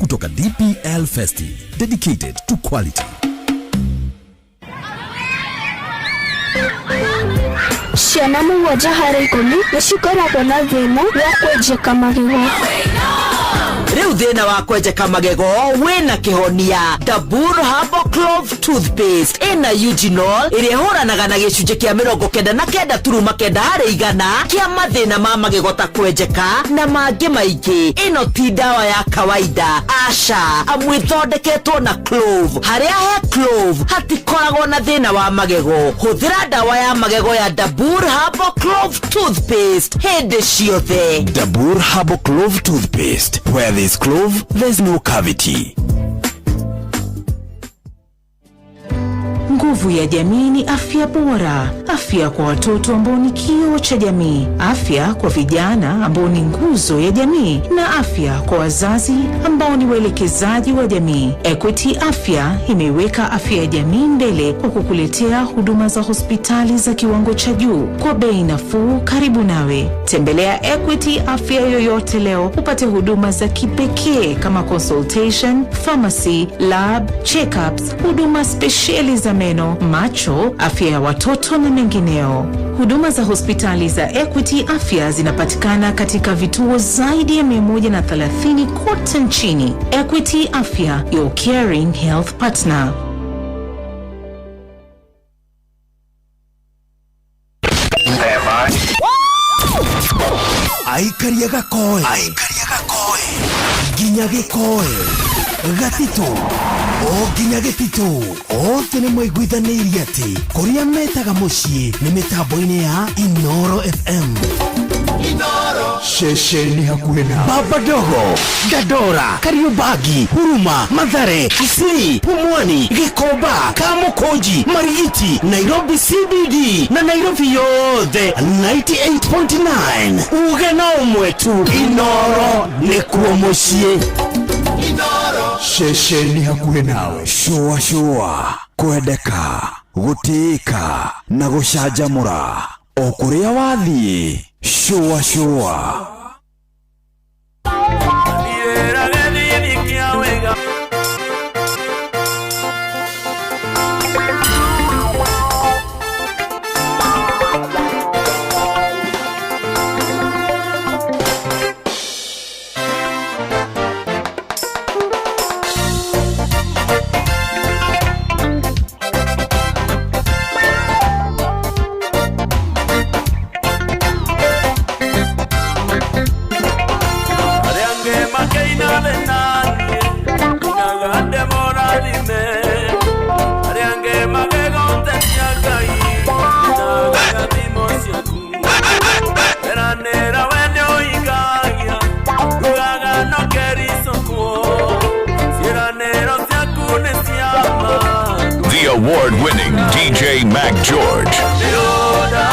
kutoka DPL Festi, dedicated to quality. Ciana mũgwanja harĩ 10 nĩcikoragwo na thĩna wa kwenjeka magego. Rĩu thĩna wa kwenjeka magego wĩna kĩhonia. Dabur Herbal Clove Toothpaste ĩna eugenol ĩrĩa ĩhũranaga na gĩcunjĩ kĩa 99.9 harĩ igana kĩa mathĩna ma magego ta kwenjeka na mangĩ maingĩ. Ĩno ti dawa ya kawaida, aca, amu ĩthondeketwo na clove. Harĩa he clove hatikoragwo na thĩna wa magego. Hũthĩra dawa ya magego ya Dabur Herbal Clove Toothpaste hĩndĩ ciothe. Dabur Herbal Clove Toothpaste. Where there's clove, there's no cavity. Nguvu ya jamii ni afya bora. Afya kwa watoto ambao ni kioo cha jamii. Afya kwa vijana ambao ni nguzo ya jamii. Na afya kwa wazazi ambao ni waelekezaji wa jamii. Equity Afya imeiweka afya ya jamii mbele kwa kukuletea huduma za hospitali za kiwango cha juu kwa bei nafuu karibu nawe. Tembelea Equity Afya yoyote leo upate huduma za kipekee kama consultation, pharmacy, lab, checkups, huduma speciali za meno, macho, afya ya watoto na mengineo. Huduma za hospitali za Equity Afya zinapatikana katika vituo zaidi ya 130 kote nchini. Equity Afya, your caring health partner. Aikaria gakoe nginya gĩkoe gatito o nginya gĩtito othe nĩ mwaiguithanĩirie atĩ kũrĩa metaga mũciĩ nĩ mĩtambo-inĩ ya Inoro FM. Inoro shesheni hakuhĩ na Baba Dogo, Dadora, Kariobagi, Huruma, Mathare, Kisii, Pumwani, Gikomba, Kamukonji, Marigiti, Nairobi CBD na Nairobi yothe 98.9. Uge na umwe tu, Inoro nĩkuo mũciĩ. Inoro shesheni hakuhĩ nawe. Shua kwendeka, gũtĩĩka na gũcanjamũra o kũrĩa wathiĩ. Shua The award-winning DJ Mac George.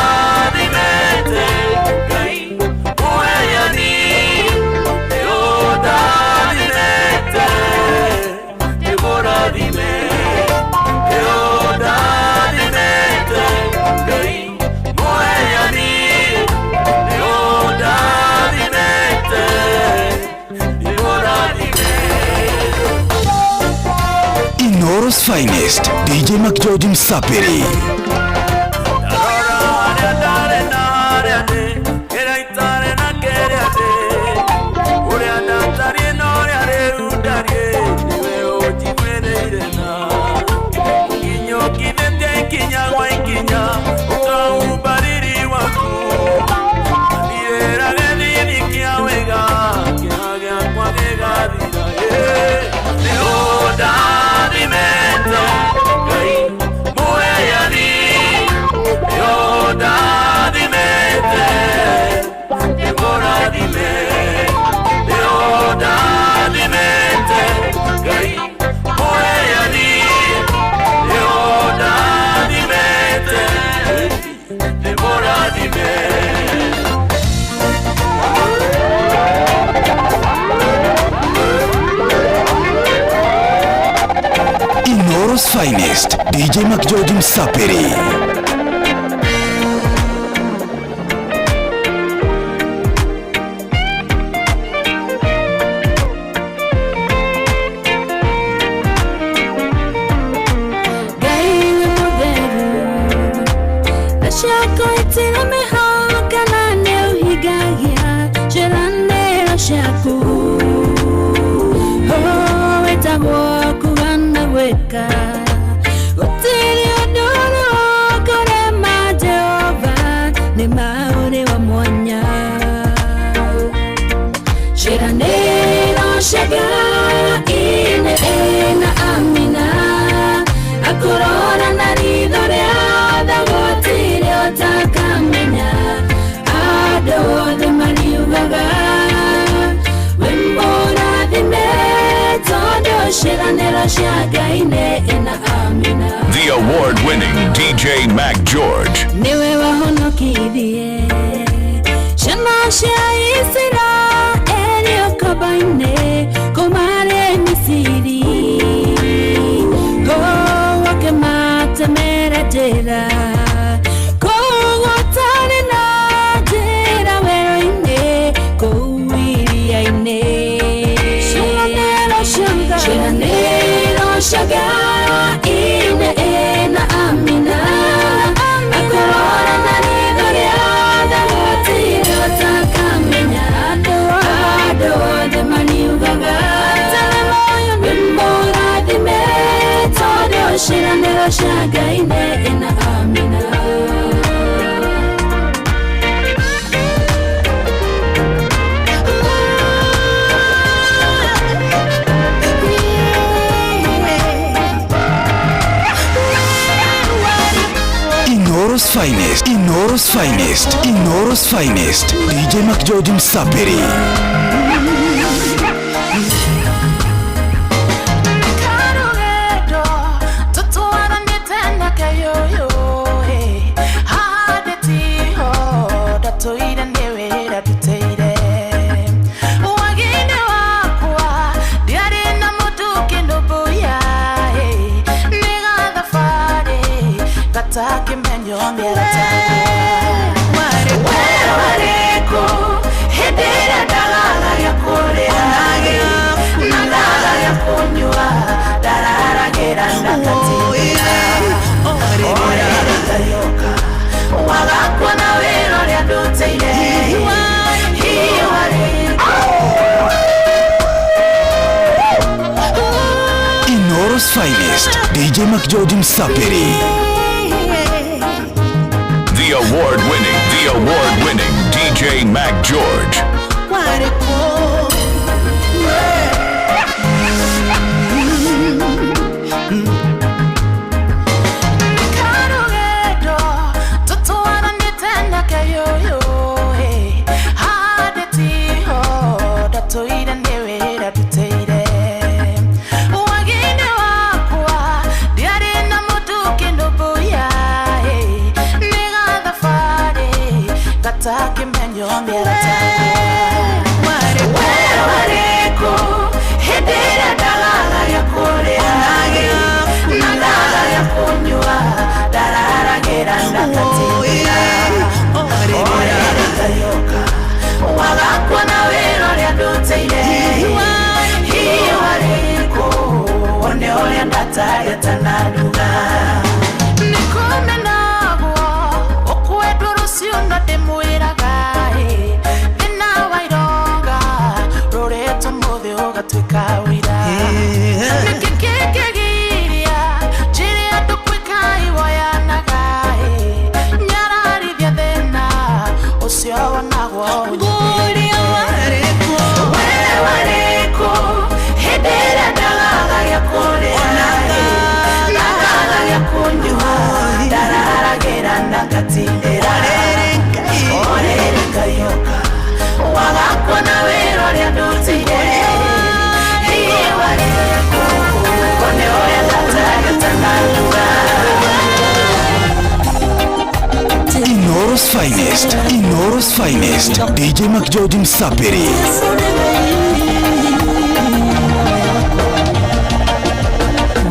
Inoro's finest, DJ Mac George Msapiri. Inoro's finest, DJ Mac George Msapiri. gweka gutiri odoro korema Jehova ni maore wa mwanya shiranero shaga ine ena amina akorora na ridore ada gutiri otakamenya ado de maniugaga wembora de metodo shiranero shaga ine ena amina. The award-winning DJ Mac George. Niwe wahonokithie shana shia Israeli okabaine komare Misiri go wakemate meretera kogotane na jera weroine kouiriaine shiranero shaga ine ena amina akorora na ridore ada gutiri otakamenya ado de maniugaga wembora de metodo shiranero shaga ine ena amina. Inoros finest, DJ Mac George Msapiri. Inoros finest, DJ Mac George Msapiri. The award-winning DJ Mac George. Inoros finest, DJ Mac George Msapiri.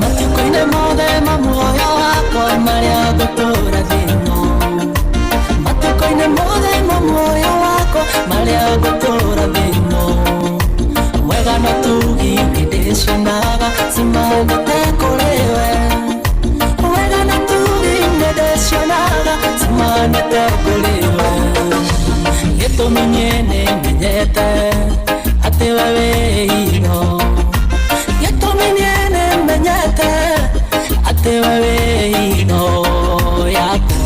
Matikoine mode mamuoyo wako maria gutura thino. Matikoine mode mamuoyo wako maria gutura thino. Wega no tugi ndishinaga simane kolewe. Wega no tugi ndishinaga simane kolewe. Yeto minyene minyete te wewe ino yako.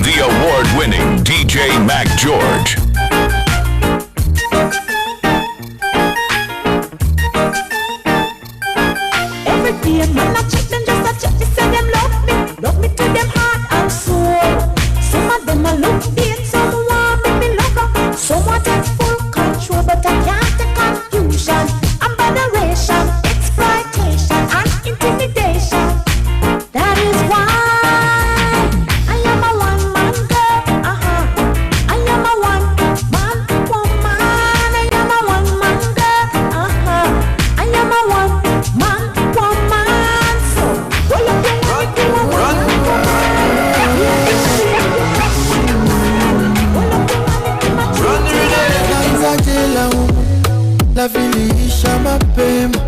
The award-winning DJ Mac George. Every day, man, I check them just a check. They say them love me to them heart and soul. Some of them a look dead, some want me love her. Some want take full control, but I can't take confusion, abomination, exploitation, and intimidation. That is why I am a one-man girl. I am a one-man woman. I am a one-man girl. I am a one-man woman. So roll up your hand, you a one-man la viliisha mapema,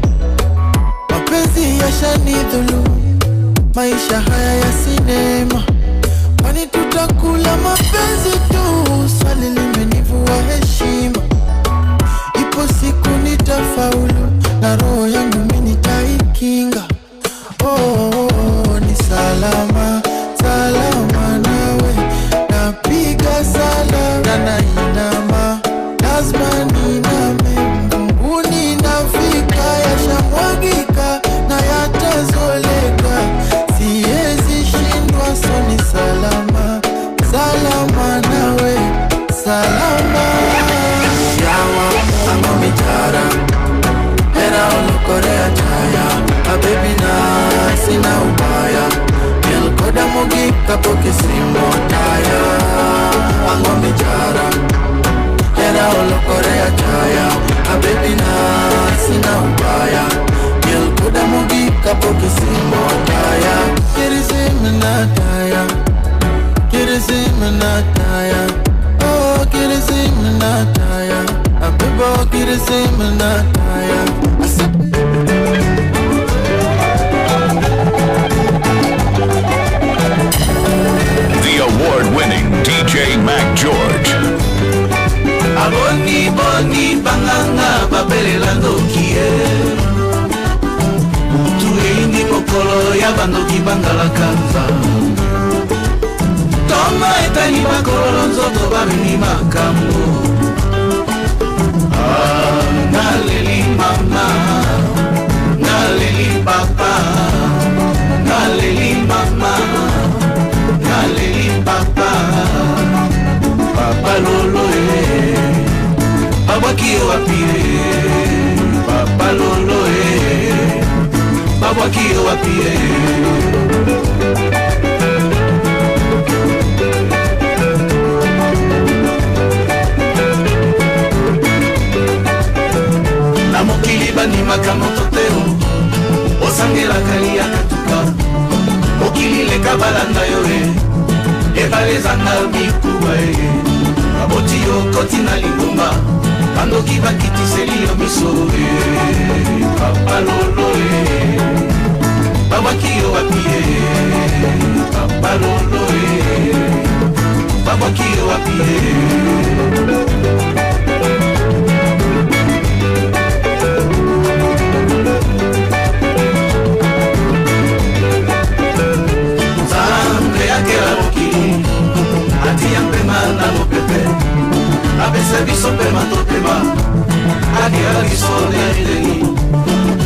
mapenzi yashanidhulu, maisha haya ya sinema, kwani tutakula mapenzi tu? Swali limenivua heshima, ipo siku nitafaulu, na roho yangu mimi nitaikinga. Ni salama, salama nawe, napiga sala na nainama, lazima niname, mbinguni nafika, yashamwagika na yatazoleka, siwezi shindwa, so ni salama, salama nawe, salama. Yawa, ama mitara, era ulukorea chaya, baby na sina ubaya, nilikoda mugika poke simo taya, ama mitara, era ulukorea chaya, baby na sina ubaya, nilikoda mugika poke simo taya, kirizime na taya, kirizime na taya, oh kirizime na taya, abebo kirizime na taya. The award-winning DJ Mac George. Aboni boni banganga babelela ndokie, tueindi mokolo ya bandoki bangala kanza, toma etani bakolo nzoto babini makambo. Naleli mama, naleli papa, naleli mama, naleli papa, papa lolo baba kiyo wapie, papa lolo baba kiyo wapie. Na mokili bandimaka moto teo, osangela kalia katuka, mokili leka balanda yo ebalezanga mikuba aboti yo koti na lingomba, bandoki bakitiseli yo miso papa lolo babaki yo wapie, papa lolo babaki yo wapie. Na no pepe, a veces viso pema topema, aquí a viso de aire,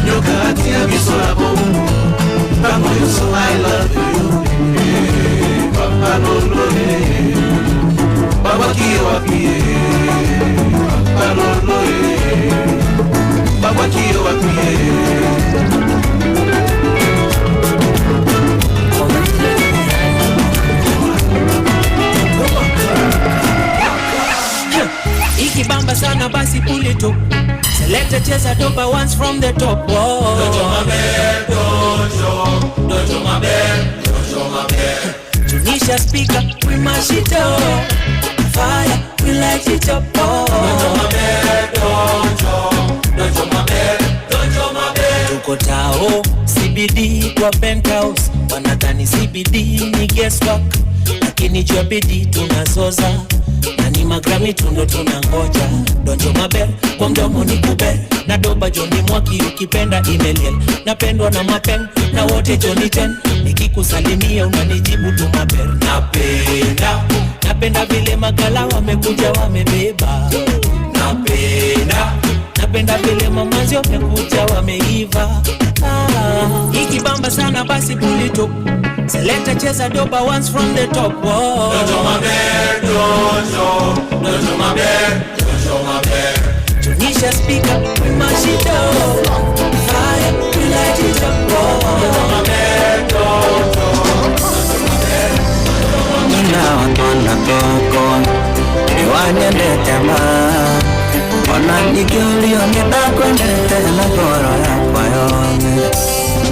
yo cada día viso la bomba, vamos yo so I love you, papa no lo baba kiyo apie, papa no lo baba kiyo apie. Ikibamba sana basi pule tu, Selector cheza dopa once from the top. Dojo mabe, dojo mabe. Tunisha speaker, we mash it up. Fire, we light it up. Dojo mabe. Tuko tao, CBD kwa penthouse. Wanadhani CBD ni guesswork, lakini jua bidii tunazoza. Na ni magrami tundo tunangoja. Donjo mabe, kwa mdomo ni kube. Na doba Johnny Mwaki ukipenda email. Napendwa na mapen, na wote Johnny Chen. Nikikusalimia unanijibu tu maber. Napenda vile magala wamekuja wamebeba. Napenda vile mamazi wamekuja wameiva. Ikibamba sana basi bulito. Selector cheza doba once from the top. Dojo mabe. Tunisha speaker, we mash it up. Fire, we light it up. Dojo mabe. Nina watona toko Iwanya ndetema Ona nikiulio nitakwendete na koro ya kwa yonge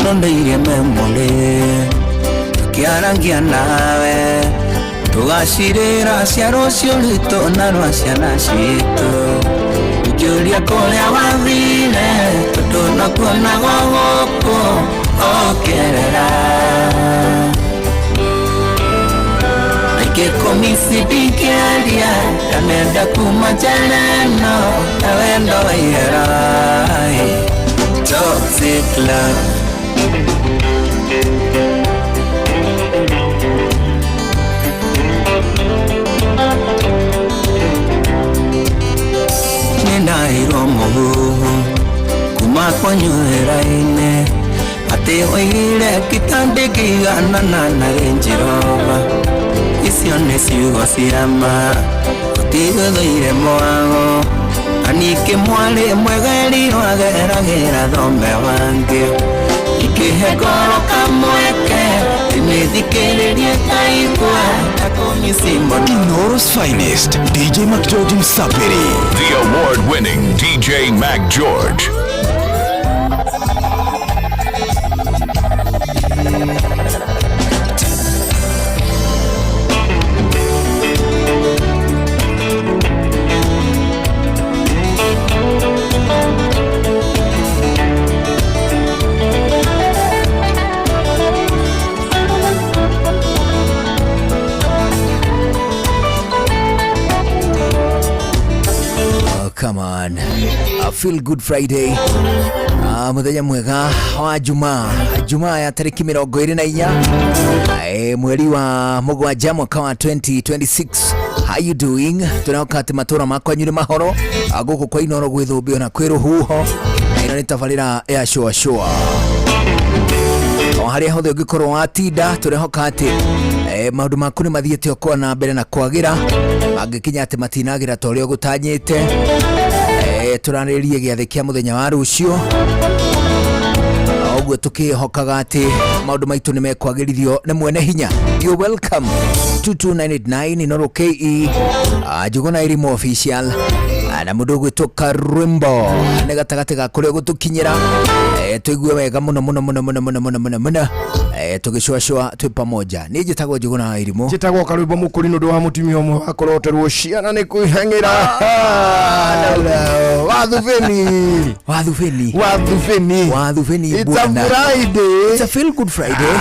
Nonde irie memole Tukiarangia nawe Tugashirira ciaro ciorito na rwa ciana citu Tukiuria kuria wathire Tutuna kuona gogoko okerera Komisi dikeria kanenda kumajaleno awendo yerai toxic love nina iromo kuma konyera ine ate oire kitandikigana na renjirova Isione siugo siama Utiguthuire mwango Anike mwale mwegeri wageragera thombe wange Ikihe goro kamweke Imethikiririe kaikwa Takumisimbo Inoro's finest DJ Mac George Msapiri, the award-winning DJ Mac George. Come on, a feel good Friday. Muthenya mwega wa Jumaa ya tariki 24 mweri wa mugwanja mwaka wa 2026. How you doing? Tunaoka ati matura makwa nyure mahoro aguko kwa inoro gwithumbio na kwiruhuho ino ni tabarira ya show. Haria hothe ungikorwo watinda turehoka ati maundu maku ni mathiete okwa na mbere na kwagira magikinya ati matinagira to rio gutanyite turanirie giathe kia muthenya wa rucio ogwo tukihokaga ati maundu maitu ni mekwagirithio ni mwene hinya. You welcome 22989 Inoro KE Juguna Irimo official na mundu gwitoka Rwimbo ni gatagati ga kuria gutukinyira tuigue wega muno tugicwacwa twi pamoja. Ni njitagwo Juguna Irimo, njitagwo Karwimbo mukuri nundu wa mutimia omwe akoroterwo ciana ni kwihangira wathufeni. It's a Friday. It's a feel good Friday.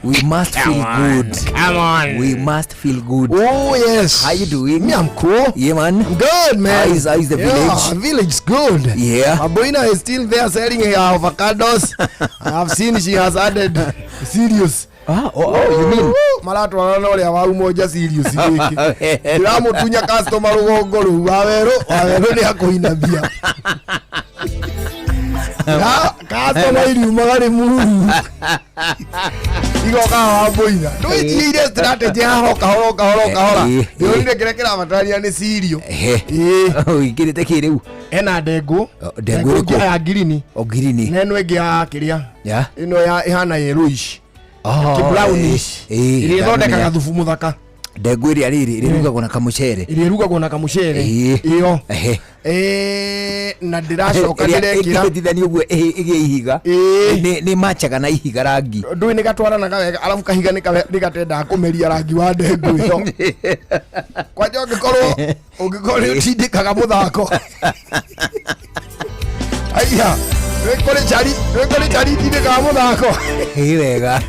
We must feel good. Come on. We must feel good. Oh yes. How you doing? Me, I'm cool. Yeah man. I'm good man. How is the village? The village is good. Yeah. Aboina is still there selling her avocados. I have seen she has added serious. You mean? Malatu wana ole wa umoja serious giki. Ndiramu tunya customer rugongo ru wawero ni akoinabia. Ya customer ili umagari muru. Igo kawa Aboina. No ile strategy kahora. Ndio ile kirekera mataria ni serious. Igirite kiriu. Ena ndegu ya girini. Girini. Neno ege ya kiria. Yeah. Ino ya ihana yellowish. Brownish. Ile thondeka gathufu muthaka. Ndengũ ĩrĩa rĩrĩ ĩrugagwo na kamucere. Ĩrugagwo na kamucere. Iyo. Na ndĩracoka ndĩrekĩra. Ĩkĩtithania ũguo ĩgĩihiga. Nĩ machaga na ihiga rangi. Ndũĩ nĩ gatwaranaga wega, alafu kahiga nĩ gatendaga kũmeria rangi wa ndengũ ĩyo. Kwanja ũngĩkorwo ũtindĩkaga mũthako. Aiya. Nĩkũrĩ chari tindĩkaga mũthako. Wega.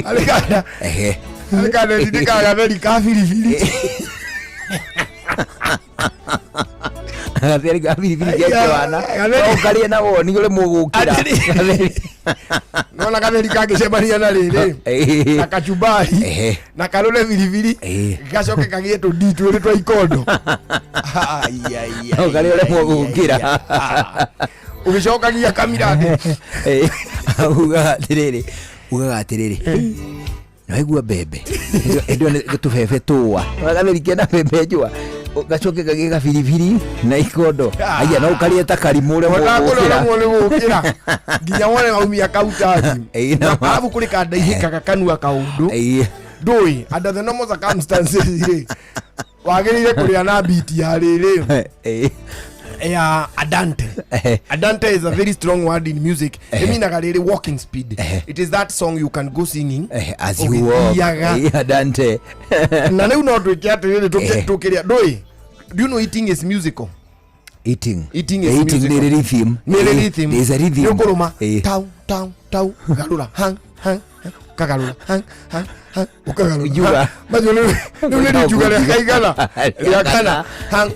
Alikana tindĩkaga gaveri ka biribiri. Gaveri ka biribiri gĩkĩwana. Ũkaria na woni ũrĩ mũgũkĩra. Nona gaveri kangĩcemania na rĩrĩ. Na kachumbari. Na karore biribiri. Gacoke kagĩe tũndi twĩrĩ twa ikondo. Ũkaria ũrĩ mũgũkĩra. Ũgĩcokagia kamirate. Ugaga atĩrĩrĩ. Naigua bebe. Ndio gĩtũbebe tũwa. Gaveri kena bebe njũa. Gacoke gagĩga biribiri na ikondo. Aya no ũkaria ta karimũ ũrĩa mũgũkĩra. Nginya wone maumia kautati. Alafu kũrĩ kandaihĩkaga kanua kaũndũ. Ndũĩ, under the normal circumstances wagĩrĩire kũrĩa na beat ya rĩrĩ. Andante. Andante is a very strong word in music. It means a walking speed. It is that song you can go singing as you walk. Andante. Na leo no tukiria doi. Do you know eating is musical? Eating is musical. Rhythm. There's a rhythm. Yokoroma. Tau. Galula. Hang. Kagalula. Hang. Ukagalula. Majolo. Ndio juga le kaigala. Ya kana. Hang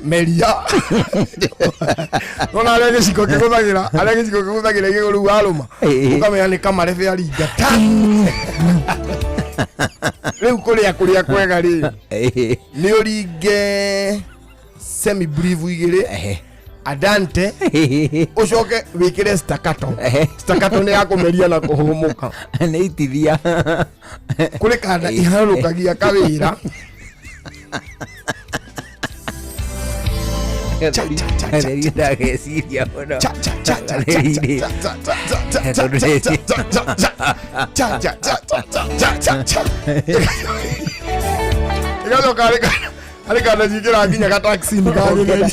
Melia. Nona alege siko kekudagira iguru waluma. Ukamenya ni kama refe ali gata. Leo kuria kwega ri. Ni orige semi brief igire. Andante ucoke wikire staccato. Staccato ni yakumeria na kuhumuka. Ni itithia. Kuri kana iharukagia kawira. Alikana jikira nginya ga taxi ni kagire.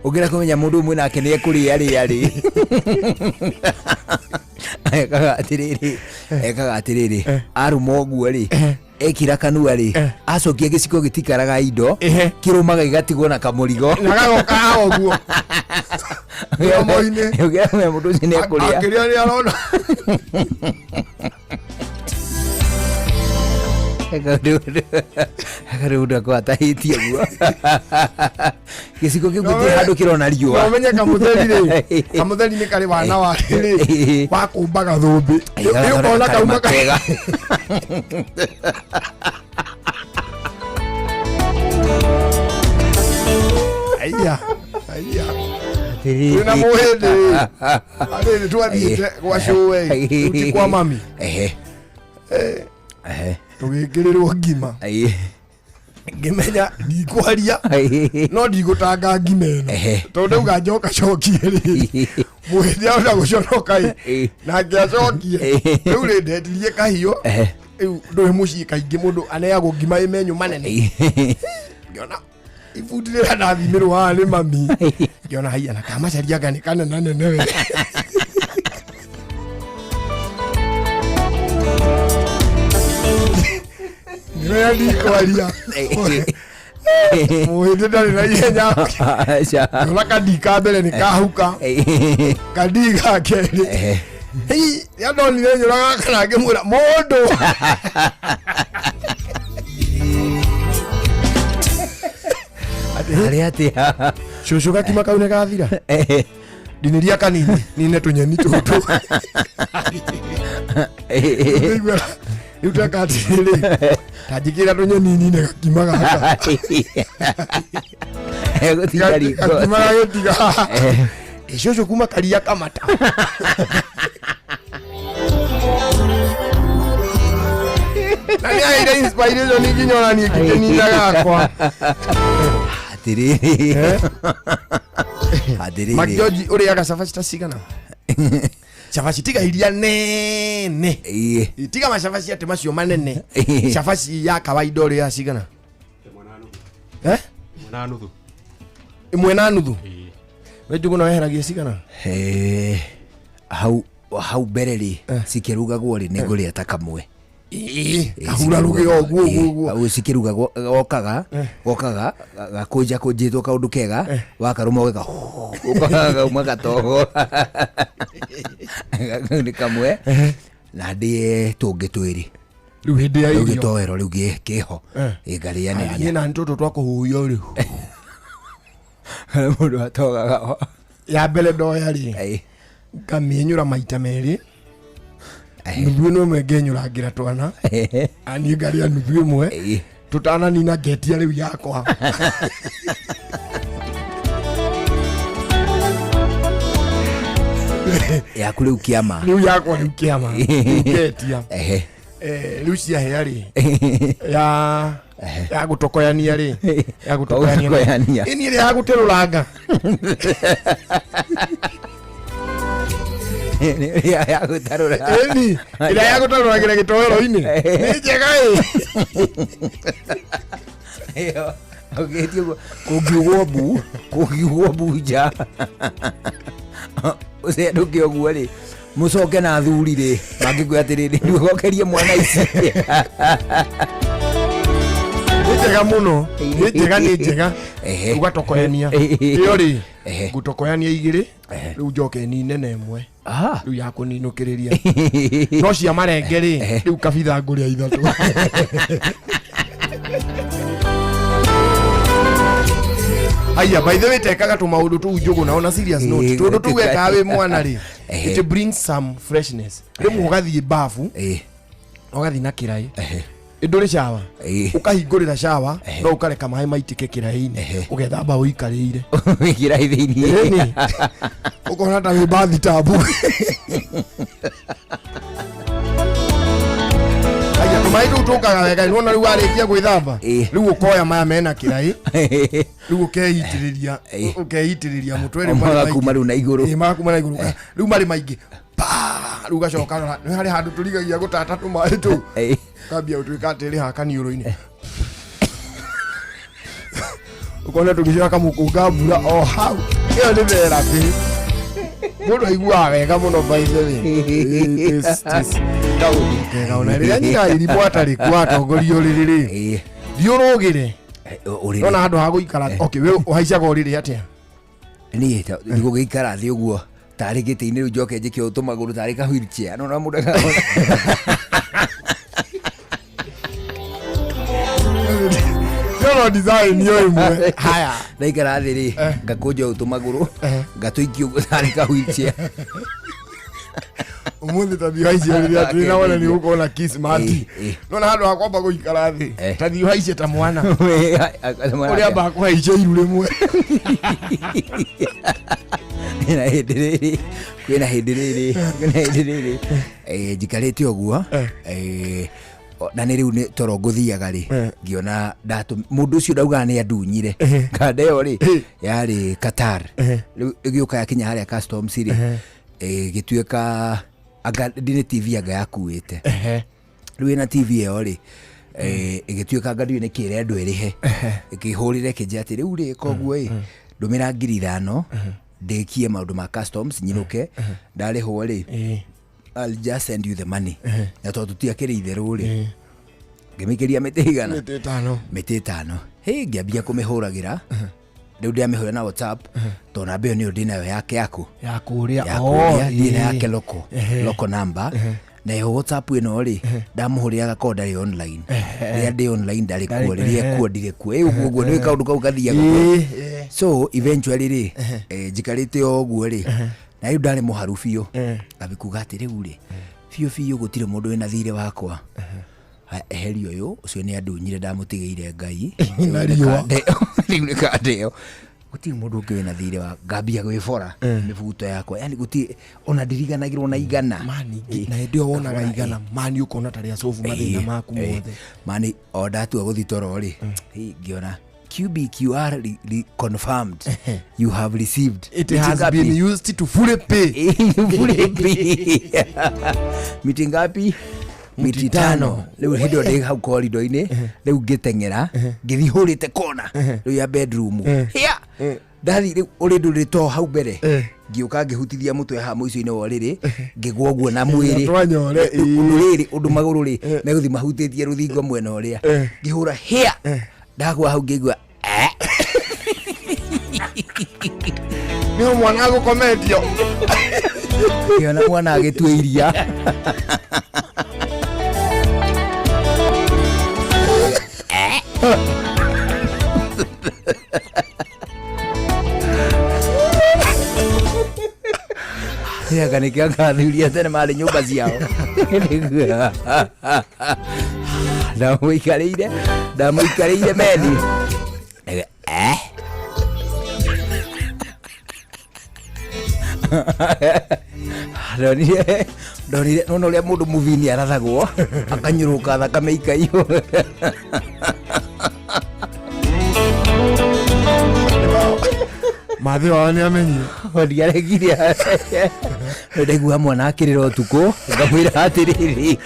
Ugira kumenya mundu umwe nake ni ekuri ari. Ekaga atiriri aruma oguo ri ekira kanua ri acokia giciko gitikaraga indo kirumaga igatigwo na kamurigo nagagoka oguo yomoine ugira kumenya mundu ucio ni ekuria akiria ni arona Akaruda kwa tahitia guo. Giciko kiu giti handu kirona riua. Umenye kamutheri ni kari wana wa ri wa kumbaga thumbi. Iyo kona kauma kega. Aiya. Kuna muhindi. Ari twathiite gwa showe. Uti kwa mami. Tugikĩrĩrwo ngima ngimenya ndikwaria no ndigũtanga ngima ĩno tondũ ndauga njoka cokie rĩ mwĩthia ona gũconoka na ngĩacokie rĩu rĩ ndetirie kahiũ rĩu ndũĩ mũciĩ kaingĩ mũndũ aneagwo ngima ĩmenyũ manene ngĩona ibundi rĩrĩa ndathimĩrwo haha nĩ mami ngĩona haiya na kamacaria ngani kanena nene we Nĩwe ndikwaria Mwĩthĩ ndarĩ na ihenya Nona kandika mbere nĩ kahuka Kandika kerĩ Yandonire nyũraga kana ngĩmwĩra mũndũ Arĩ atĩa Cũcũ gakima kau nĩ gathira Ndinĩria kanini nine tũnyeni tũtũ Rĩu takatirĩ Tajikira tũnyeni nine gakima gaka Gũtiga riko Gakima gagĩtiga Cũcũ kuma karia kamata Na nĩ aire inspiration nginya ona niĩ kĩnina gakwa Atiriri Mac George ũrĩaga cabaci ta cigana Shafashi tiga iria nene. Tiga mashafashi ate macio manene. Shafashi ya kawaida ore ya cigana. Imwe na nuthu. Weju kuno heragia cigana. Hau bereri sikirugagwo ri niguria takamwe. Kahura ruge oguo. Au sikiruga gokaga gakuja kujitwo kaundu kega wakaruma wega. Ukaga umagatogo. Ni kamwe. Na ndie tungi twiri. Riu hindi ya irio. Gitoero riu giho. Igaria ne. Ni na ntoto twakuhuyo riu. Mundu atogaga. Ya mbele ndoya ri. Kamienyura maita meri. Nuthu no megenyura ngira twana. Ani ngaria nuthu imwe. Tutana nina geti riu yakwa. Ya kule ukiama. Riu yakwa riu kiama. Getia. Riu cia heari. Ya gutokoyania ri. Ya gutokoyania. Ini ri ya guteruranga. Ya gutarura. Eni, ila ya gutarura kile kitowero ini. Ni jega Yo, ogetio kugiwo buja. Ose nduke ogwo ri. Mucoke na thuri ri. Mangigwe atiriri ndugokerie mwana ici. Nijega muno. Nijega. Ugatokoyania. Iyo ri. Gutokoyania igiri. Riu njoke ni nene imwe. Riu yako ninukiriria. No cia marengeri. Riu kabitha nguria ithatu. Aya, by the way, tekaga tu maundu tu ujugu na on a serious note. Tundu tu weka we mwana ri. It brings some freshness. Rimu ugathie bafu. Ugathie na kirai. Induri shawa. Ukahingurira shawa, no ukareka mai maitike kirai-ini. Ugethamba uikarire. Kirai thiini. Ukona ta bathi tabu. Aya, tumai tu tukaga wega, nona riu arikia gwithamba. Riu ukoya maya mena kirai. Riu ukeitiriria mutwere mari kuma riu na iguru. Makuma na iguru. Riu mari maingi. Riu gacoka ni hari handu turigagia gutata tumai tu. Kabia utwika atiri hakaniuro-ini. Ukona tugicoka kamukunga mbura o hau. Iyo ni vera pi. Mundu aigua wega muno by the way. Kauna ria nyina irimu atari kwa atongoria uriri. Thiurugire. Nona handu ha guikara. Okay, we uhaicaga uriri atia? Ni nigugiikara thi uguo. Tari giti-ini riu njoke njike utumaguru tari ka wheelchair. Nona mundu Yo design yo imwe. Haya. Ndaikara thi ri ngakunja utumaguru. Ngatuikio tari ka wheelchair. Umuthi tathi haici rĩrĩa twĩna wona nĩ gũkorwo kiss mati. Nona handũ ha kwamba gũikara thĩ. Tathi haici ta mwana. Ũrĩa mba kũhaicia iru rĩmwe. Kwĩna hĩndĩ rĩrĩ. Njikarĩte ũguo. Na nĩ rĩu nĩ toro ngũthiaga rĩ ngiona mũndũ ũcio ndaugaga nĩ andunyire. Kanda ĩyo rĩ yarĩ Qatar. Rĩu ĩgĩũka yakinya harĩa customs rĩ gĩtuĩka anga ndine TV anga yakuĩte. Rĩu ĩna TV ĩyo rĩ ĩgĩtuĩka anga ndiũĩ nĩkĩ ĩrenda ĩrĩhe. Ĩkĩhũrĩre kĩnjĩa atĩ rĩu rĩ koguo ĩ ndũmĩra 5,000 ndĩkie maũndũ ma customs nyinũke ndarĩhwo rĩ I'll just send you the money. Na tondũ tutiakĩrĩ itherũ rĩ ngĩmĩkĩria mĩtĩ ĩtano. Ngĩambia kũmĩhũragĩra. Rĩu ndĩamĩhũra na WhatsApp tondũ namba ĩyo nĩyo ndĩnayo yake yaku. Yaku ũrĩa ndĩna yake loko number. Na yo WhatsApp ĩno rĩ ndamũhũrĩra gakorwo ndarĩ online. Rĩrĩa ndĩ online ndarĩ kuo, rĩrĩa kuo ndirĩ kuo. Ũguo nĩ kaũndũ kau gathiaga. So eventually rĩ njikarĩte o ũguo rĩ na rĩu ndarĩ mũharu biũ. Ngabikuga atĩ rĩu rĩ biũ gũtirĩ mũndũ wĩna thirĩ wakwa. Eheri ũyũ ũcio nĩ andunyire ndamũtigĩire Ngai. Rĩu nĩ kandeo. Gũtirĩ mũndũ ũngĩ wĩna thirĩ wa ngambia gwĩbora mĩbuto yakwa. Yani gũtirĩ ona ndiriganagĩrwo na igana. Mani na hĩndĩ ĩyo wonaga igana mani ũkona tarĩ acobu mathĩna maku mothe. Mani o ndatua gũthi toro rĩ ngĩona QBQR confirmed. You have received. It has been used to fully pay. Fully pay. Meeting ngapi? Miti tano. Leo hido de hau corridor ine. Leo gitengera. Githi horite kona. Leo ya bedroom. Here. Dathi uri ndurito hau mbere. Ngioka ngihutithia mutwe ha muico-ine wa riri. Ngigwa guo na mwiri. Twanyore. Riri undu maguru ri. Meguthi mahutitie ruthingo mwena uria. Ngihura here. Ndagwa hau ngigwa. Nio mwana agukometio. Kiona mwana agitue iria. Ya kan ikia kathuria tene mari nyumba ciao. Ndamuikarĩire methi. Ndonire nona ũrĩa mũndũ mũvini arathagwo akanyũrũka thakame ikaiyũ. Mathi wao nĩ amenyi. Ndiaregire. Ndaigua mwana akĩrĩra ũtukũ ngamwĩra atĩrĩrĩ.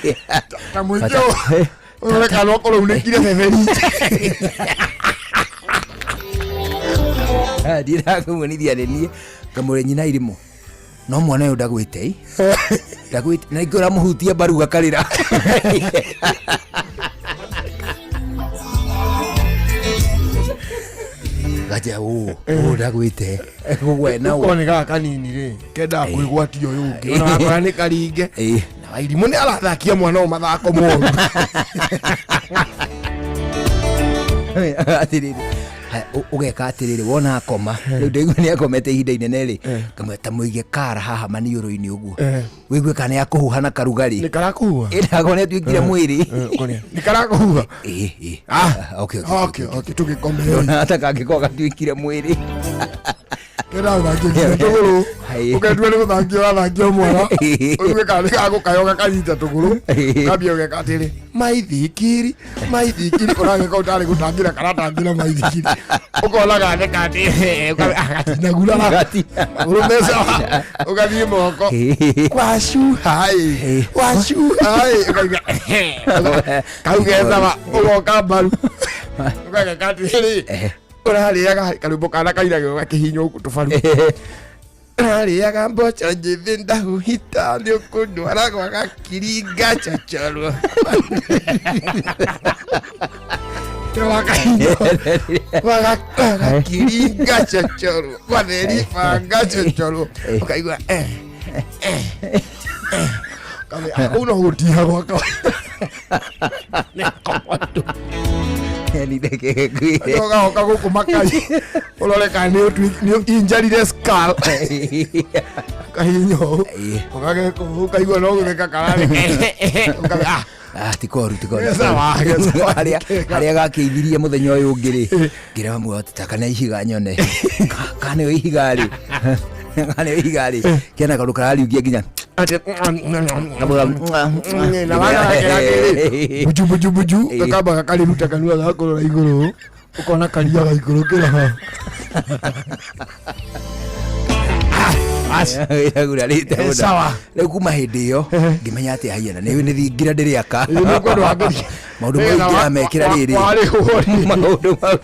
Kamũijo. Ore kana okorwo unĩkire beberi. Ndirakumũnithia nĩ niĩ ngamũrĩ nyina irimũ. No mwana ũyũ ndagwĩte. Ndagwĩte na ingĩra mũhutia mbaru gakarĩra. Gaja ndagwĩte. Gũgwena ũũ. Ũkone gaka kanini rĩ. Kenda kwĩgwatia ũyũ ũngĩ. Ona wakora nĩ karinge. Na Wairimũ nĩ arathakia mwana ũyũ mathako moru. Atĩrĩrĩ. Ugeka atiriri wona akoma riu ndigwe ni akomete ihinda inene ri kamweta muige kara haha maniũrũ-inĩ uguo wigwe kana ya kuhuha na karugari ni karakuhuha irago ni tuikire mwiri ni karakuhuha okay tugikomera na hata kangĩkorwo gatuikire mwiri kera thangio tũgũrũ ũketua nĩ gũthangio wathangio mwana ũigwe kana gagũkayoga kanyita tũgũrũ kambia ũgeka atĩrĩ maithikiri ũrageka ũtarĩ gũtangĩra karatangira maithikiri ũkona gatheka atĩ agatinagura magũrũ mesa ũgathiĩ moko wacuhaĩ ũkaiga kau gethaga ũgoka mbaru ũgageka atĩrĩ ũrarĩaga karũmbo kana kairagĩrwo gakĩhinywo gũkũ tũbaru ũrarĩaga mboco njĩthĩ ndahuhita nĩ ũkũndwara gwa gakiringa chochorwo wagakiringa chochorwo gwatheri banga chochorwo ũkaigua kau no gũtiha gwaka ũgaoka gũkũ makai ũrore kana nĩ injarire skull kahinyo ũgageka ũkaigua no gũtheka kararĩ tikoru harĩa gakĩithirie mũthenya ũyũ ũngĩ rĩ ngĩra muotita kana ihiga nyone kana ihiga rĩ kĩana kaũndũ karariũkia nginya buju gakamba gakariruta kanua gakũrora igũrũ ũkona karia gaikũrũkĩra haha rĩu kuma hĩndĩ ĩyo ngĩmenya atĩ haiyana nĩ thingira ndĩrĩaka maũndũ mau ingĩramekĩra rĩrĩ maũndũ mau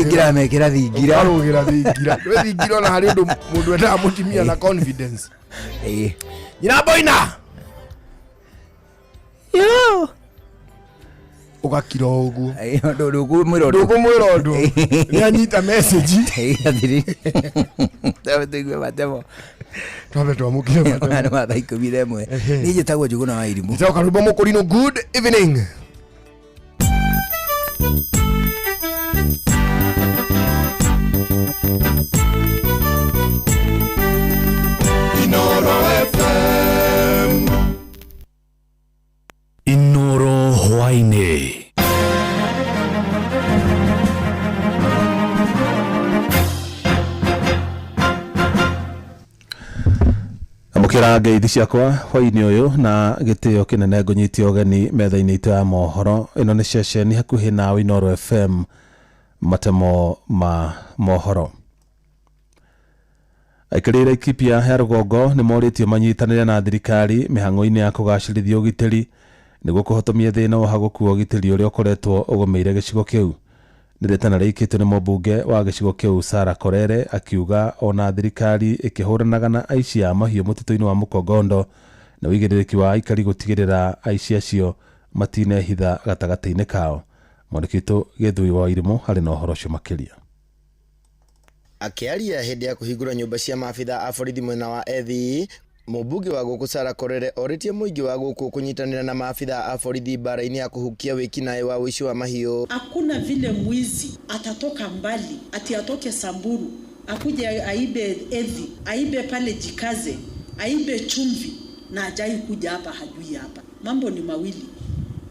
ingĩramekĩra thingira rwĩ thingira ona harĩ ũndũ mũndũ endaga mũtimia na confidence nyina Boina ũgakira ũguo ndũkũmwĩra ũndũ nĩ anyita message twambe twamũkire mathaa 11 nĩ njĩtagwo Njũgũna wa Irimũ nĩtagwo Karũmbo Mũkũrinũ. Good evening. Inoro hwainĩ. Njokera ngeithi ciakwa hwaini uyu na gitio kinene ngonyitio geni metha-ini itu ya mohoro. Ino ni ceceni hakuhi nawe Inoro FM, matemo ma mohoro. Aikari Laikipia ya Rugongo ni moritio manyitanire na thirikari mihango-ini ya kugacirithia ugitiri niguo kuhotomia thina wa haguku ugitiri uria ukoretwo ugomeire gicigo kiu. Niretana reikitwo ni mubunge wa gicigo kiu Sara Korere akiuga ona thirikari ikihuranaga na aici a mahiu mutito-ini wa Mukogondo na wigiririki wa aikari gutigirira aici acio matinehitha gatagati-ini kao. Mwandikito Githui wa Irimu hari na uhoro ucio makiria. Akiaria hindi ya kuhingura nyumba cia maabitha a borithi mwena wa Ethi, mubunge wa guku Sara Korere oritie muingi wa guku kunyitanira na maabitha a borithi bara-ini ya kuhukia wikinae wa uici wa mahiu. Hakuna vile mwizi atatoka mbali ati atoke Samburu akuje aibe Ethi, aibe pale Jikaze, aibe chumvi na ajai kuja hapa hajui hapa. Mambo ni mawili.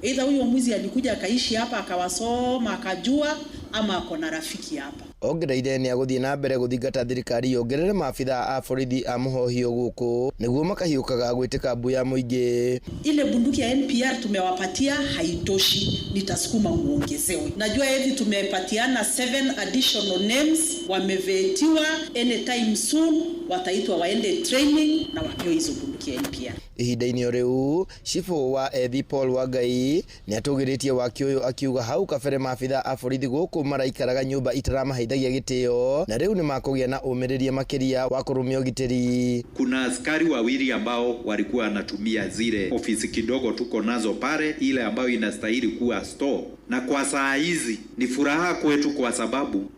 Either huyo mwizi alikuja akaishi hapa akawasoma akajua, ama ako na rafiki hapa. Ongereire ni aguthie na mbere guthingata thirikari yongerere maabitha a borithi a muhohio guku niguo makahiukaga gwitika mbu ya muingi. Ile bunduki ya NPR tumewapatia haitoshi, nitasukuma muongezewe. Najua hivi tumepatiana 7 additional names, wamevetiwa, anytime soon wataitwa waende training na wapewe hizo bunduki ya NPR. Ihinda-ini riu chifu wa Ethi Paul Wangai ni atugiritie waki uyu akiuga hau kabere maabitha a borithi guku maraikaraga nyumba itaramaheithagia gitio na riu ni makugia na umiriria makiria wa kurumia ugitiri. Kuna askari wawili ambao walikuwa wanatumia zile ofisi kidogo tuko nazo pale, ile ambayo inastahili kuwa store, na kwa saa hizi ni furaha kwetu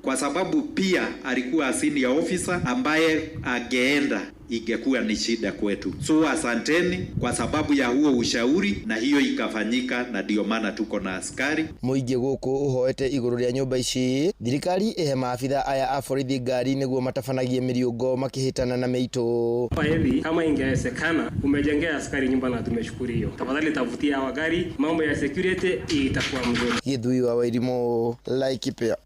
kwa sababu pia alikuwa senior officer ambaye ageenda ingekuwa ni shida kwetu. So asanteni kwa sababu ya huo ushauri, na hiyo ikafanyika, na ndio maana tuko na askari. Muingi guku uhoete iguru ria nyumba ici, thirikari ihe maabitha aya a borithi ngari niguo matafanagie miriungo makihitana na meito. Hivi kama ingewezekana umejengea askari nyumba na tumeshukuru hiyo. Tafadhali tafutia hawa gari, mambo ya security itakuwa mzuri. Githui wa Irimu, Laikipia.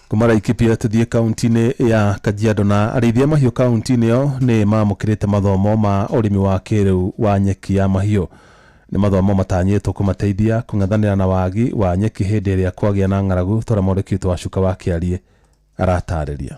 Kumara Laikipia tuthie kaunti-ini ya Kajiado na arithia mahiu kaunti-ini yo ni mamukirite mathomo ma urimi wa kiriu wa nyeki ya mahiu. Ni mathomo matanyitwo kumateithia kung'ethanira na wagi wa nyeki hindi iria kwagia na ng'aragu tora mwandĩki wa Cuka wa Kiarie aratariria.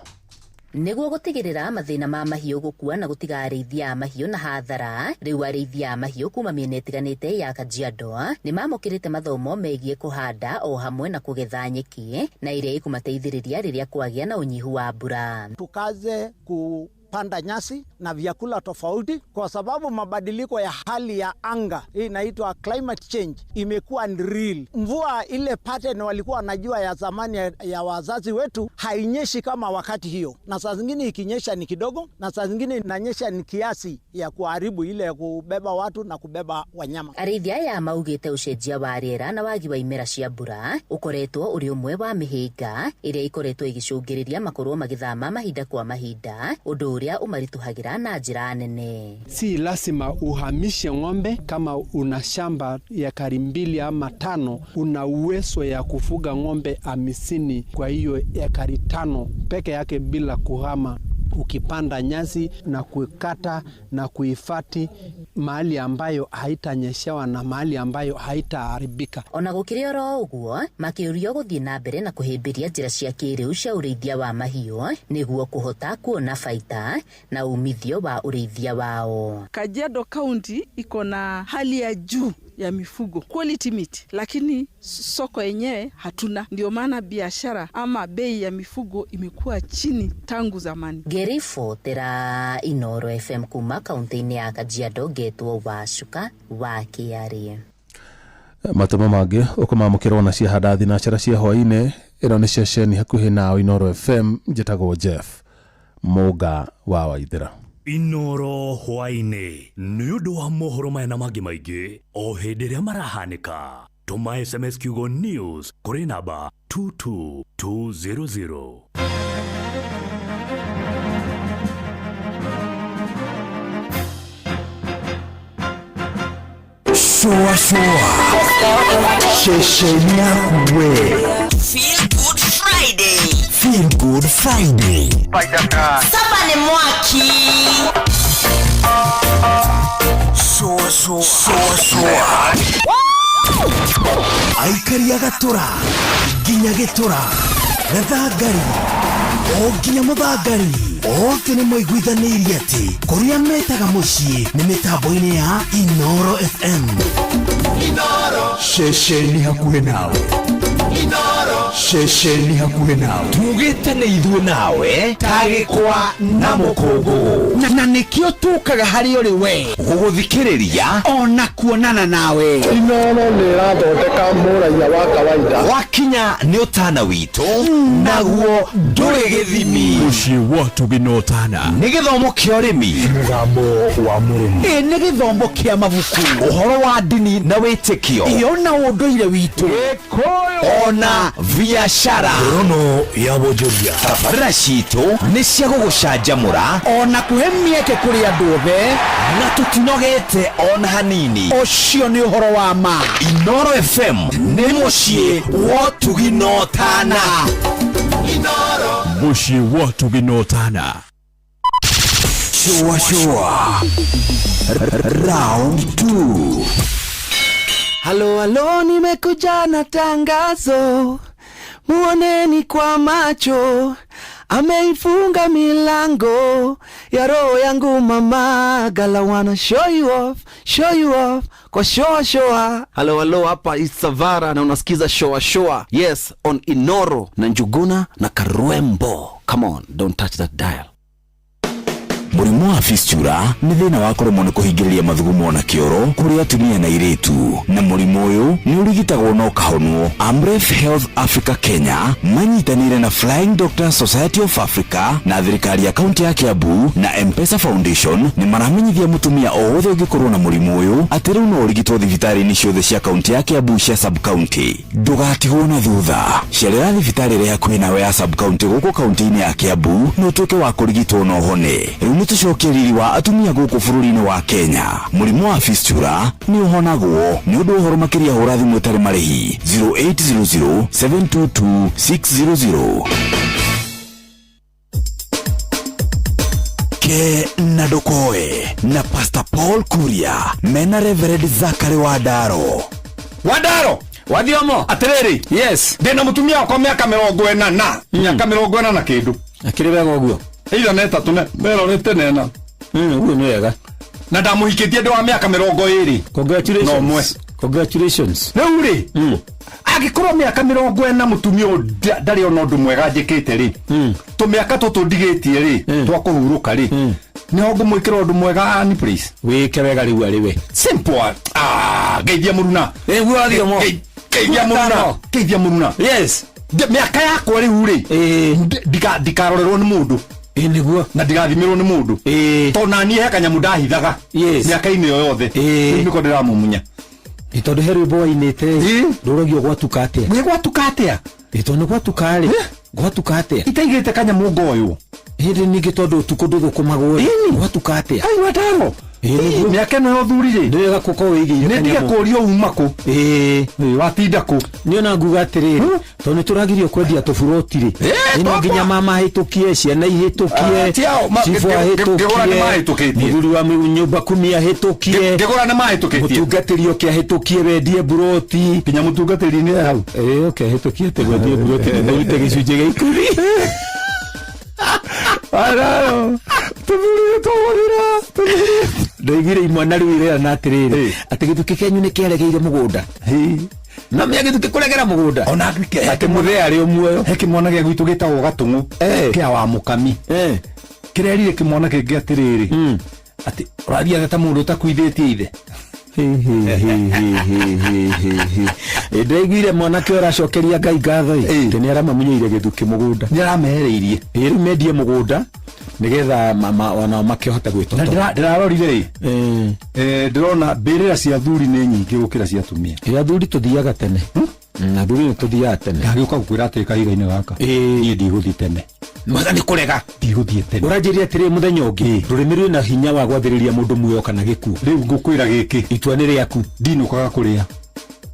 Niguo gutigirira mathina ma mahiu gukua na gutiga arĩithia a mahiu na hathara, riu arĩithia a mahiu kuma mĩena ĩtiganĩte ya Kajiado ni mamũkĩrĩte mathomo megiĩ kuhanda o hamwe na kugetha nyeki na iria ikumateithĩrĩria rĩrĩa kwagia na unyihu wa mbura. Tukaze kupanda nyasi na vyakula tofauti kwa sababu mabadiliko ya hali ya anga, hii inaitwa climate change, imekuwa real. Mvua ile pattern walikuwa wanajua ya zamani ya wazazi wetu hainyeshi kama wakati hiyo, na saa zingine ikinyesha ni kidogo, na saa zingine inanyesha ni kiasi ya kuharibu ile ya kubeba watu na kubeba wanyama. Arĩithia ya maugĩte ũcenjia wa rĩera na wagi wa imera cia mbura ukoretwo ũrĩ ũmwe wa mĩhĩnga ĩrĩa ikoretwo igĩcũngĩrĩria makorwo magĩthama mahinda kwa mahinda, ũndũ ũrĩa umarituhagira na njĩra nene. Si lazima uhamishe ng'ombe. Kama una shamba ya ekari 2 ama 5, una uwezo ya kufuga ng'ombe 50 kwa hiyo ekari 5 peke yake bila kuhama, ukipanda nyasi na kukata na kuhifadhi mahali ambayo haitanyeshewa na mahali ambayo haitaharibika. Ona gũkĩrĩ oro ũguo, makĩũrio gũthiĩ na mbere na kũhĩmbĩria njĩra cia kĩrĩu cia ũrĩithia wa mahiũ nĩguo kũhota kuona baita na umithio wa ũrĩithia wao. Kajiado County iko na hali ya juu ya mifugo, quality meat, lakini soko yenyewe hatuna. Ndio maana biashara ama bei ya mifugo imekuwa chini tangu zamani. Gerifo tera Inoro FM kuma kaunti-ini ya Kajiado, Getwo wa Cuka wa Kiarie. Matomo mangĩ ũkũmamũkĩrwo na ciahanda thinacara cia hwaĩ-inĩ. Ĩno nĩ ceceni hakuhĩ na Inoro FM. Njĩtagwo Jeff Mũga wa Waithĩra. Inoro hwaĩ-inĩ nĩ ũndũ wa mohoro maya na mangĩ maingĩ o hĩndĩ ĩrĩa marahanĩka. Tũma SMS kiugo news kũrĩ namba 22200. Shoa Shesheni yakuwe Feel Good Friday. Feel Good Friday. Saba ni mwaki. aikari agatura nginya gitura gathangari o nginya muthangari othe nĩ moiguithanirie atĩ kũrĩa metaga mũciĩ nĩ mĩtambo-inĩ ya Inoro FM. Ceceni hakuhĩ nawe, ceceni hakuhĩ nawe, tugĩte nĩ ithuĩ nawe tagĩkwa na mũkũngũ, na nĩkĩo tũkaga harĩ ũrĩ we gũgũthikĩrĩria ona kuonana nawe. Inoro nĩ ĩrathondeka mũraia wa kawaida, wakinya nĩ ũtana witũ naguo ndũrĩ gĩthimi. Mũciĩ wa Tũginotana nĩ gĩthomo kĩa ũrĩmi, mũgambo wa mũrĩmi, nĩ gĩthomo kĩa mabuku, ũhoro wa ndini na wĩtĩkio, ona ũndũire witũ, ona biashara, rono ya wonjoria. Tabarĩra citũ nĩ cia gũgũcanjamũra ona kũhe mĩeke kũrĩ andũ othe, na tũtinogete ona hanini. Ũcio nĩ ũhoro wa ma. Inoro FM nĩ mũciĩ wa Tũginotana. Mũciĩ wa Tũginotana. Shua Round 2. Halo halo, nimekuja na tangazo, muoneni kwa macho, ameifunga milango ya roho yangu mama, gala wanna show you off kwa shoa. Halo halo, hapa is Savara na unasikiza shoa. Yes, on Inoro na Njuguna na Karwembo. Come on, don't touch that dial. Mũrimũ wa fistula nĩ thĩna wa kũremwo nĩ kũhingĩrĩria mathugumo na kĩoro kũrĩ atumia na airĩtu, na mũrimũ ũyũ nĩ ũrigitagwo na ũkahonwo. Amref Health Africa Kenya manyitanĩire na Flying Doctors Society of Africa na thirikari ya kaunti ya Kiambu na M-Pesa Foundation nĩ maramenyithia mũtumia o wothe ũngĩkorwo na mũrimũ ũyũ atĩ rĩu no ũrigitwo thibitarĩ-inĩ ciothe cia kaunti ya Kiambu cia sub-county. Ndũgatigwo na thutha, cerera thibitarĩ ĩrĩa hakuhĩ nawe ya sub-county gũkũ kaunti-inĩ ya Kiambu na ũtuĩke wa kũrigitwo na ũhone. Nĩtũcokia riri wa atumia gũkũ bũrũri-inĩ wa Kenya. Mũrimũ wa fistula nĩ ũhonagwo nĩ ũndũ ũhoro makĩria hũra thimũ ĩtarĩ marĩhi 0800 722 600. Ke na Ndokoe na Pastor Paul Kuria mena Reverend Zachary Wadaro. Wadiomo atiriri. Yes, ndina mutumia kwa miaka 40 miaka 40 na kindu akiri wega uguo ila neta tune mero nitenena uguo ni wega na ndamuhikitie ndi wa miaka 20. Congratulations. Neuri agikorwo miaka 40 mutumia ndari ona undu mwega njikite ri tu miaka tutu ndigitie ri twakuhuruka ri ni hongo mwikira undu mwega ni please wike wega riu ari we simple. Geithia muruna Wadiomo geithia muruna. Yes, miaka yakwa riu ri ndikarorerwo ni mundu niguo na ndigathimirwo ni mundu to nani he kanyamu ndahithaga miaka-inĩ yo yothe niko ndiramumunya itondu heru boy inite nduragio gwatuka atia we gwatuka atia itondu gwatuka ri gwatuka atia itaigite kanyamu ngoyo hindi ningi tondu tuko nduthukumagwo gwatuka atia ai Wadaro miaka no thurire ndega kuko wigi ndige kurio umako watinda ku niona nguga atiriri tondu turagirio kwendia tofurotiri ino nginya mama hitukie ciana ihitukie chifu ahitukie muthuri wa nyumba kumia hitukie ngegora na mahitukitie mutungatirio kia hitukie wendie buroti kinya mutungatiri ni hau okay hitukie te wendie buroti ndio gicunje gya ikuri Araro tuburi ndoigire imwana riwire na atiriri ati gituke kenyu ni kiaregeire mugunda na mya gituke kuregera mugunda ona ati muthe ari umuoyo he kimwana gya gwitu gitagwo gatungu kia wa mukami kirerire kimwana kingi atiriri ati urathia ta mundu utakuithitie ithe ndaiguire mwanake ũracokeria Ngai ngatho ĩ ni aramamunyeire githuki mugunda ni aramehereirie rĩu mendie mugunda nigetha mama wana makihota gwĩtota na ndirarorire ndirona mbĩrĩra cia thuri nĩ nyingĩ gũkĩra cia atumia thuri tuthiaga tene na thuri tuthiaga tene ngagĩũka gũkwĩra atĩ kahiga-inĩ gaka niĩ ndigũthiĩ tene mwaga nĩ kũrega ndigũthiĩ tene ũranjĩria atĩrĩ mũthenya ũngĩ rũrĩmĩ rwĩna hinya wa gwathĩrĩria mũndũ muoyo kana gĩkuũ rĩu ngũkwĩra gĩkĩ itua nĩ rĩaku ndinũkaga kũrĩa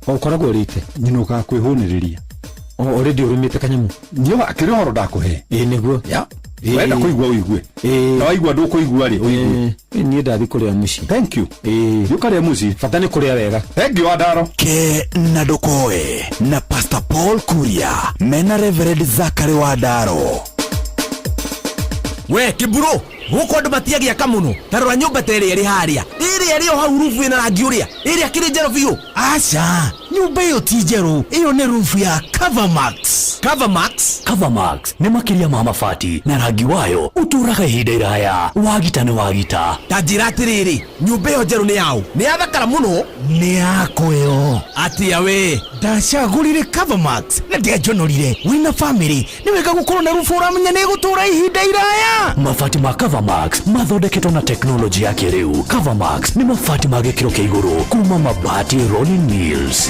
ũkoragwo ũrĩte nyinũkaga kwĩhũnĩrĩria already ũrũmĩte kanyamu ndio akĩrĩ horo ndakũhe nĩguo wenda kuigua uigue na waigua ndukuigua ri uigue ni ndathi kuria muci. Thank you. Yukaria muci bata ni kuria wega. Thank you Adaro. Ke na ndukoe na Pastor Paul Kuria mena Reverend Zachary Wadaro. We kiburo guko andu matiagia kamuno tarora nyumba tere iri haria iri hau rufu ina rangi uria iri akiri njero biu. Acha nyumba iyo ti njero, iyo ni rufu ya Covermax. Covermax ni makiria ma mabati na rangi wayo uturaga ihinda iraya wagita ni wagita. Tanjira atiriri nyumba iyo njero ni yao ni yathakara muno ni yako yo atia we ndacagurire Covermax na ndiajonorire wina family ni wega gukorwo na rufu uramenya ni gutura ihinda iraya. Mabati ma Covermax mathondeketwo na teknoloji ya kiriu. Covermax ni mabati ma gikiro kia iguru kuma Mabati Rolling Mills.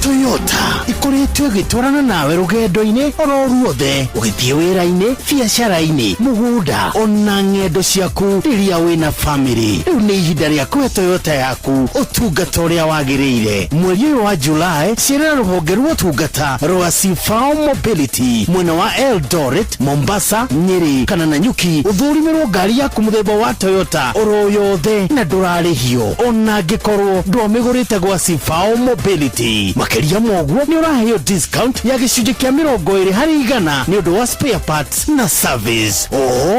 Toyota ikoretwo igitwarana nawe rugendo-ini oro ruothe ugithie wira-ini, biacara-ini, mugunda ona ng'endo ciaku riria wina family. Riu ni ihinda ria kuhe Toyota yaku utungata uria wagiriire. Mweri uyu wa Julai cerera ruhonge rwa utungata rwa Sifao Mobility mwena wa Eldoret, Mombasa, Nyeri kana Nanyuki uthurimirwo ngari yaku muthemba wa Toyota oro yothe na ndurarihio ona ngikorwo ndwamigurite gwa Sifao Mobility. Makeria moguo ni uraheo discount ya gicunjĩ kia 20 harĩ igana ni undu wa spare parts na service.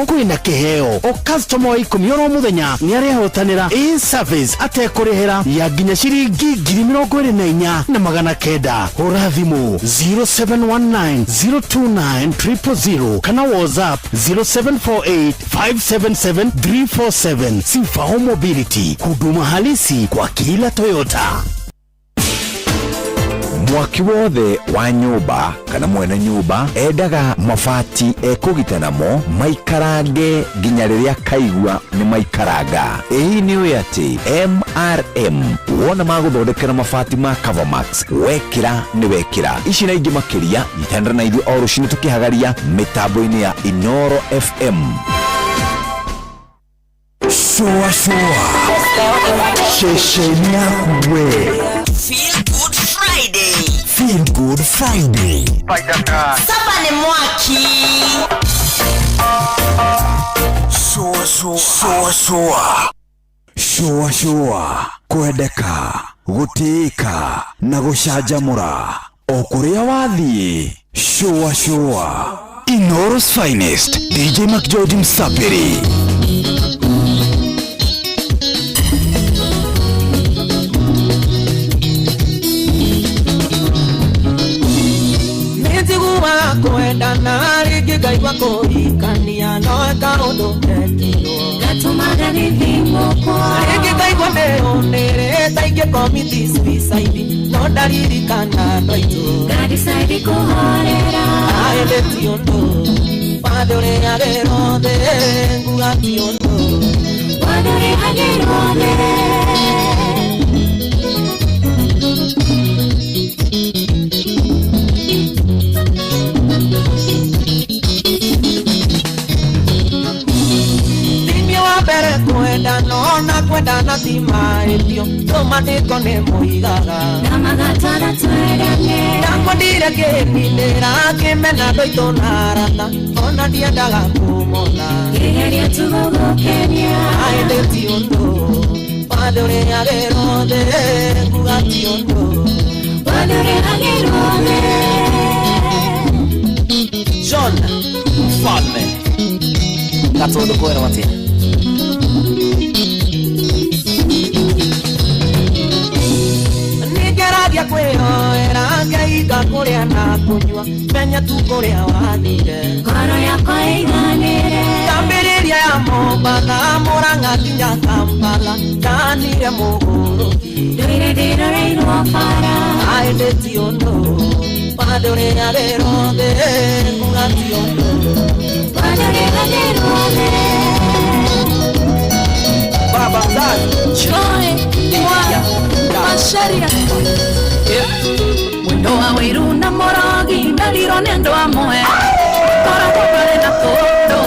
Kwina kiheo o customer wa 10 oro muthenya ni arehotanira service atekurihira ya nginya ciringi 24,900 na 900. Hura thimu 0719029000 kana WhatsApp 0748577347. Sifao Mobility, huduma halisi kwa kila Toyota. Mwaki wothe wa nyumba kana mwena nyumba endaga mabati ekugitanamo maikarange nginya riria kaigua ni maikaranga. Hii ni uya ati MRM wona maguthondekera mabati ma Covermax wekira ni wekira. Ici na ingi makiria itendera na ithu o rucini tukihagaria mitambo-ini ya Inoro FM. Shua shesheni yaku we Feel Good Friday. Saba ni mwaki. Shua kwendeka gutika na gucanjamura o kuria wathie. Shua Inoro's finest DJ McGeorge Msapiri. Kwenda na rigi gaigwa kurikania no kaundu ekirwo gatumaga nithingo kwa rigi gaigwa meonere taingi committees beside no ndaririkana ndoito gadicide kuhorera aende tiondo padore agerode nguga tiondo padore agerode kwenda nona kwenda na tima elio toma de kone moigaga kama gatara twerane tango dire ke nindera ke mena doito narata ona diendaga kumona geria tugogo Kenya aende tiondo padore agerode nguga tiondo padore agerode John Mfalme katondo kwera watia nigeragia kwĩhoera ngaiga kũrĩa na kũnyua menya tu kũrĩa wathire ngoro yakwa ĩiganĩre kambĩrĩria ya Mombatha Mũrang'a nginya Kampala ndanire mũgũrũki ndũire ndĩroreirwo bara aende tiondo padore agerode nguga tiondo padore agerode Baba Zari Joy Mwaya Masharia Mwendo wa Wairu na Morogi Naliro nendo wa Moe Kora kupare na kodo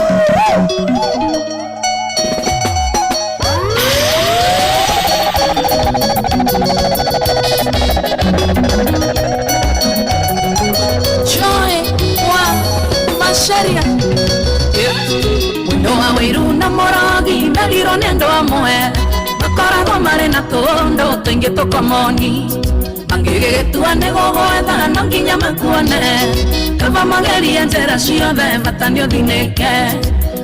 Joy Mwaya ingi tukomoni mangigetua ni gugwetha no nginya makuone kaba mageria njĩra ciothe matanio thinĩke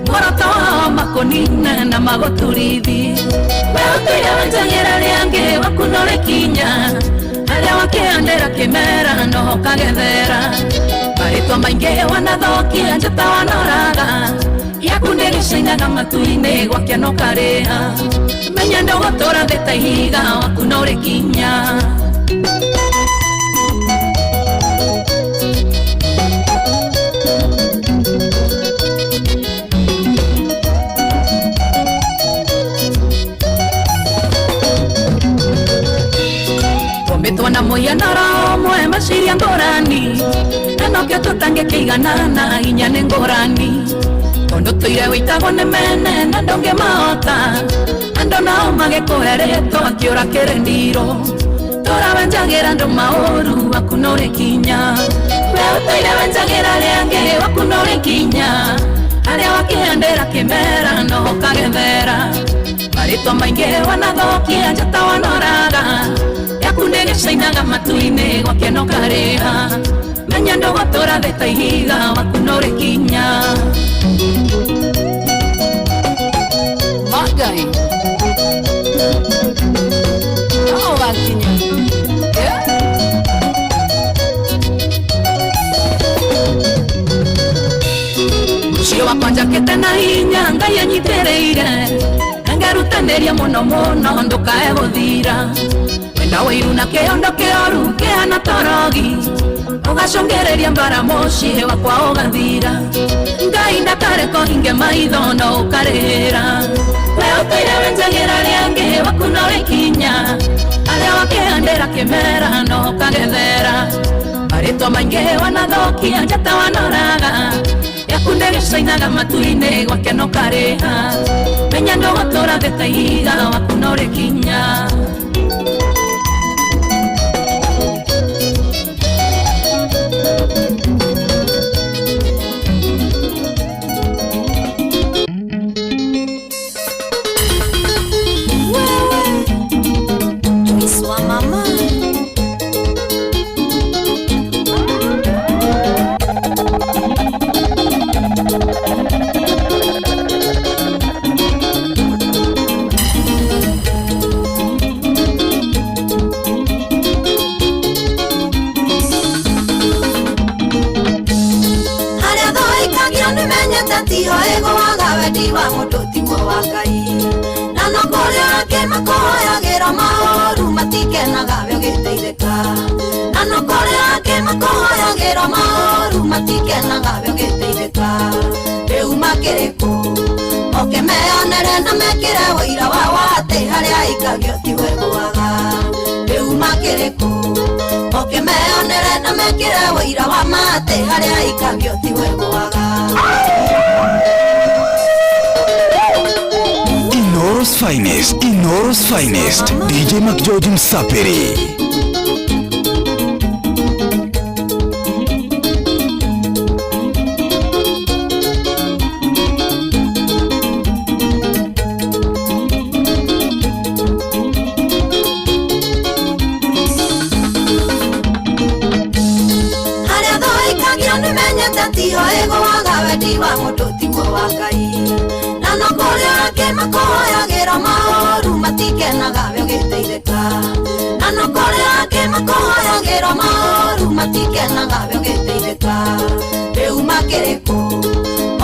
muoroto wao makunine na magũturithi weũtũire wenjagĩra rĩangĩ wakunore kinya arĩa wakĩandĩra kĩmera noho kagethera marĩtwa maingĩ wanathokia njata wanoraga yaku ndĩgĩcainaga matu-inĩ gwake no karĩha menya ndũgũtũra thĩ ta ihiga wakunore kinya Twana moya nara mwe masiria ngorani Nano kia tutange keiganana inya nengorani Tondo tuire witago nemene na ndonge maota Ando nao mage kohereto akiora kerendiro Tora wenjagira ndo maoru wakunore kinya Weo tuire wenjagira leange wakunore kinya Aria wakiandera kimera noho kagethera Marito mainge wanathokia njata wanoraga Yakundegecainaga matu-inĩ gwake no karĩha menya ndũgũtũra thĩ ta ihiga wakunore kinya Magai no wakinya Mũciĩ wakwa njakĩte na hinya Ngai anyitĩrĩire ngarutanĩria mũno mũno ndũkae gũthira Wenda wĩru na kĩondo kĩoru kĩhana torogi ũgacũngĩrĩria mbara mũciĩ wakwa ũgathira Ngai ndakareko hinge maitho no ũkarĩra we ũtũire wenjagĩra rĩangĩ wakunore kinya arĩa wakĩandĩra kĩmera no ũkagethera marĩtwa maingĩ wanathokia njata wanoraga yaku ndĩgĩcainaga matu-inĩ gwake no karĩha menya ndũgũtũra thĩ ta ihiga wakunore kinya Inoros Finest, DJ McGeorge Msapiri.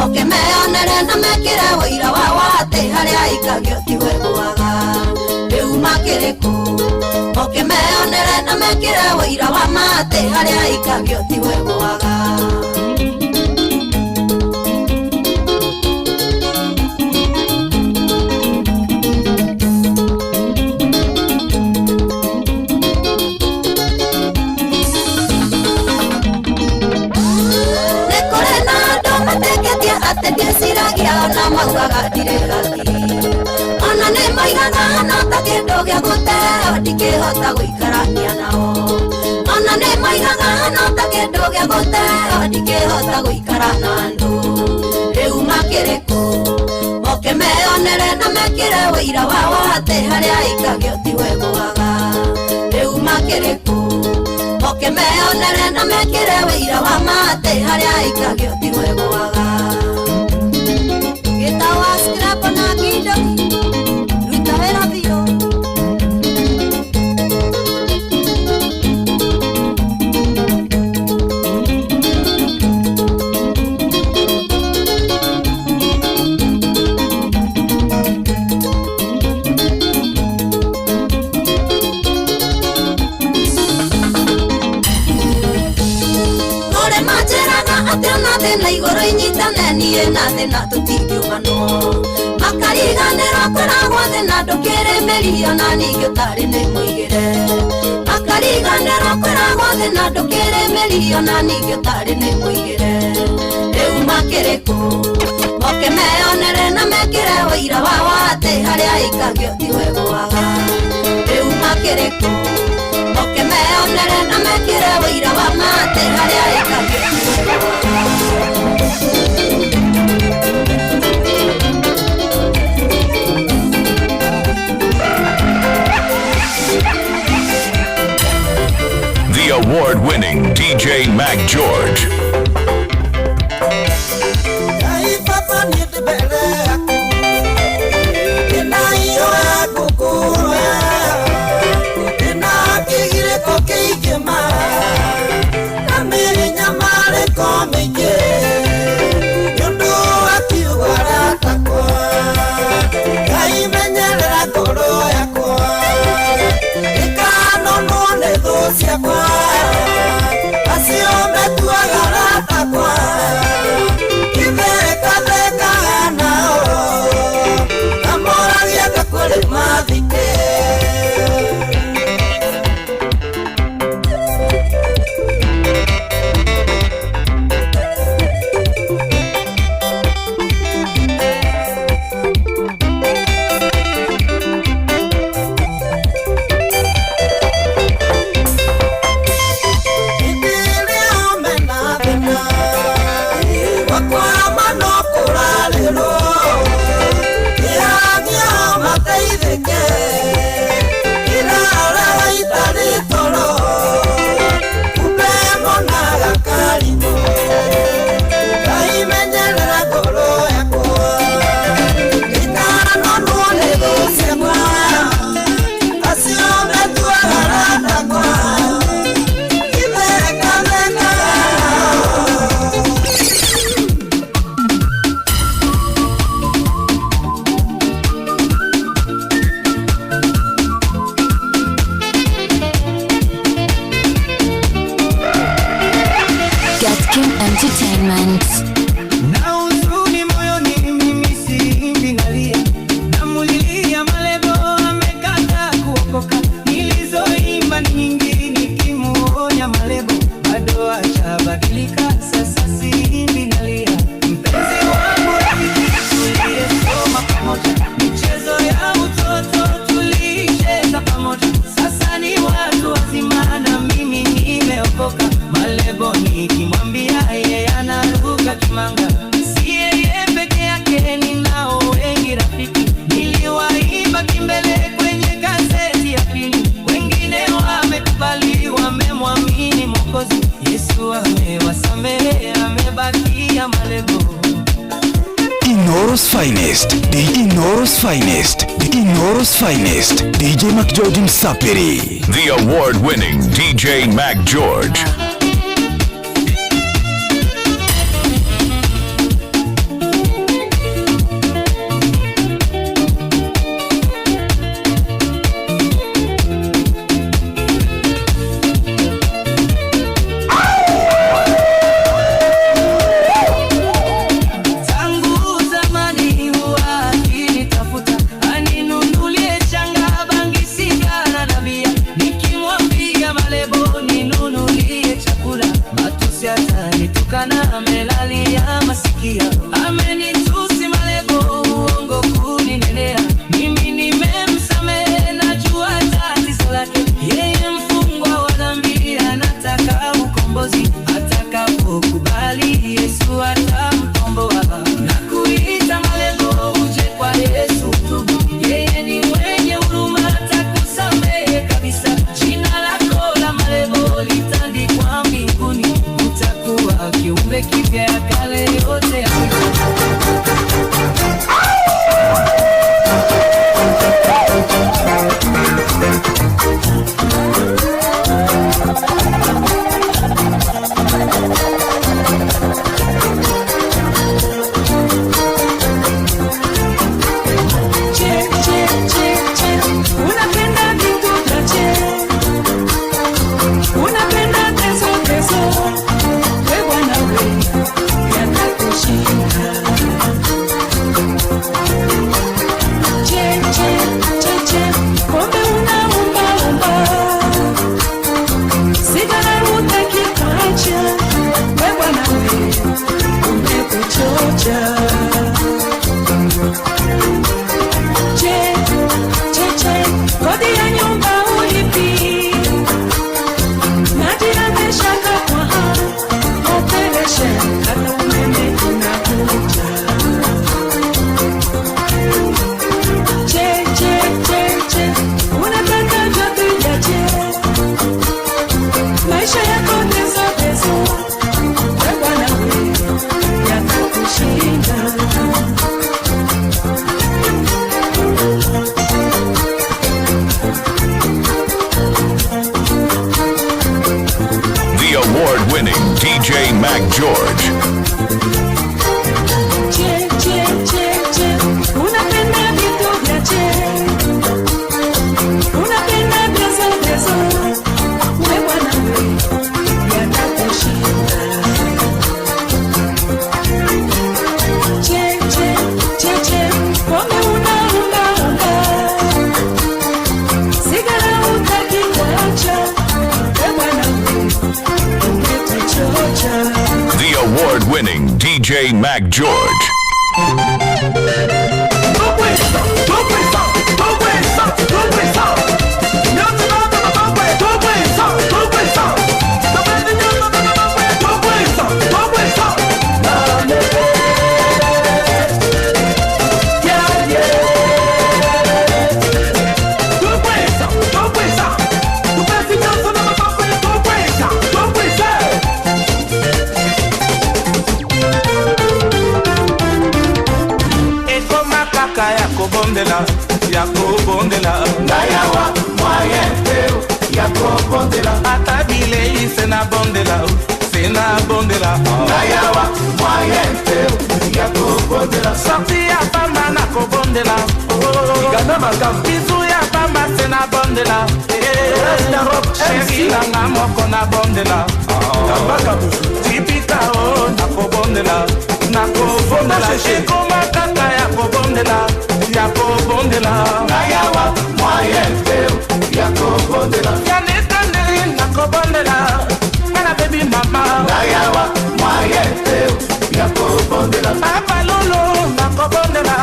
Oke meonere na mekire wĩira wa wate harĩa ikagio ti wegwaga makiriku moke meonere na mekire wĩira wa mate harĩa ikagio tigwegwaga gĩtawa scrap na kidoki ruta wĩra biũ na igoro inyitane niĩ na thĩna tũtingiũmanwo makariganĩrwo kwĩragwo thĩna ndũkĩrĩmĩrio na ningĩ ũtarĩ nĩ mũigĩre makariganĩrwo kwĩragwo thĩna ndũkĩrĩmĩrio na ningĩ ũtarĩ nĩ mũigĩre rĩu makĩrĩkũ moke meonere na mekĩre wĩira wa atĩ harĩa ikagio tiwegwaga rĩu makĩrĩkũ moke meonere na mekĩre wĩira wa mate harĩa ikagio The award-winning DJ Mac George. Finest, DJ Mac George Msapiri. The award-winning DJ Mac George. Nikimwambia malebo ninunulie Mac George. Unapenda vitu vya unapenda bezo we bwana we yatakushinda kome unaunga sigara utaki kuacha we bwana we ungetuchocha. The award-winning DJ Mac George. Yakobondela Nayawa Mwayenteo Yakobondela Atabile Sena Bondela Sena Bondela Nayawa Mwayenteo Yakobondela Sorti ya Pama Nakobondela Gana Makam Bizu ya Pama Sena Bondela Sheri Nanga Moko na Bondela Tipika O Nakobondela Nakobondela Sheko Makaka Yakobondela Yakobondela Nayawa Mwayenteo Yakobondela Yanetandeli Nakobondela Mana baby mama Nayawa Mwayenteo Yakobondela Papa Lolo Nakobondela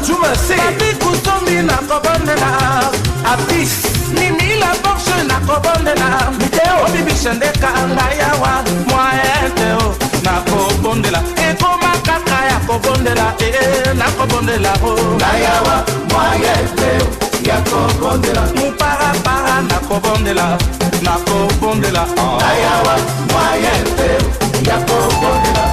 Chuma se Papi Kutombi Nakobondela Apis Mimila Porsche Nakobondela Miteo Bibi Shendeka Nayawa Mwayenteo Nakobondela Eko Makaka Yakobondela Nakobondela Nayawa Mwayenteo Yakobondela Mupara para Nakobondela Nakobondela Nayawa Mwayenteo Yakobondela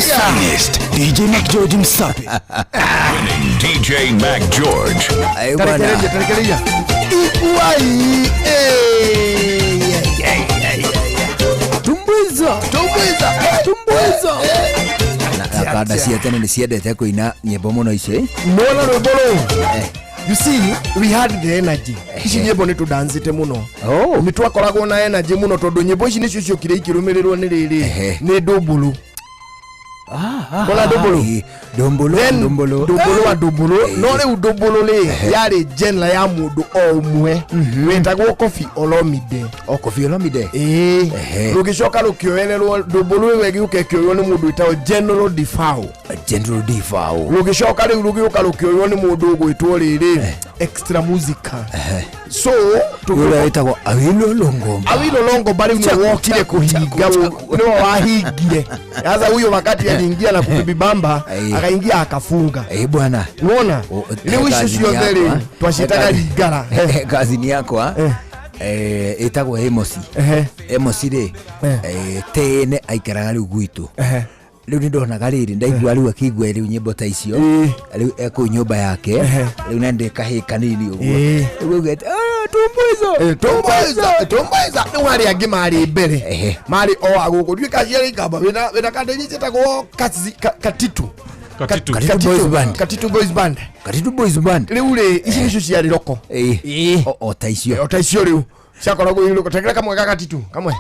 Finest DJ Mac George Msapi. Winning DJ Mac George. Tarekereja. Ikuai. Tumbuiza. Akada siatene ni siadete kuina nyimbo muno ici. Mwana rwibolo. You see, we had the energy. Ici nyimbo ni tudancite muno. Ni twakoragwo na energy muno tondu nyimbo ici nicio ciokire ikirumirirwo ni riri. Ni Dumbulu. Kola Dumbulu wa Dumbulu no le Dumbulu le yari general ya mudu omwe wetagwo Kofi Olomide rugishoka rukioyererwo Dumbulu wegi ukekioyo ni mudu itawo General Defao rugishoka rugiuka rukioyo ni mudu gwitwo riri Extra Musica so tugura itawo Awilo Longo bali unawokire kuhiga no wahigire sasa huyo wakati aliingia na kubibamba akaingia akafunga bwana unaona ile wishi sio mbele twashitaka ligara kazi ni yako etagwo Emosi re tene aikaraga riu gwitu riu ni ndonaga riri ndaigua riu akigwa riu nyimbo ta icio riu eko nyumba yake riu nende kahika nini uguo riu gete tumbuiza ni wari angi mari mbere mari o aguko ndika ciari ngamba wina kandeini citagwo Katitu Boys Band riu ri ici nicio ciari roko o icio riu ciakoragwo iruko tegera kamwe ga Katitu kamwe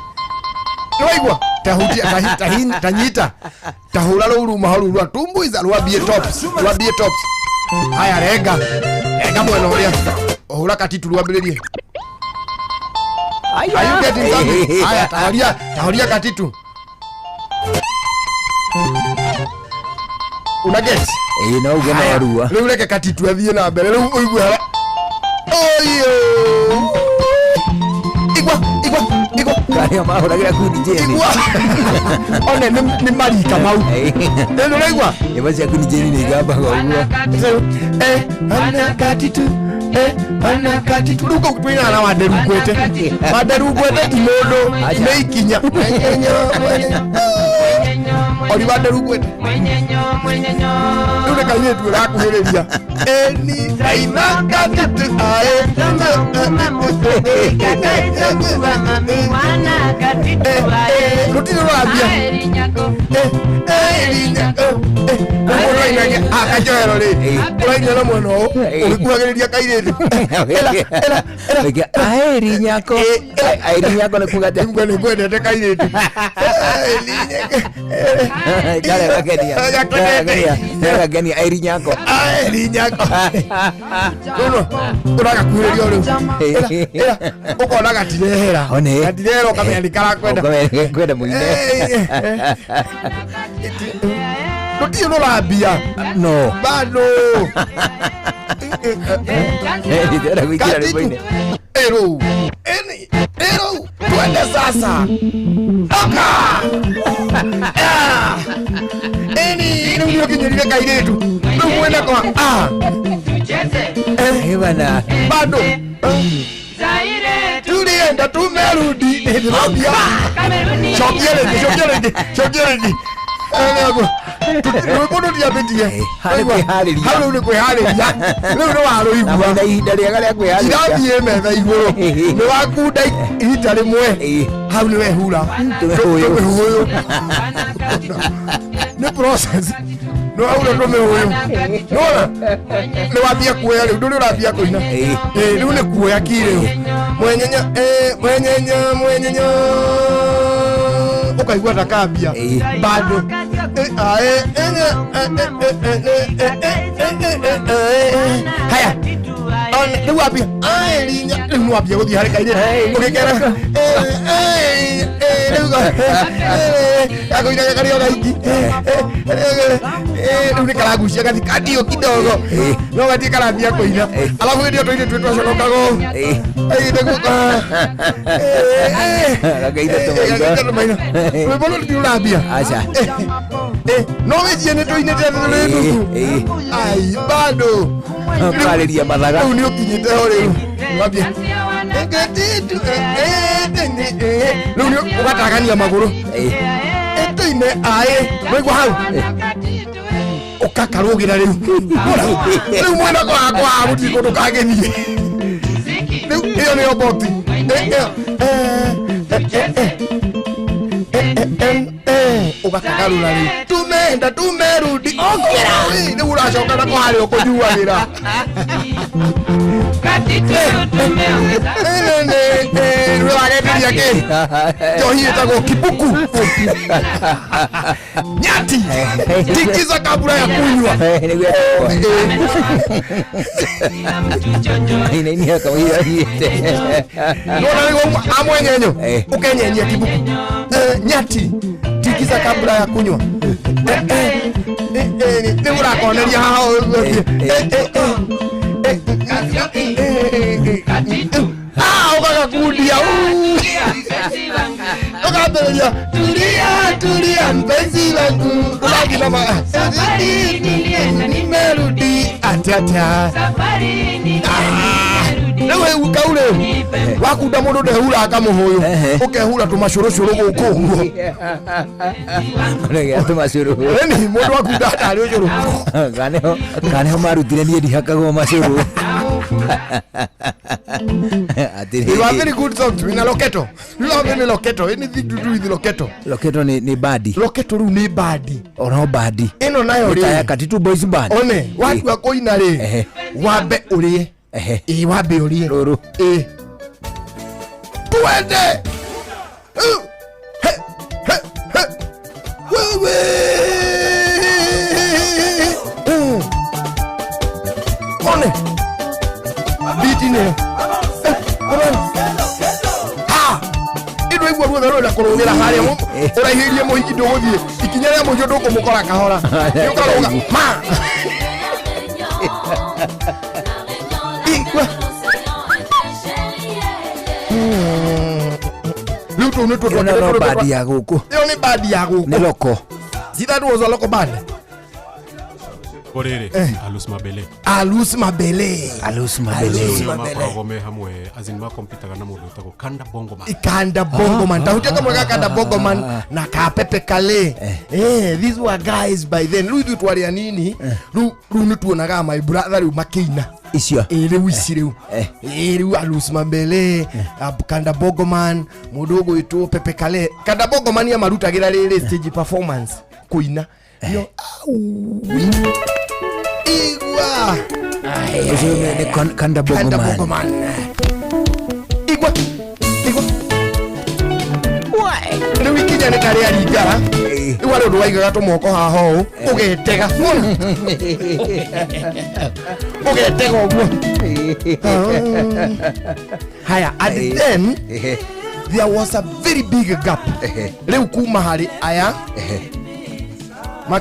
niwaigua tanyita tahura ruru mahoru rwa tumbuiza rwambie tops haya renga mwena uria ohura Katitu rwambiririe. Are you getting something? Haya tahoria Katitu. Una get? No ugena warua. Riu reke Katitu athie na mbere riu uigwe hara. Oyo. Igwa. Kaya mahuragira kuni jeni. One ni marika mau. Ndio raigwa. Yebazi kuni jeni ni gamba kwa uwa. Ana Katitu. Ana Katitu ruko kutwina na waderu kwete imodo meikinya oli waderu kwete ndio kanye tu la kuhereria eni aina Katitu rutino rwambia akajoero ri uraina na mwana o ulikuhagiriria kaire aeri nyako ne kugate ngwene kwendete kairitu gani aeri nyako no uraga kuhirerio riu ukona gatirehera kamenya kwenda mwine ndio norambia no bado Ero twende sasa oka ndio kinyerire kairetu mwenda kwa bana bado tulienda tumerudi shokiere tulipono diabetes halo ni kwihariria riu ni waruigua na ihinda riega ria kwihariria irathie metha iguru ni wakunda ihita rimwe hau ni wehura tumehuyu ni process no aura tumehuyu nona ni wambia kuoya riu nduri urambia kuina riu ni kuoya kire mwenyenya ukaigua takambia bado haya riu wambia riu nwambia guthii hari kaire ugikera riu gakuinaga kario gaingi riu ni karagucia gathi kadio kidogo no gathie karambia kuina alafu ndio twaire twaconokago rwimbo ndio urambia no wejie nä tå inä te rä nuthu ai bado kwarä mathaga rä u nä å kinyä te ho rä u wambia rä u å gatagania magå rå ä-inä aä waigua hau å kakarå gä ra rä u rä u mwena gwakwa gå tirä kå ndå kangäthiä rä u ä yo nä yo boti ugakagarura ri tumerudi ni uracoka na kwari ukujuagira rwagenderia ki njohi itagwo kibuku nyati tikiza kabura ya kunywa amwenyenyo ukenyenyia kibuku nyati tikiza kabla ya kunywa ni urakoneria hao ukagakundia ukabereria tulia mpenzi wangu nimerudi atata nawe ukaure wakunda mundu ndehura akamuhuyu ukehura tumacurũcũrũ gũkũ ũguo ũrege tumacũrũ ni mundu wakunda atari ũcũrũ kaneho marutire niĩ ndihakagwo macũrũ You have very good songs. In a Loketo. Love in a Loketo. Anything to do with the Loketo. Loketo ni badi. Loketo ni badi. Ono badi. Eno nayo ri. Katitu boys band. One, watu wako ina ri. Wabe ulie. Wabe ulie. Roro. Tuende. Wewe. One. Bitine. Indo igwa ruo tharo la kurungira haria mu. Urahirie mu ikindo guthie. Ikinya ria mu njondo kumukora kahora. Yukaruga. Ma. Luto nuto to no badi ya guku. Yo ni badi ya guku. Ni loko. That was a local band. Korere, Alus Mabele. Alus Mabele. Alus Mabele. Makagome hamwe azinma kompita kana mudu tako Kanda Bongo Man. Kanda Bongo Man. Tautia kama Kanda Bongo Man na Kapepe Kale. These were guys by then. Lu twari nini? Lu nutuonaga my brother Makina. Isio. Riu isiriu. Riu Alus Mabele, Kanda Bongo Man, mudogo itu Pepe Kale. Kanda Bongo Man ya marutagira rere stage performance. Kuina. Yo. Igwa. Kanda Bongo Man. Igwa. Ni wiki jana kare aliga. Igwa ndo waiga to moko haho. Ugetega. Ugetega ogwo. Haya, at then there was a very big gap. Leo kuma hali aya.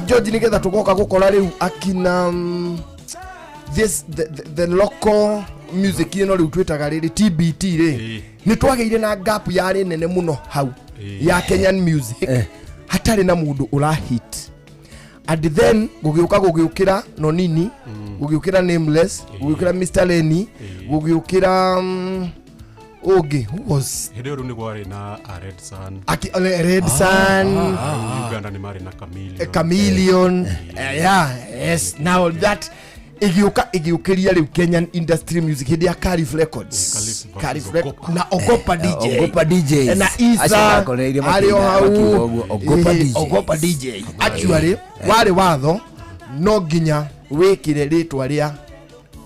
George nigetha tugoka gukora riu akina this the local music you know riu twitaga riri TBT ri ni twageire na gap yari nene muno hau ya Kenyan music hatari na mundu ura hit and then gugiukira Nonini gugiukira Nameless gugiukira Mr Lenny gugiukira Oge, who was Hedero ni gwari na Red Sun. Red Sun. Uganda ni mari na Chameleon. Chameleon. Yeah, yes. Now that igiukiria riu Kenyan industry music hidi ya Carif Records. Carif Records na Ogopa DJ. Ogopa DJ. Na Isa Ario hau Ogopa DJ. Actually, wale watho no ginya wekire ritwa ria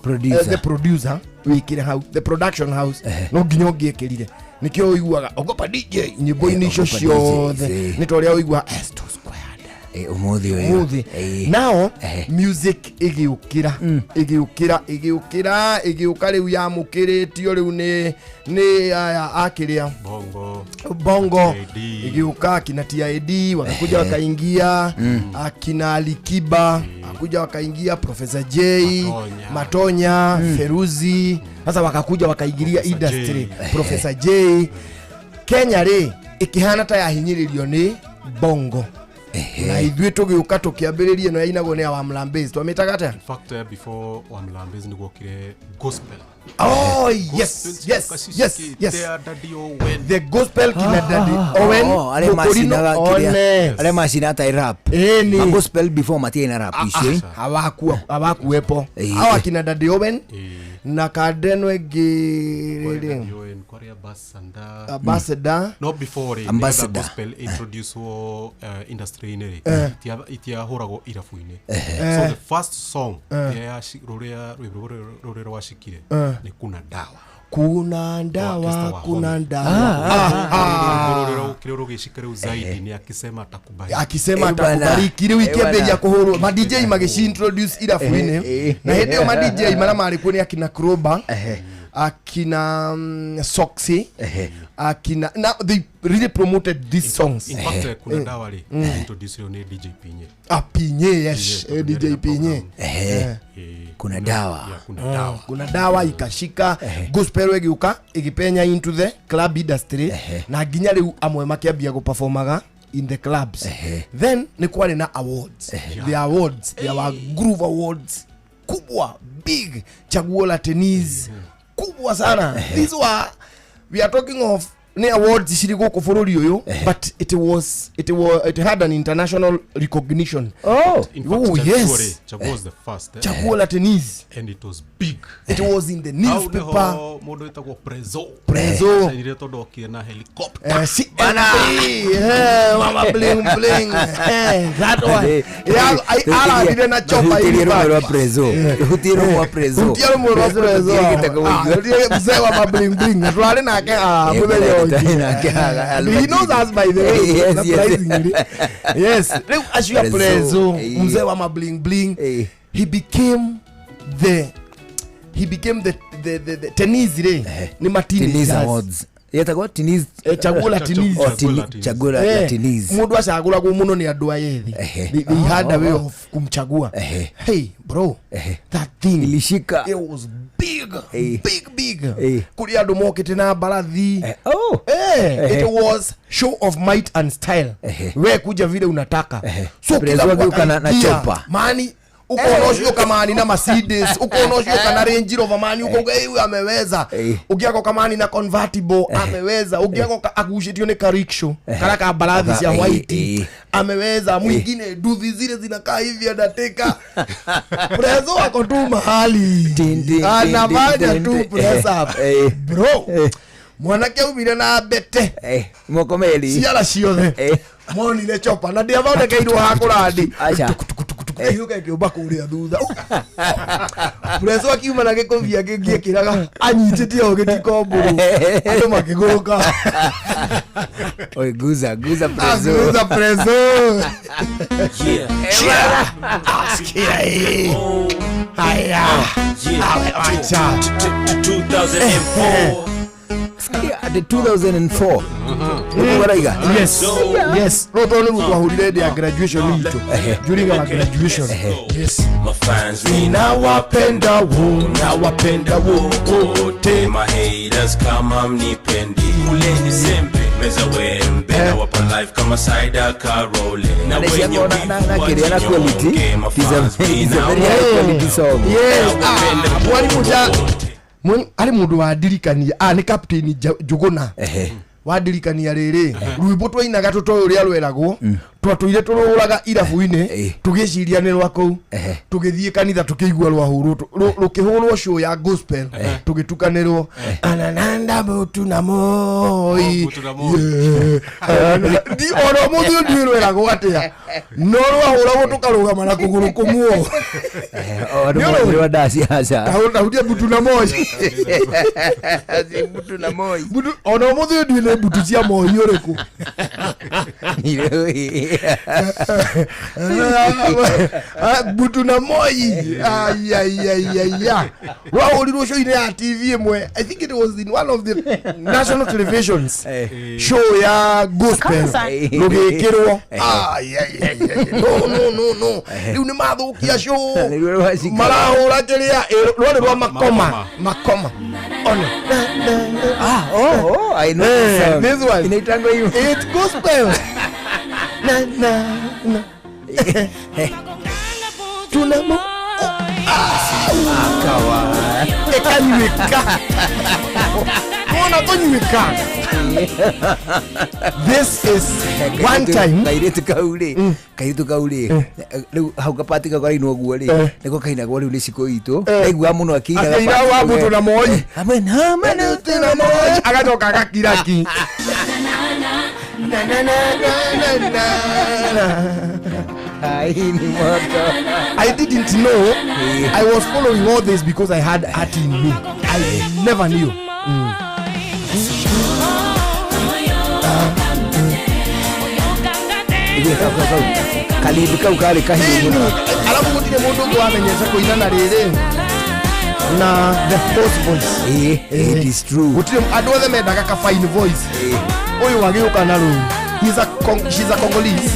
the producer wikire how the production house no ginya ngiekirire nikio uiguaga Ogopa DJ nyimbo inisho ciothe nitoria uigua Esto Squared umuthi now music igiukira riu ya mukiritio riu ni akiria bongo igiuka kina TID wakakuja wakaingia akina Alikiba akuja wakaingia Professor J Matonya Feruzi sasa wakakuja wakaigiria industry Professor J Kenya re ikihana ta yahinyiririo ni bongo na ithuĩ tũgĩũka tũkĩambĩrĩria no yainagwo nĩ wa Mlambezi twamĩtaga atĩa in fact before wa Mlambezi nĩgwokire gospel yes the gospel kina Daddy Owen ale masina ta rap ni gospel before matina rap ici hawakuwepo hawa kina Daddy Owen na Kadenwe ngiriri ambassador no before ambassador gospel introduce industry inere itia horago irafu-ine so the first song ya rurero washikire ni kuna dawa kiroro gishikare zaidi ni akisema atakubariki riu ikiambia kuhurwo ma DJ magishi introduce irafu-ine na hindi ma DJ mara mari kuoni akina Kroba akina Soxy akina now they really promoted these songs in fact kuna dawa ri introduce ni DJ Pinye Pinye yes DJ Pinye kuna dawa ikashika gospel igiuka igipenya into the club industry na ginya riu amwe makiambia go performaga in the clubs then ni kwari na awards the awards there were Groove Awards kubwa big Chaguo la Tennis kubwa sana these were we are talking of ni awards ciri guku bururi uyu but it had an international recognition. In fact, yes, Chaguo was the first. Chaguo la tennis, and it was big. It was in the newspaper. Modo itagwo Prezo. Ile todo kiena helicopter. Mama bling bling. That one. Ala dile na chopa ile wa Prezo. Hutiro wa Prezo. Hutiro wa Prezo. Ile mzee wa bling bling. Twale na ke he knows us by the way. Yes. As you are Prezo, mzee wa bling bling. He became the tennis ile ni tennis awards yetagwa tennis chaguo la tennis chaguo la tennis mundu acagura gu muno ni andu ayethi they had a way of kumchagua. Hey bro, that thing ilishika, it was big kuri andu mokite na barathi. It was show of might and style. We kuja vile unataka, so kila mtu na chopa mani uko unosho kama ni na Mercedes, uko unosho kana Range Rover mani, uko yeye ameweza, ukiako kama ni na convertible ameweza, ukiako akushitio ni rickshaw kala ka barathi ya white ameweza, mwingine duthi zile zinakaa hivi anateka. Prezo wako tu mahali anafanya tu press up bro. Mwanake ubire na bete mokomeli siala ciothe moni ne chopa na ndia thondeke indo hakurandi acha yuke kiuba kuria thutha. Prezo akiuma na gikovia gingie kiraga anyitite o gitikomburu andu makiguruka. Oi guza Prezo. Guza Prezo. Yeah. Askia hii. Haya. Acha 2004. The 2004 yes roto ni twahurire dia graduation ito during our graduation. Yes, my fans me nawapenda wote, my haters kama mnipendi muleni sembe meza wembe na wapa life kama Saida Karole na wenye na quality is a very high quality song. Yes, wali muda ali mundu wa dirikania ni captain Juguna wadirikania riri rwimbo twainaga tutoyo uria rweragwo twatuire tururaga irabu-ine tugiciria ni rwako tugithie kanitha tukigua rwahuru rukihurwo show ya gospel tugitukanirwo anananda butu na moi di ono muthu ndi rweragwo atia no rwahuragwo tukarugama na kuguru kumuo ono dasi acha kaunda hudia butu na moi butu na moi butu ono muthu ndi butu cia moi uriku butu na moi wahurirwo show-ini ya TV imwe. I think it was in one of the national televisions show ya gospel rugikirwo no riu ni mathukia show marahura kiria rwari rwa makoma ono I know this one inaitango hiyo it's gospel na tunamo akawa ekaniweka mwana tonyuweka. This is one time kaitu kauli riu hau kapati ka kwaino guo ri niko kaina gwa riu ni ciko itu aigua muno akiira wa butu na moi amen na moi agacoka agakiraki I didn't know. I was following all this because I had art in me. I never knew. kalibika ukali kahimu alafu mutile mundu wamenyesha kuinana riri na the false voice. It is true. Mutile adu othe mendaga ka fine voice. Uyu wagiuka na ru. She's a Congolese.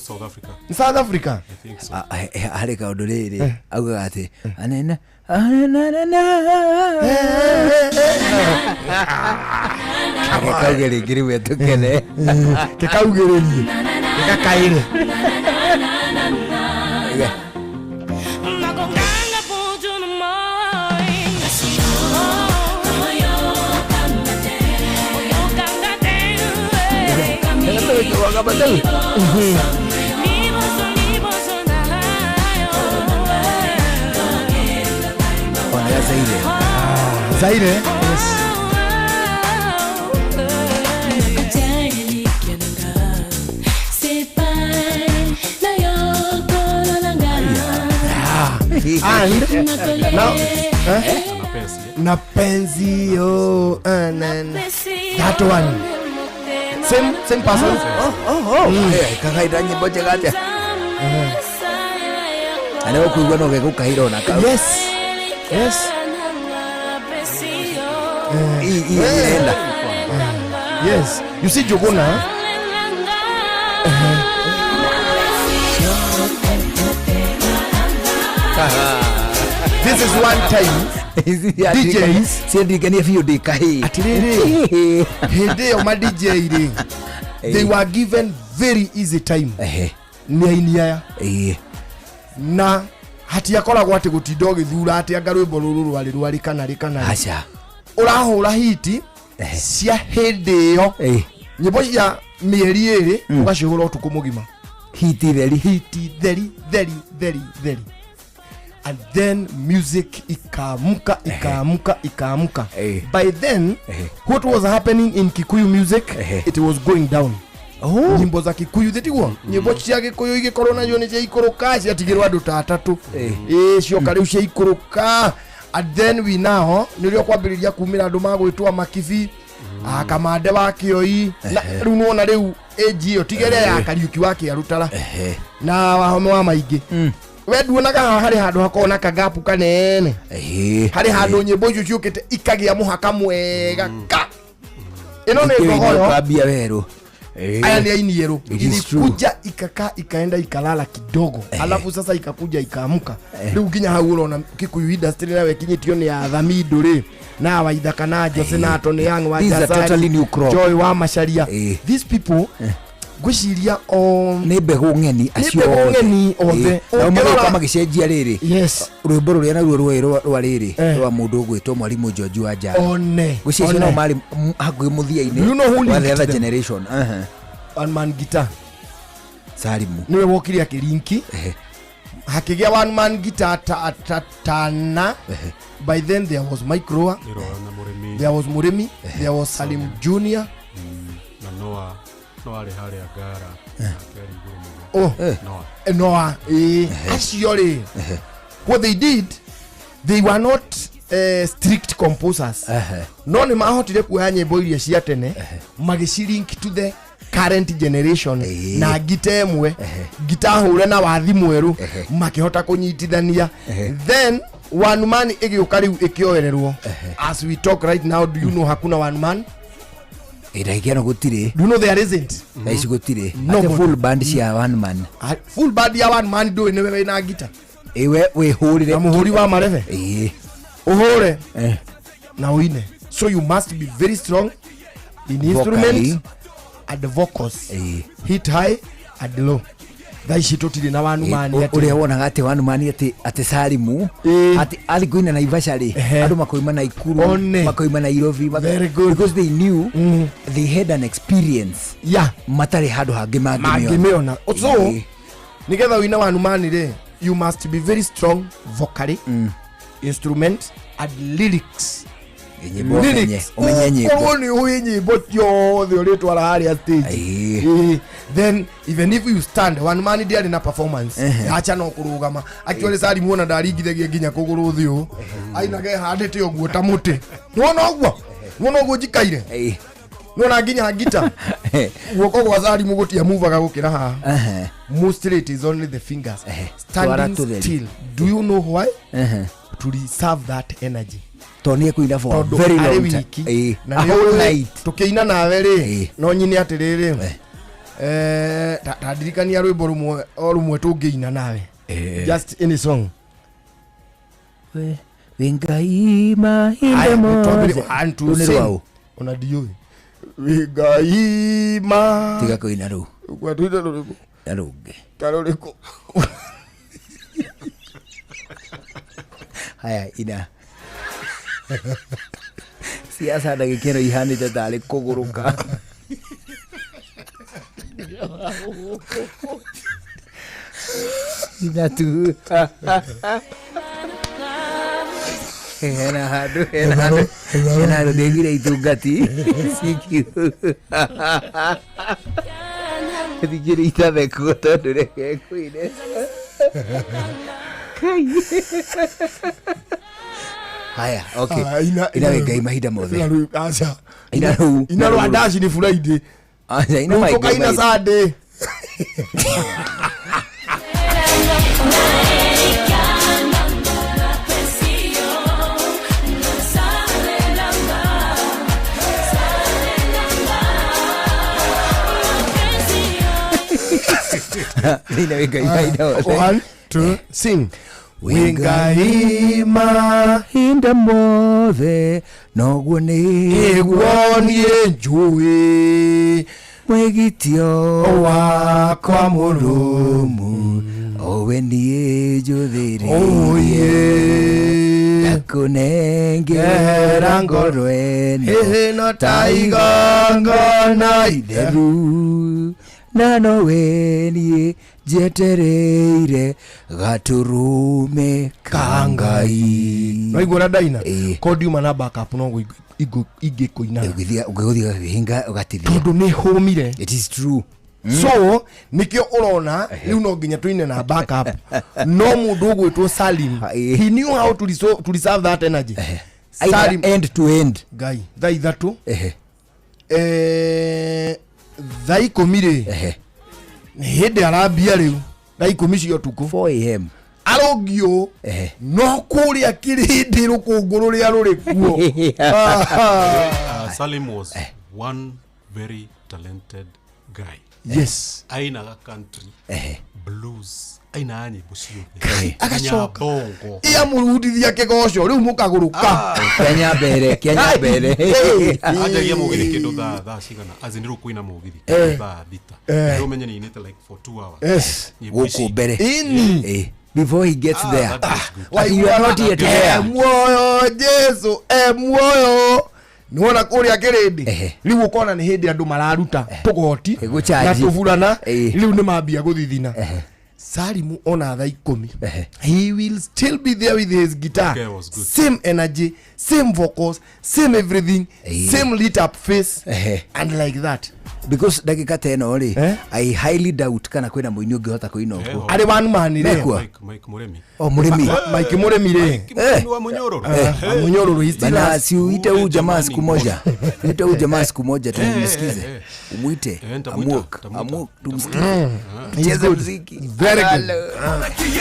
South Africa. South Africa. I think so. Hale ka odorere auga ati anena kaugere ngiri wetukene kekaugererie kekaire Kabatau. Ona ya Zaire. Zaire. Yes. And now, na penzi oh that one same person. Kakaida nyimbo chegate ana okuigwa no geko kairo na ka yes yes you see Jogona this is one time DJs sendikania fio de kai atiriri hede o ma DJ ri they were given very easy time ni ainia na hati yakoragwo ati gutindo githura ati anga rwimbo ruru rwari kana acha urahura hiti cia hede yo nyimbo ya mieri iri ugacihura utuku mugima hiti very and then music ikamuka. By then what was happening in Kikuyu music it was going down. Nyimbo za Kikuyu thetigo nyimbo cia Gikuyu igikorwo na yo ni cia ikuruka cia tigirwa andu ta atatu cio kare cia ikuruka. And then we now nirio kwambiriria kumira andu magwitwa Makibi Kamande wa Kioi na riu nona riu age yo tigere ya Kariuki wa Kiarutara na wahome wa maingi weduonaga hari handu hakona kagapu kanene hari handu nyimbo icio ciukite ikagia muhaka mwega ka ino ni ngohoyo kwambia weru aya ni ainiero ilikuja ikaenda ikalala kidogo alafu sasa ikakuja ikaamuka riu ginya hau urona Kikuyu industry nawe kinyitio ni Athamido ri na Waithaka na Jose na Tony Young wa Joy wa Macharia these people gwiciria o ni mbegu ngeni acio othe ukirora magicenjia riri yes rwimbo ruria naruo rwa riri rwa mundu gwitwo Mwalimu Joju wa Njara one gwiciria no mari hakuhi muthia-ini wa the other generation one man guitar Salimu niwe wokiri akirinki hakigia one man guitar tana by then there was Micro there was Murimi there was Salim Junior na Noah hari agara Noah actually what they did they were not strict composers no ni mahotire kuoya nyimbo iria cia tene magicilink to the current generation na gita emwe gita hure na wathi mweru makihota kunyitithania then one man igiuka riu ikioererwo as we talk right now do you know hakuna one man iraigeno gutire do you know there isn't isi gutire no full band cia one man full band ya one man do ni wewe na gita we hurire na muhuri wa mareve uhure na uine so you must be very strong in instruments and the vocals hit high and low thaici tutire na one man uria wonaga ati one man ati Salimu ati ali kuina na Ivasha ri andu makoima na Ikuru makoima na Irovi because they knew they had an experience matari handu hangi mangimeona so nigetha wina one man ri you must be very strong vocally instrument and lyrics umenye nyimbo ciothe uritwara haria stage then even if you stand one man ndiari na performance acha no kurugama actually Salimu ona ndaringithagia nginya kuguru thiu ainage handite oguo ta muti wona oguo njikaire wona nginya ngita guoko gwa Salimu gutia movaga gukira haha mostly it is only the fingers standing still do you know why to reserve that energy tonie kuina for very long time na whole night tukiina nawe ri no nyine atiriri tadirikania rwimbo rumwe tungiina nawe just any song Wengaima indemo antu ona dio Wengaima tiga kuina ru kwa tuita ruriko narunge karuriko haya ina siasa ndagikero ihanite tari kuguruka Ina tu. Hena hadu degire itungati. Sikiu. Degire itabe koto dure kuine. Haya, okay. Ina wengai mahinda mothe. Ina ro andaci ni Friday. Acha ina mai. Toka ina Sunday. Ina wengai mahinda mothe. 1 2 sing. Wingaima hinda mothe noguo nĩguo niĩ njũĩ mwĩgitio wakwa mũrũmu owe niĩ njũthĩrĩirie ngakũnengera ngoro ĩno ta igongona itheru na nowe niĩ njetereire gaturume kangai naigua ndaina kodiuma na backup no ingĩkũina ũngĩgũthia hinga ũgatithia tondũ nĩ hũmire. It is true. So nikio urona riu no nginya tuine na backup no mundu ugwitwo Salim he knew how to reserve that energy. Salim end to end guy thaa ithatu thaa ikũmi rĩ nĩ hĩndĩ arambia rĩu thaa ikũmi cia ũtukũ 4 am arongio no kũrĩa kĩrĩndĩ rũkũngũ rũrĩa rũrĩ kuo. Salim was one very talented guy. Yes. Ainaga country blues aina nyĩmbo ciothe agacoka ia mũrutithia kĩgoco rĩu mũkagũrũka Kenya mbere ajagia mũgithi kĩndũ thaa cigana azinirwo kuina mũgithi thaa thita rĩu menye nĩ inĩte like for 2 hours. Yes. Gũkũ mbere before he gets there you are not yet there. Muoyo Jesu muoyo niwona kuria kĩrĩndĩ rĩu ũkona nĩ hĩndĩ andũ mararuta tũgoti na tũburana rĩu nĩ mambia gũthithina. Salimu ona thaa ikũmi he will still be there with his guitar, same energy, same vocals, same everything, same lit up face and like that because dakika 10 ori I highly doubt kana kwina muini ungihota kuina uguo ari one man Mike Muremi Mike Muremi re wa Munyororo bana si uite huyu jamaa siku moja tumsikize umuite amuk tumsikize cheze muziki very good.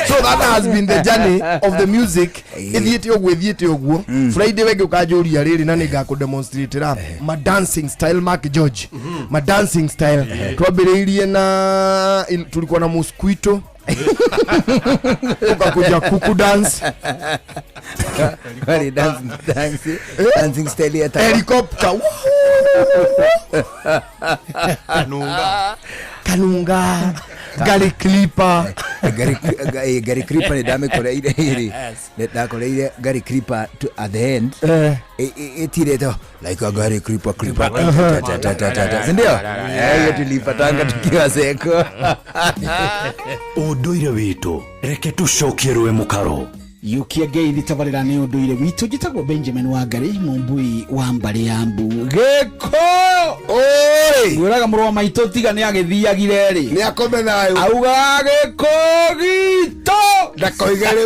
So that has been the journey of the music ithiete oguo Friday wege ukajuria riri na ningaku demonstrate rap my dancing style Mark George my dancing style twambiriirie na tulikuwa na mosquito ukakuja kuku dance Kali dancing style ya helicopter kanunga gari clipper ni dame koreire hili nda koreire gari clipper at the end itire to like a gari clipper ndio tulipatanga tukiwa seko unduire witu reke tucokierwe mukaro yukia ngeithi tabarira ni unduire witu gitagwo Benjamin Wangari mumbui wa mbari ya mbu geko oi nguraga murwa maito tiga ni agithiagire ri ni akome nayo auga geko gito ndakoigere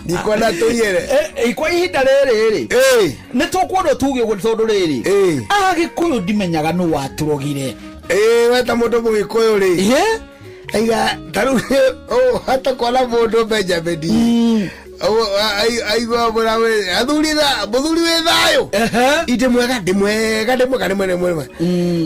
ndikwenda tuyere ikwa ihinda riri ni tukwenda tuge tondu riri agikuyu ndimenyaga no waturogire weta mundu mugikuyu ri aiga taru hata kola mundu Benjamin aigua burawe athurira muthuri we thayo ite mwega ndimwega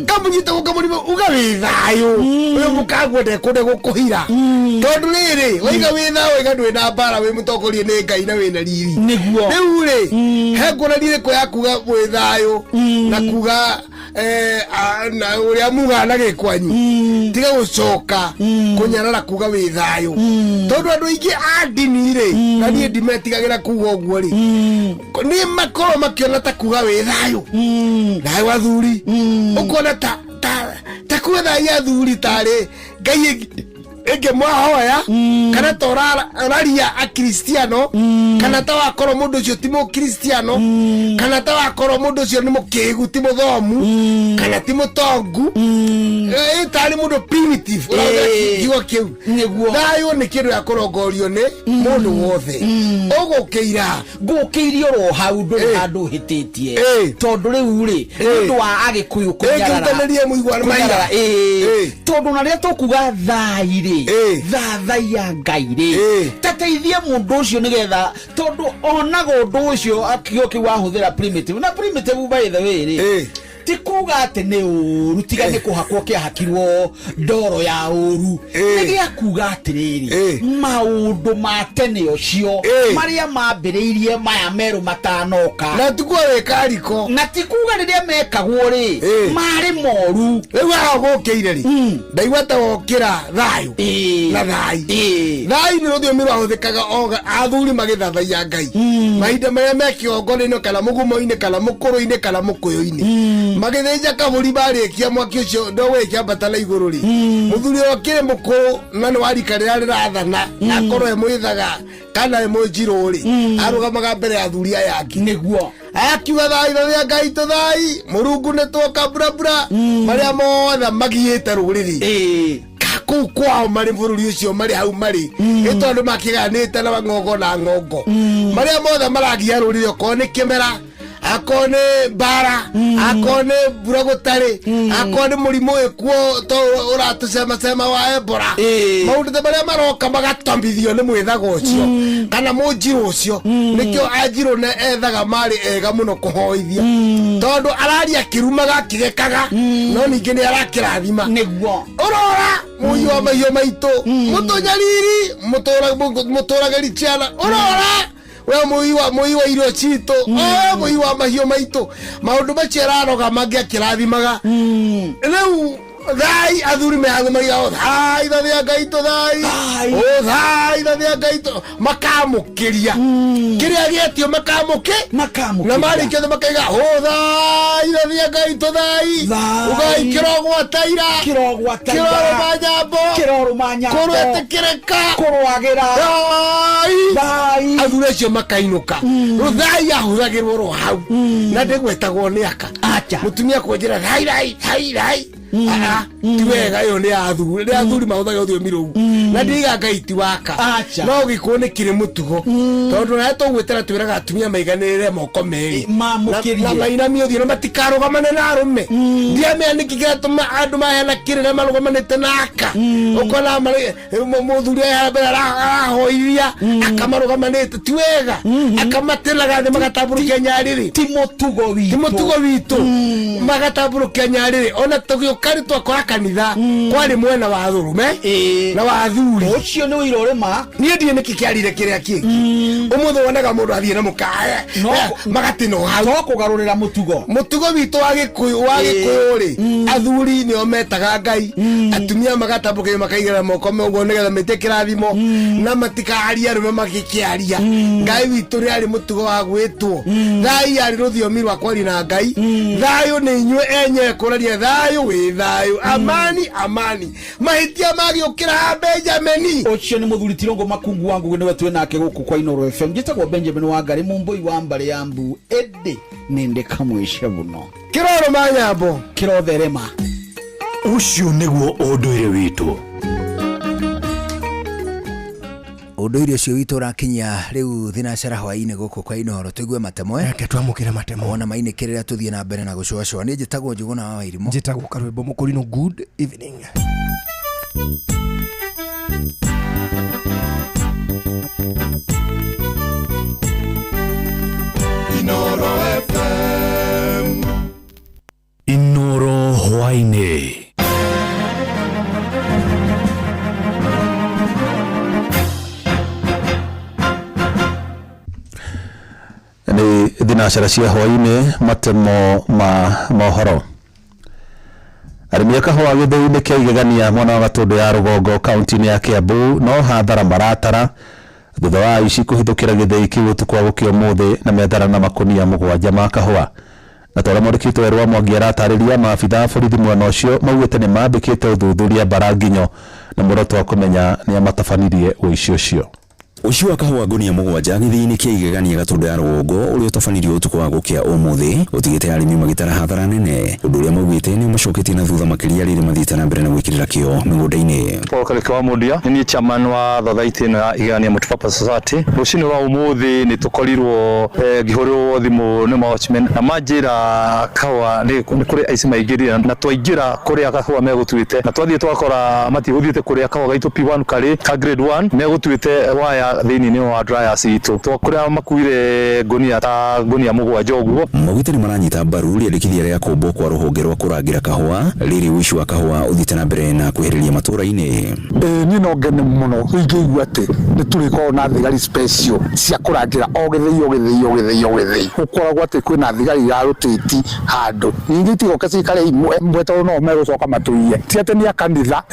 kamunyita gukamurimo uga we thayo uyu mukagwete kunde gukuhira tondu riri waiga we thayo iga ndwina mbara we mutongorie ni Ngai na wina riri niguo riu ri he ngurani ko ya kuga we thayo na kuga na uria muga na gikwanyu tiga gucoka kunyarara kuga we thayo tondu andu ingi adini ri na ni ndimetigagira kuga uguo ri ni makoro makiona ta kuga we thayo nawe wathuri ukona ta kwetha ya thuri tare ngai enge mwahoya kana toraria a Kristiano kana ta wakoro mundu ucio ti mu Kristiano kana ta wakoro mundu ucio ni mukigu ti muthomu kana ti mutongu tari mundu primitive kigo kiu thayo ni kindu ya kurongorio ni mundu wothe gukiirio ro hau ndu handu hititie tondu riu ri ndu wa agikuyu kunyarara muigwana tondu na ria tukuga thairi thathaia ngai ri tateithie mundu ucio nigetha tondu onago undu ucio akio kiu ahuthira primitive na primitive by the way ri ti kuga ati ni uru tiga ni kuhakwo kia hakirwo ndoro ya uru ni ya kuga atiriri maundu ma tene ocio maria mambiriirie maya meru matanoka na tukore kariko na ti kuga riria mekagwo ri mari moru riu agokeire ri ndaigwata gokira thayu na thai ni ruthio miro ahuthikaga oga athuri magithathaia ngai mahinda maria mekiongo-ini kana mugumo-ini kana mukuru-ini kana mukuyu-ini magithenja kaburi barikia mwaki ucio ndowe kiambatana iguru ri muthuri okire mukuru na ni warika rira rirathana akorwo e mwithaga kana e munjiru ri arugamaga mbere ya athuri aya angi niguo akiuga thai na ngai to thai murungu ne twoka burabura maria mothe magiite ruriri kuu kwao mari bururi ucio mari hau mari itondu makiganite na ngongo na ngongo maria mothe maragia ruriri okone kimera akone bara akone buragotare akone murimo ekuo to uratusema wa Ebola maundu te maria maroka magatambithio ni mwithago ucio kana munjiru ucio nikio anjiru ne ethaga mari ega muno kuhoithia tondu araria kirumaga kigekaga no ningi ni arakirathima niguo urora muyi wa mahio maito mutonyariri mutorageri chiana urora we muyi wa irio chito muyi wa mahio maito maundu machiararoga mangia kirathimaga riu thai athuri meathemagia thai thathia ngaito thai thai thathia ngaito makamukiria kiria gietio na marikia the makaiga thai thathia ngaito thai ugai kirogwa taira kuretekireka kurwagira thai athuri acio makainuka thai ahuthagirwo ro hau na ndigwetagwo ni aka mutumia kwenjera thai tiwega yo ni athuri mahuthaga uthio miru na ndiga ngaiti waka no gikone kire mutugo tondu na tugwetera twiraga atumia maiganirire moko meri na mainamio thio matikarugamane na arume ndiamea nikikira tuma andu mahena kire na marugamanite naka ukona muthuri ya mbere arahoiria akamarugamanite tiwega akamatelaga thi magataburukia nyariri ti mutugo witu magataburukia nyariri ona tugio kari twakora kanitha kwari mwena wa thurume na wa athuri ucio ni wirorema nie ndie nikikiarire kiria kingi umuthe wonaga mundu athie na mukae magatino hau to kugarurira mutugo witu wa gikuyu ri athuri ni ometaga ngai atumia magatambuka makaigira moko meguo nigetha mete kirathimo na matikaria arume magikiaria ngai witu ri ari mutugo wa gwitwo thai ari ruthiomi rwa kwari na ngai thayo ni inywe enye kuraria thayo wi thayo amani mahitia magiukira Benjamin ucio ni muthuri Tirongo Makungu wangu niwe twe nake guku kwa Inoro FM njitagwo Benjamin Wangari mumbui wa mbare ya mbu ede ninde kamwisha buno kiroro manyambo kirotherema ucio niguo unduire witu unduire ucio witu urakinya riu thinacera hwaini guku kwa Inoro tuigue matemwe reke twamukire matemwe ona mainikirira tuthie na mbere na gucwacwa ni njitagwo Njuguna wa Wairimu njitagwo Karwimbo Mukurino good evening Inoro FM Inoro hwaini ni thinacera cia hwaini matemo ma mohoro arimi akahwa githii-ini kia igegania mwana wa Gatundu ya Rugongo kaunti-ini ya Kiambu no hathara maratara thutha wa ici kuhithukira githii kiu utuku wa gukio muthi na methara na makunia mugwanja ma kahwa na twara mwandĩkĩtwo Werũ Mwangi aratarĩria maabitha borithi mwena ũcio maugĩte nĩ mambĩkĩte ũthuthuria Baranginyo na muoroto wa kũmenya nĩ amatabanirie ũici ũcio. Ucio wa kahũa ngunia mũgwanja gĩthĩinĩ kĩa igegania Gatũndũ ya Rũgongo ũrĩa ũtabanirio ũtukũ wa gũkĩa ũmũthĩ ũtigĩte arĩmi magĩtara hathara nene, ũndũ ũrĩa maugĩte nĩ macoketie na thutha makĩria rĩrĩ mathiĩte na mbere na gwĩkĩrĩra kĩo mĩgũnda-inĩ. Kareke wa Mũndia nĩ chairman wa Thathaitĩ ĩno ya igegania Multipurpose Society. Rũcinĩ rwa ũmũthĩ nĩ tũkorirwo ngĩhũrĩrwo thimũ nĩ watchmen na manjĩra kahũa nĩ kũrĩ aici maingĩrire, na twaingĩra kũrĩa kahũa megũtuĩte na twathiĩ twakora matihũthĩte kũrĩa kahũa gaitũ P1 karĩ ka grade 1 megũtuĩte waya thĩinĩ wa dryers itũ twakũrĩa makuire ngunia ta ngunia mũgwanja ũguo. Maugĩte nĩ maranyita mbaru rĩandĩkithia rĩa kombo kwa rũhonge rwa kũrangĩra kahũa rĩrĩ ũici wa kahũa ũthiĩte na mbere na kwĩhĩrĩria matũũra-inĩ. Niĩ no ngene mũno ingĩigua atĩ nĩ tũrĩkorwo na thigari special cia kũrangĩra o gĩthĩi ũkoragwo atĩ kwĩna thigari ya rũtĩti handũ ningĩ itigoke cikare imwe tondũ no megũcoka matũiye ti atĩ nĩ a kanitha.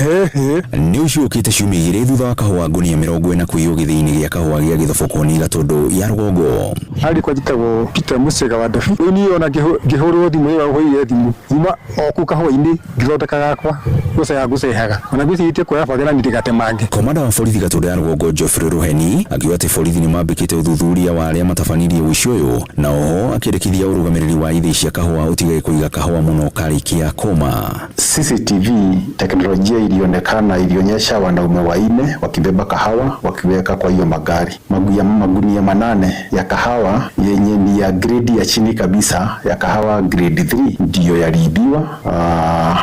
Nĩ ũcio ũkĩte ciumia igĩrĩ thutha wa kahũa ngunia 40 kũiywo gĩthĩinĩ gĩa kahũa gĩa Gĩthobokoni Gatũndũ ya Rũgongo. Ari kwa jitagwo Peter Musega wa Dabi niĩ ona ngĩhũrwo thimũ ĩyo hũire thimũ thima oku kahũa-inĩ ngĩthondeka gakwa gũcehaga ona ngwĩcirie kuoya bagĩra ndigate mange. Komanda wa borithi Gatũndũ ya Rũgongo Geoffrey Ruheni akiuga atĩ borithi nĩ mambĩkĩte ũthuthuria wa arĩa matabanirie ũici ũyũ na oho akĩrĩkithia ũrũgamĩrĩri wa ithĩi cia kahũa ũtigae kũiga kahũa mũno karĩkia koma. CCTV teknolojia ilionekana ilionyesha wanaume wanne wakibeba kahawa wakiweka kwa hiyo magari. Magunia 8 ya kahawa yenye ni ya grade ya chini kabisa ya kahawa grade 3 ndio yaliibiwa.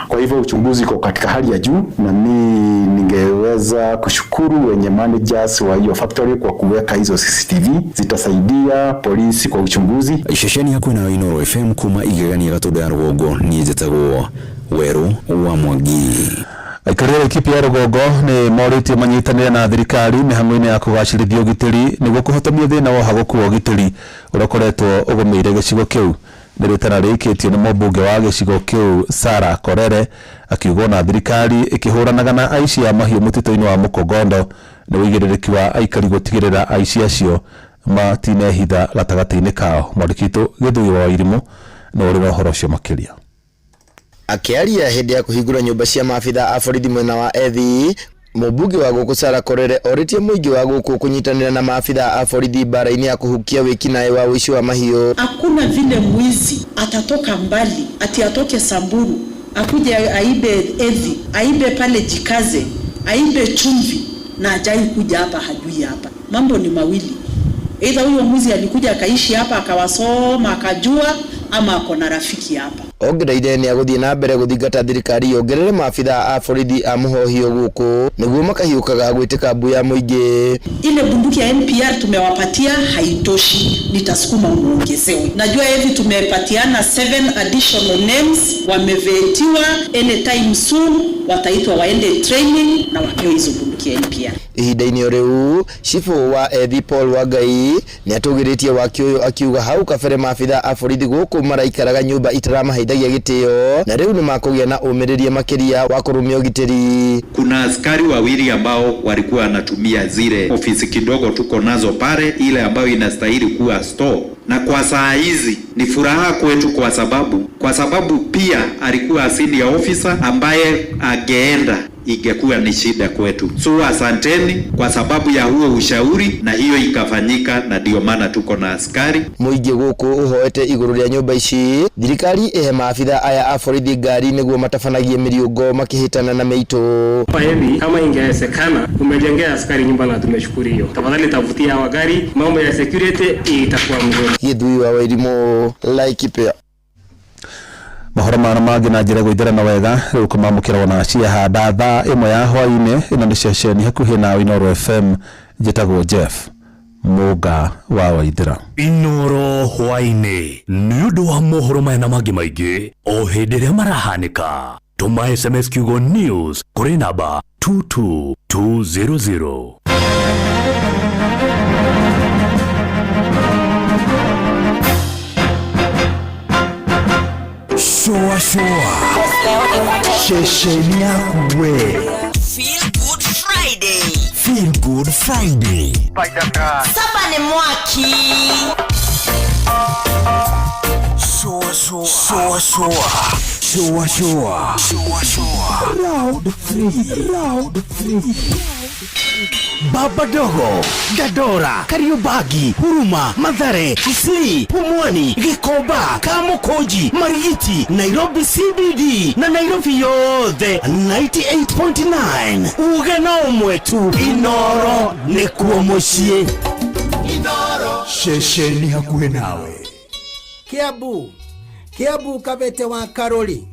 Kwa hivyo uchunguzi uko katika hali ya juu na mimi ningeweza kushukuru wenye managers wa hiyo factory kwa kuweka hizo CCTV, zitasaidia polisi kwa uchunguzi. Ishesheni yako na Inoro FM kuma igegania Gatũndũ ya Rũgongo ni jetagwo Werũ wa Mwangi. Aikarĩre ekipi ya Rũgongo nĩ morĩtie manyitanĩre na thirikari mĩhang'o-inĩ ya kũgacĩrithia ũgitĩri nĩguo kũhotomia thĩna wa ũhagũku wa ũgitĩri ũrĩa ũkoretwo ũgũmĩire gĩcigo kĩu. Nĩ rĩtana rĩikĩtio nĩ mũmbunge wa gĩcigo kĩu Sarah Korere akiuga na thirikari ĩkĩhũranaga na aici a mahiũ mũtitũ-inĩ wa Mũkongondo nĩ wĩigĩrĩrĩki wa aikari gũtigĩrĩra aici acio matinehitha gatagatĩ-inĩ kao. Mwandĩkitũ Gĩthũi wa Irimũ nĩ ũrĩ na ũhoro ũcio makĩria. Akiaria hĩndĩ ya kũhingũra nyũmba cia maabitha a borithi mwena wa Ethi, mũmbunge wa gũkũ Sarah Korere orĩtie mũingĩ wa gũkũ kũnyitanĩra na maabitha a borithi bara-inĩ ya kũhukia wĩkinaĩ wa ũici wa mahiũ. Hakuna vile mwizi atatoka mbali ati atoke Samburu akuje aibe Ethi, aibe pale Jikaze, aibe chumvi na ajai kuja hapa hajui hapa. Mambo ni mawili. Either huyo mwizi alikuja akaishi hapa akawasoma akajua ama ako na rafiki hapa. Ongereire nĩ agũthiĩ na mbere gũthingata thirikari yongerere maabitha a borithi a mũhohio gũkũ nĩguo makahiũkaga gwĩtĩka mbu ya mũingĩ. Ile bunduki ya NPR tumewapatia haitoshi, nitasukuma muongezewe. Najua hivi tumepatiana 7 additional names, wamevetiwa, anytime soon wataitwa waende training na wapewe hizo bunduki ya NPR. Ihinda-inĩ rĩu chifu wa Ethi Paul Wangai nĩ atũgĩrĩtie waki ũyũ akiuga hau kabere maabitha a borithi gũkũ maraikaraga nyũmba itaramaheithagia gĩtĩo na rĩu nĩ makũgĩa na ũmĩrĩria makĩria wa kũrũmia ũgitĩri. Kuna askari wawili ambao walikuwa wanatumia zile ofisi kidogo tuko nazo pale, ile ambayo inastahili kuwa store, na kwa saa hizi ni furaha kwetu kwa sababu pia alikuwa senior officer ambaye ageenda ingekuwa ni shida kwetu. So asanteni kwa sababu ya huo ushauri na hiyo ikafanyika, na ndio maana tuko na askari. Mũingĩ gũkũ ũhoete igũrũ rĩa nyũmba ici, thirikari ihe maabitha aya a borithi ngari nĩguo matabanagie mĩriũngo makĩhĩtana na mĩitũ. Hivi kama ingewezekana umejengea askari nyumba na tumeshukuru hiyo. Tafadhali tafutia hawa gari, mambo ya security itakuwa mzuri. Gĩthũi wa Irimũ, Laikipia. Mahoro mana mangĩ na njĩra gũithĩrana wega rĩu kũmamũkĩrwo na ciahanda thaa 1 ya hwaĩ-inĩ ĩno nĩ ceceni hakuhĩ na Inoro FM njĩtagwo Jeff Mũga wa Waithĩra. Inoro hwaĩ-inĩ nĩ ũndũ wa mohoro maya na mangĩ maingĩ o hĩndĩ ĩrĩa marahanĩka. Tũma SMS kiugo news kũrĩ namba 22200. Shoa shesheni yaku we. Feel Good Friday. Feel Good Friday. Saba ni mwaki. Round 3. Baba Dogo, Dadora, Kariobagi, Huruma, Mathare, Kisii, Pumwani, Gikomba, Kamukoji, Marigiti, Nairobi CBD na Nairobi yote 98.9. Ugena umwetu Inoro nikuo mushie. Inoro shesheni hakuhe nawe. Kiabu Kabete wa Karoli,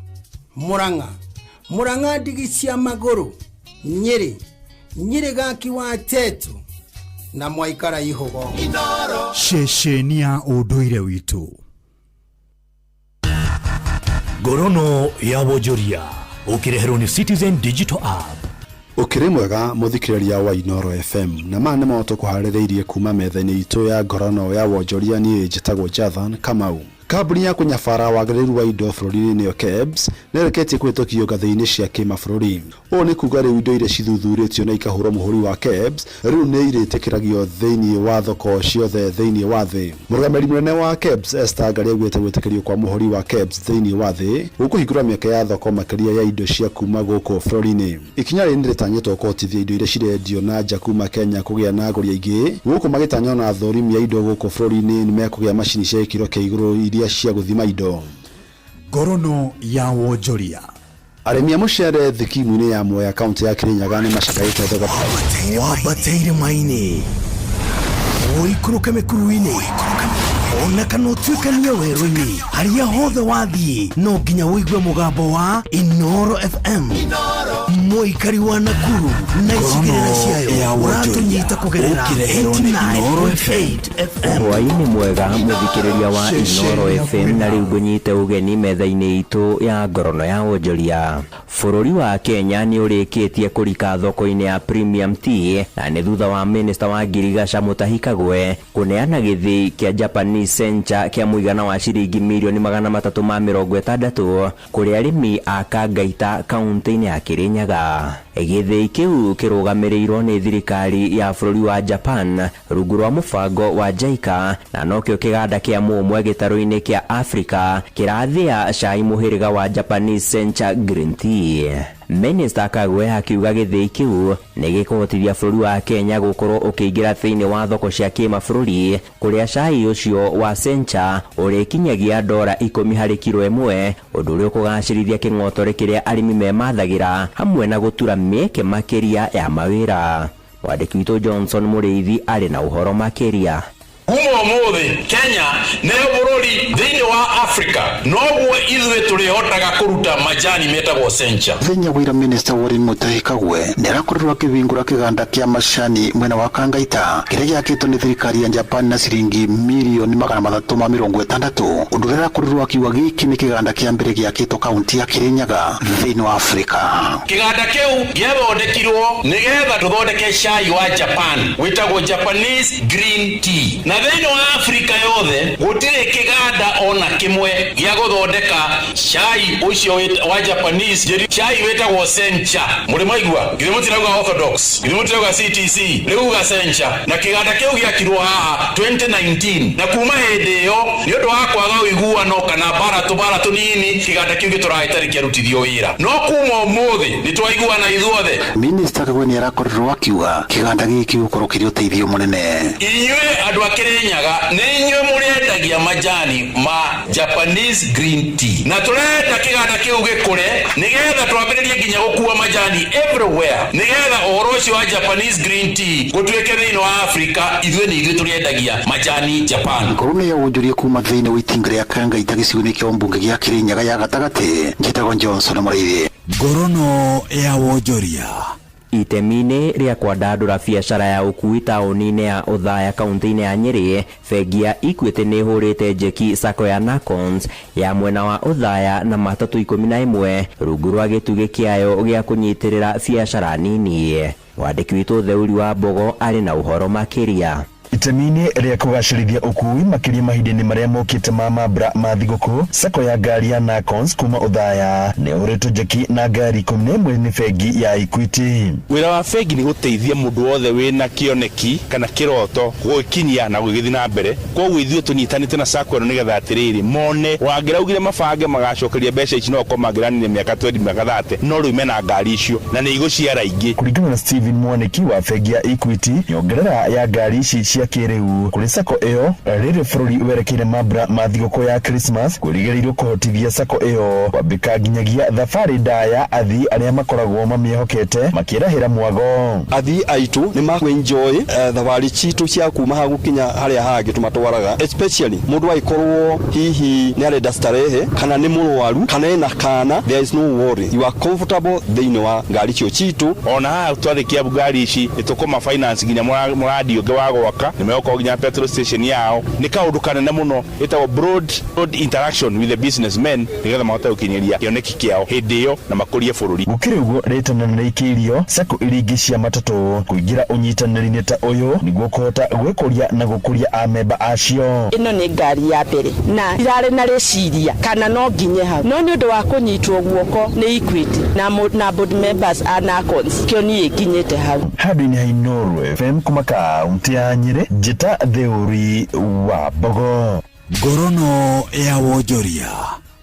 Muranga Digisia Maguru, Nyeri Gaki wa Tetu na Mwaikara Ihogo. Shesheni ya Unduire witu. Ngorono ya Wonjoria ukireherwo ni Citizen Digital App. Ukire mwega muthikiriria wa Inoro FM na mane moto kuhaririirie kuma metha-ini itu ya ngorono ya Wonjoria ni njitagwo Jathan Kamau. Kambuni ya kunyabara wagĩrĩru wa indo bũrũri-inĩ nĩyo KEBS nĩreketie kwĩtũkio ngathĩ-inĩ cia kĩmabũrũri. Ũũ nĩ kuga rĩu indo iria cithuthurĩtio na ikahũrwo mũhũri wa KEBS rĩu nĩ irĩtĩkĩragio thĩinĩ wa thoko ciothe thĩinĩ wa thĩ. Mũrũgamĩrĩri mũnene wa KEBS Esther Ngari augĩte gwĩtĩkĩrio kwa mũhũri wa KEBS thĩinĩ wa thĩ gũkũhingũra mĩeke ya thoko makĩria ya indo cia kuma gũkũ bũrũri-inĩ. Ikinya rĩrĩ nĩrĩtanyĩtwo kũhotithia indo iria cirendio na nja kuma Kenya kũgĩa na agũri aingĩ gũkũ magĩtanya na thũrimi ya indo gũkũ bũrũri-inĩ nĩmekũgĩa macini cia gĩkĩro kĩa igũrũ iria cia gũthima indo. Ngorono ya Wonjoria. Arĩmi a mũcere thikimu-inĩ ya Mwea kaunti ya Kirinyaga nĩ macakaĩte thogora. Wabateire maini. Ũikũrũke mĩkuru-inĩ. Ona kana ũtuĩkanie werũ-inĩ. Harĩa hothe wathiĩ no nginya ũigue mũgambo wa Inoro FM. Mũikari wa Nakuru na icigĩrĩra ciayo ũratũnyita kũgerera 89.8 FM. Hwaĩ-inĩ mwega mũthikĩrĩria wa Inoro FM na rĩu ngũnyite ũgeni metha-inĩ itũ ya ngorono ya Wonjoria. Bũrũri wa Kenya nĩ ũrĩkĩtie kũrika thoko-inĩ ya Premium Tea na nĩ thutha wa Minister wa Ngirigasha Mutahi Kagwe kũneana gĩthĩ kĩa Japanese Sencha kĩa mũigana wa ciringi mirioni 360 kũrĩ arĩmi a Kangaita kaunti-inĩ ya Kirinyaga. Gĩthĩ kĩu kĩrũgamĩrĩirwo nĩ thirikari ya bũrũri wa Japan rungu rwa mũbango wa JICA na nokĩo kĩganda kĩa mũmwe gĩtarũ-inĩ kĩa Africa kĩrathĩa cai mũhĩrĩga wa Japanese Sencha Green Tea. Minister Kagwe akiuga gĩthĩ kĩu nĩ gĩkũhotithia bũrũri wa Kenya gũkorwo ũkĩingĩra thĩinĩ wa thoko cia kĩmabũrũri kũrĩa cai ũcio wa Sencha ũrĩkinyagia $10 harĩ kilo ĩmwe, ũndũ ũrĩa ũkũgacĩrithia kĩng'otore kĩrĩa arĩmi memathagĩra hamwe na gũtura mĩeke makĩria ya mawĩra. Wandĩki witũ Johnson Mũrĩithi arĩ na ũhoro makĩria. Umuthi Kenya nĩyo bũrũri thĩinĩ wa Africa noguo ithuĩ tũrĩhotaga kũruta majani metagwo Sencha. Thĩinĩ wa Minister Warren Mutahi Kagwe nĩarakorirwo akĩhingũra kĩganda kĩa macani mwena wa Kangaita kĩrĩa gĩakĩtwo nĩ thirikari ya Japan na ciringi mirioni 360, ũndũ ũrĩa arakorirwo akiuga gĩkĩ nĩ kĩganda kĩa mbere gĩakĩtwo kaunti ya Kirinyaga thĩinĩ wa Africa. Kĩganda kĩu gĩathondekirwo nĩgetha tũthondeke cai wa Japan wĩtagwo Japanese Green Tea. Na thĩinĩ wa Africa yothe gũtirĩ kĩganda ona kĩmwe gĩa gũthondeka cai ũcio wa Japanese cai wĩtagwo Sencha. Mũrĩ maigua githĩ mũtirauga Orthodox, githĩ mũtirauga CTC, rĩuga Sencha, na kĩganda kĩu gĩakirwo haha 2019 na kuma hĩndĩ ĩyo nĩ ũndũ wa kwaga ũiguano kana bara tũnini kĩganda kĩu gĩtũraga gĩtarĩ kĩarutithio wĩra, no kuma ũmũthĩ nĩ twaiguana ithuothe. Minister Kagwe nĩ arakorirwo akiuga kĩganda gĩkĩ gũkorwo kĩrĩ ũteithio mũnene. Inyuĩ andũ a Kirinyaga nĩ inyuĩ mũrĩendagia majani ma Japanese Green Tea na tũrenda kĩganda kĩu gĩkũre nĩgetha twambĩrĩrie nginya gũkua majani everywhere nĩgetha ũhoro ũcio wa Japanese Green Tea gũtuĩke thĩinĩ wa Africa ithuĩ nĩ ithuĩ tũrĩendagia majani Japan. Ngorono ya Wonjoria kuma thĩinĩ wa itinga rĩa Kangaita gĩcigo-inĩ kĩa mbunge gĩa Kirinyaga ya gatagatĩ njĩtagwo Johnson Mũrĩithi. Ngorono ya Wonjoria. Itemi-inĩ rĩa kwandandũra biacara ya ũkui taũni-inĩ ya Othaya kaunti-inĩ ya Nyeri, bengi ya Equity nĩ hũrĩte njeki sacco ya Nakons ya mwena wa Othaya na matatũ 11 rungu rwa gĩtugĩ kĩayo gĩa kũnyitĩrĩra biacara nini. Wandĩki witũ Theuri wa Mbogo arĩ na ũhoro makĩria. itemi-inĩ rĩa kũgacĩrithia ũkui makĩria mahinda-inĩ marĩa mokĩte ma mambura ma thigũkũ, sako ya ngari ya Nakons kuma Othaya nĩ ũrĩtwo njeki na ngari 11 nĩ bengi ya Equity. Wĩra wa bengi nĩ gũteithia mũndũ wothe wĩna kĩoneki kana kĩroto gũkinyia na gũgĩthiĩ na mbere. Koguo ithuĩ tũnyitanĩte na sako ĩno nĩgetha atĩrĩrĩ mone wangĩraugire mabange magacokeria mbeca ici no komangĩranire mĩaka 20 mĩaka 30 no rĩu mena ngari icio na nĩ igũciara ingĩ. Kũringana na Steven Mwaniki wa bengi ya Equity, nyongerera ya ngari ici cia kĩrĩu kũrĩ sako ĩyo rĩrĩ bũrũri werekeire mambura ma thigũkũ ya Christmas kũrigĩrĩirwo kũhotithia sako ĩyo kwambĩka nginyagia thabarĩ ndaya athii arĩa makoragwo mamĩhokete makĩrahĩra mwago. Athii aitũ nĩ makwenjoy thabarĩ citũ cia kuma ha gũkinya harĩa hangĩ tũmatwaraga, especially mũndũ aikorwo hihi nĩ arenda starehe kana nĩ mũrwaru kana ena kana, there is no worry, you are comfortable thĩinĩ wa ngari icio citũ. Ona haha twathikia ngari ici nĩtũkoma finance nginya mũradi ũngĩ wa gwaka nĩmegũkorwo nginya petrol station yao. Nĩ kaũndũ kanene mũno ĩtagwo broad interaction with the businessmen nĩgetha mahote gũkinyĩria kĩoneki kĩao hĩndĩ ĩyo na makũrie bũrũri. Gũkĩrĩ ũguo rĩtana nĩ ikĩrio sako iria ingĩ cia matatũ kũingĩra ũnyitanĩri-inĩ ta ũyũ nĩguo kũhota gwĩkũria na gũkũria amemba acio. Ĩno nĩ ngari ya mbere na irarĩ na rĩciria kana no nginye hau, no nĩ ũndũ wa kũnyitwo guoko nĩ Equity na board members a Nakons kĩo niĩ nginyĩte hau. Handũ-inĩ ha Inooro FM kuma kaunti ya Nyĩrĩ, Njĩta Theũri wa Mbogo. Ngorono ya Wonjoria.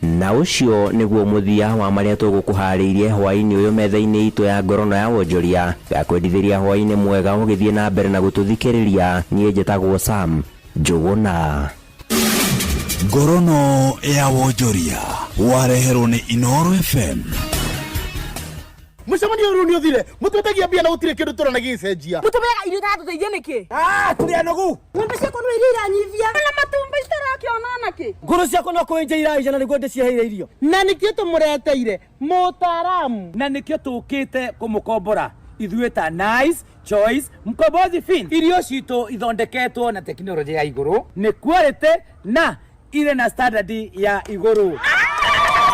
Na ũcio nĩguo mũthia wa marĩa tũgũkũharĩirie hwaĩ-inĩ ũyũ metha-inĩ itũ ya ngorono ya wonjoria, gakwendithĩria hwaĩ-inĩ mwega ũgĩthiĩ na mbere na gũtũthikĩrĩria. Niĩ njĩtagwo Sam Njũgũna. Ngorono ya Wonjoria wareherwo nĩ Inooro FM. Mũcemanio rũu nĩ ũthire, mũtũtegia mbia na gũtirĩ kĩndũ tũrona gĩcenjia. Mũtũmega irio tatũteithie nĩkĩ? Tũrĩ anogu. Ng'ombe ciakwa no iria iranyivia. Na matumbĩ citarakĩona nakĩ? Ngũrũ ciakwa no kwenja iraija na nĩguo ndĩcieheire irio. Na nĩkĩo tũmũreteire mũtaaramu. Na nĩkĩo tũkĩte kũmũkombora. Ithuĩ ta Nice Choice Mkombozi Feed. Irio citũ ithondeketwo na tekinoronjĩ ya igũrũ, nĩ quality na ire na standard ya igũrũ.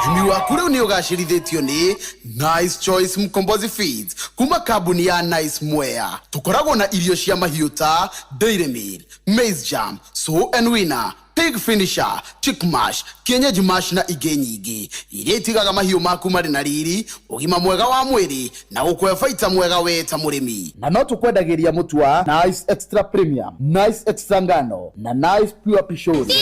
Ũrĩmi waku rĩu nĩ ũgacĩrithĩtio nĩ Nice Choice Mkombozi Feeds kuma kambuni ya Nice Mwea. Tũkoragwo na irio cia mahiũ ta Dairy Meal, Maize Jam, So and Winner, Pig Finisher, Chick Mash, Kienyeji Mash na ingĩ nyingĩ iria itigaga mahiũ maku marĩ na riri, ũgima mwega wa mwĩrĩ na gũkũhe baita mwega we ta mũrĩmi. Na no tũkwendagĩria mũtu wa Nice Extra Premium, Nice Extra Ngano na Nice Pure Pishori.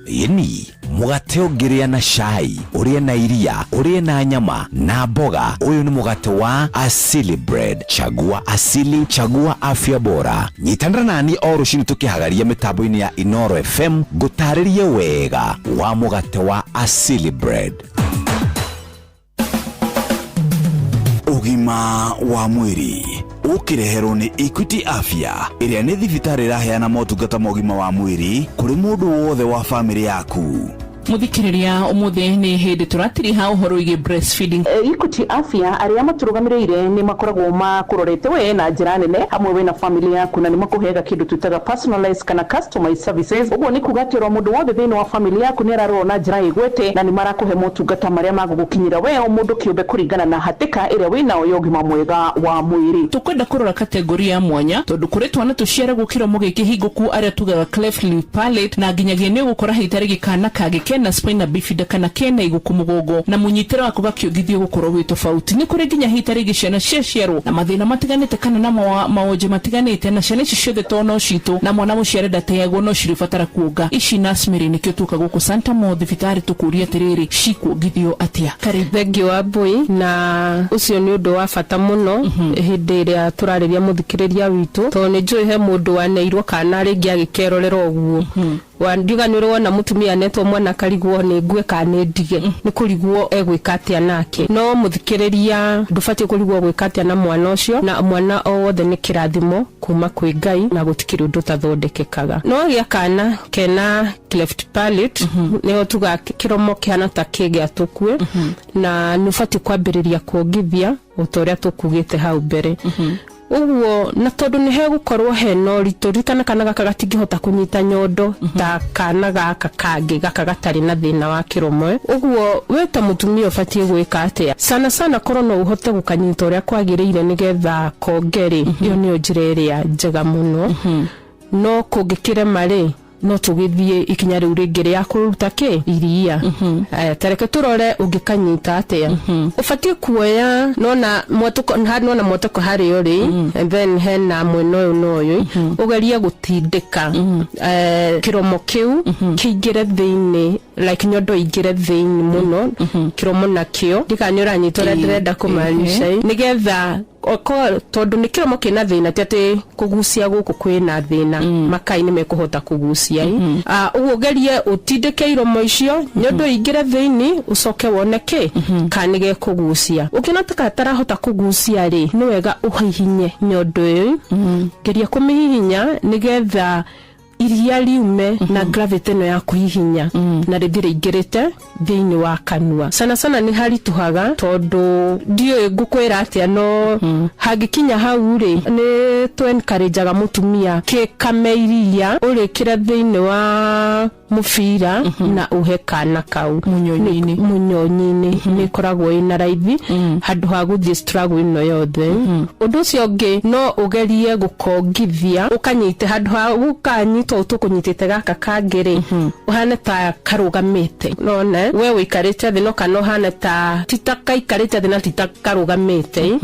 Yeni mugate ũngĩrĩa na cai, ũrĩe na iria, ũrĩe na nyama na mboga. Ũyũ nĩ mugate wa Asili Bread. Chagua asili, chagua afya bora. Nyitanĩra nani o rũciinĩ tũkĩhagaria mĩtambo-inĩ ya Inooro FM gũtarĩrie wega wa mugate wa Asili Bread. Ũgima wa mwĩrĩ ũkĩreherwo nĩ Equity Afya, ĩrĩa nĩ thibitarĩ ĩraheana motungata ma ũgima wa mwĩrĩ kũrĩ mũndũ wothe wa famĩlĩ yaku. Muthikiriria umuthi ni hindi turatiriha uhoro wige breastfeeding. Equity Afya aria maturugamirire ni makoragwo makurorete we na njira nene hamwe we na family yaku na ni makuhega kindu tutaga personalized kana customized services. Uguo ni kugatira mundu wothe thini wa family yaku ni ararwo na njira igwete na ni marakuhe motungata maria magugukinyira we o mundu kiumbe kuringana na hatika iria wina yo ũgima mwega wa mwiri. Tukwenda kurora kategoria ya mwanya tondu kuri twana tuciara gukira muge kihinguku aria tugaga cleft lip palate na nginyagia ni gukora hitari gikana kage na spina bifida kana kena igukumugogo na munyitira wako gakiogithio gukoro wi tofauti. Ni kuri nginya hitari giciana ciaciarwo na mathina matiganite kana na mawoje matiganite na ciana ciothe tono citu na mwana muciare datayagwo no ciribatara kuonga. Ici nasmiri nikio tuka guku Santa Mo thibitari tukuria tiriri cikuogithio atia. Karithegi wa boy na ucio ni undu wa bata muno hindi ria turariria muthikiriria witu to ni njui he mundu waneirwo kana ringi agikerorera uguo wandiganirwo na mutumia netwo mwana karigwo ni ngwe kana ndige ni kurigwo egwika atia nake no muthikiriria ndubatie kurigwo gwika atia na mwana ucio na mwana o wothe ni kirathimo kuma kwi Ngai na gutikiri undu tathondekekaga no gya kana kena cleft palate niho tuga kiromo kiana ta kigya tukue na nubatie kwambiriria kuongithia utoria tukugite hau mbere uguo na tondu ni hegukorwo heno ritori kana gaka gatingihota kunyita nyondo ta kana gaka kangi gaka gatari na thina wa kiromwe uguo weta mutumia ubatie gwika atia sana korona uhote gukanyita uria kwagiriire nigetha kongeri iyo ni njira iria njega muno no kungikire mari no tugithie ikinya riu ringi ria kuruta ki iria tareke turore ungikanyita atia ubatie kuoya nona motoko hari uri and then hena mweno uyu noyu ugeria gutindika kiromo kiu kingire thiini like nyondo ingire thiini muno kiromo nakio ndikani uranyita uria ndirenda kumanisha nigetha tondu ni kiromo kina thina tete kugucia guku kwina thina makai ni mekuhota kugucia ugerie utindike iromo icio nyondo ingire thiini ucoke woneke kanige kugucia ukinataka tarahota kugucia ri ni wega uhihinye nyondo iyo geria kumihihinya nigetha iria liume na gravity no ya kuhihinya na rithire ingirite thiini wa kanua sana ni hari tuhaga tondu dio ngukwira atia no hagikinya hau ri ni to encourage aga mutumia ke kameiria urikira thiini wa mufira na uhekana kau munyonyini ni koragwo ina raithi handu ha guthie struggle ino yothe undu cio ngi no ugerie gukongithia ukanyite handu ha gukanyita utukunyitite gaka kangiri uhane ta karugamite none we wikarite thino kana uhane ta titakakarite thina titakarugamite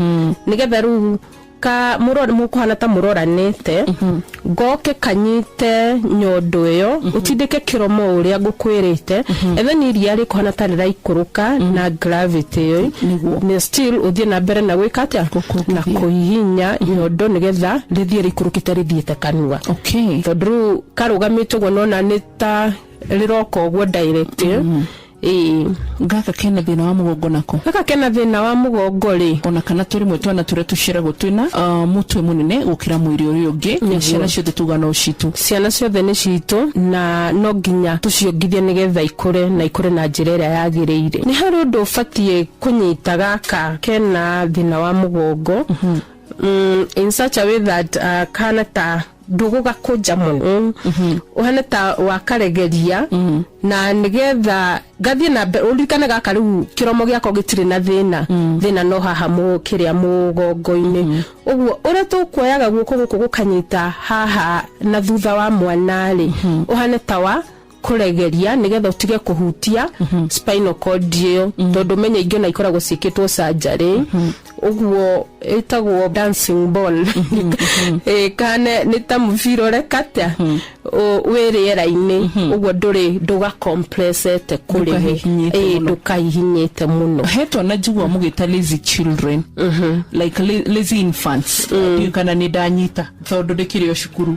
nigetha ru ka murora mukuhana ta muroranete goke kanyite nyondo iyo utindike kiromo uria ngukwirite even iria ri kuhana ta riraikuruka na gravity iyo ni still uthie na mbere na gwikatia na kuhihinya nyondo nigetha rithie rikurukite rithiete kanua tondu karugamite gwonona ni ta riroko gwo direct gaka kena thina wa mugongo nako gaka kena thina wa mugongo ri ona kana turi mwetwana ture tushira gutwina mutwe munene gukira mwiri uri ungi na ciana ciothe tugana ucitu ciana ciothe ni citu na no nginya tuciongithie nigetha ikure na njira iria yagiriire ni hari undu ubatie kunyita gaka kena thina wa mugongo in such a way that kana ta ndugu gakuja muno uhana ta wakaregeria na nigetha gathie na urikana gaka riu kiromo giako gitire na thina no haha kiria mugongo-ini uguo ura tukuoyaga guko guku gukanyita haha na thutha wa mwanari uhana ta wa kuregeria nigetha utige kuhutia spinal cord iyo tondu menye ingio na ikoragwo cikitwo surgery uguo etagwo dancing ball kane ni ta mufiro rekata wiriera-ini uguo nduga compressete kuri ndukahihinyite muno hetwa na jugwa mugita lazy children like lazy infants kana ni danyita tondu ndikirio cukuru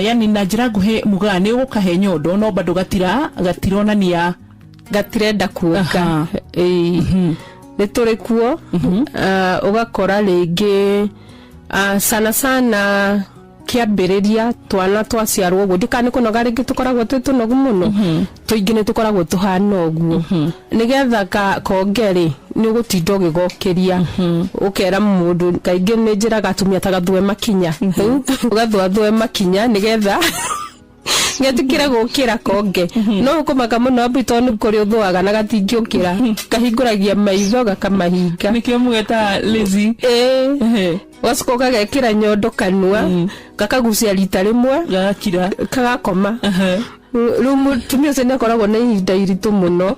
yani na njira nguhi mugani ugukahe nyondo no bado gatirona gatirenda kuoka nituri kuo ugakora ringi sana kiambiriria twana twaciarwo guo ndikani kunoga ringi tukoragwo tunogu muno tuingi ni tukoragwo tuhana uguo nigetha kongeri ni gutinda ugigokiria ukera mundu kaingi ni njira gatumia ta gathwe makinya ugathwa makinya nigetha ngetikira gukira konge no kumaka muno abito ni kuri uthwaga na gatingiukira kahinguragia maitho gakamahinga nikio mugeta lazy wasikoka gekira nyondo kanua gakagucia rita rimwe gakira kagakoma rumu tumio sene koragwo na ihinda iritu muno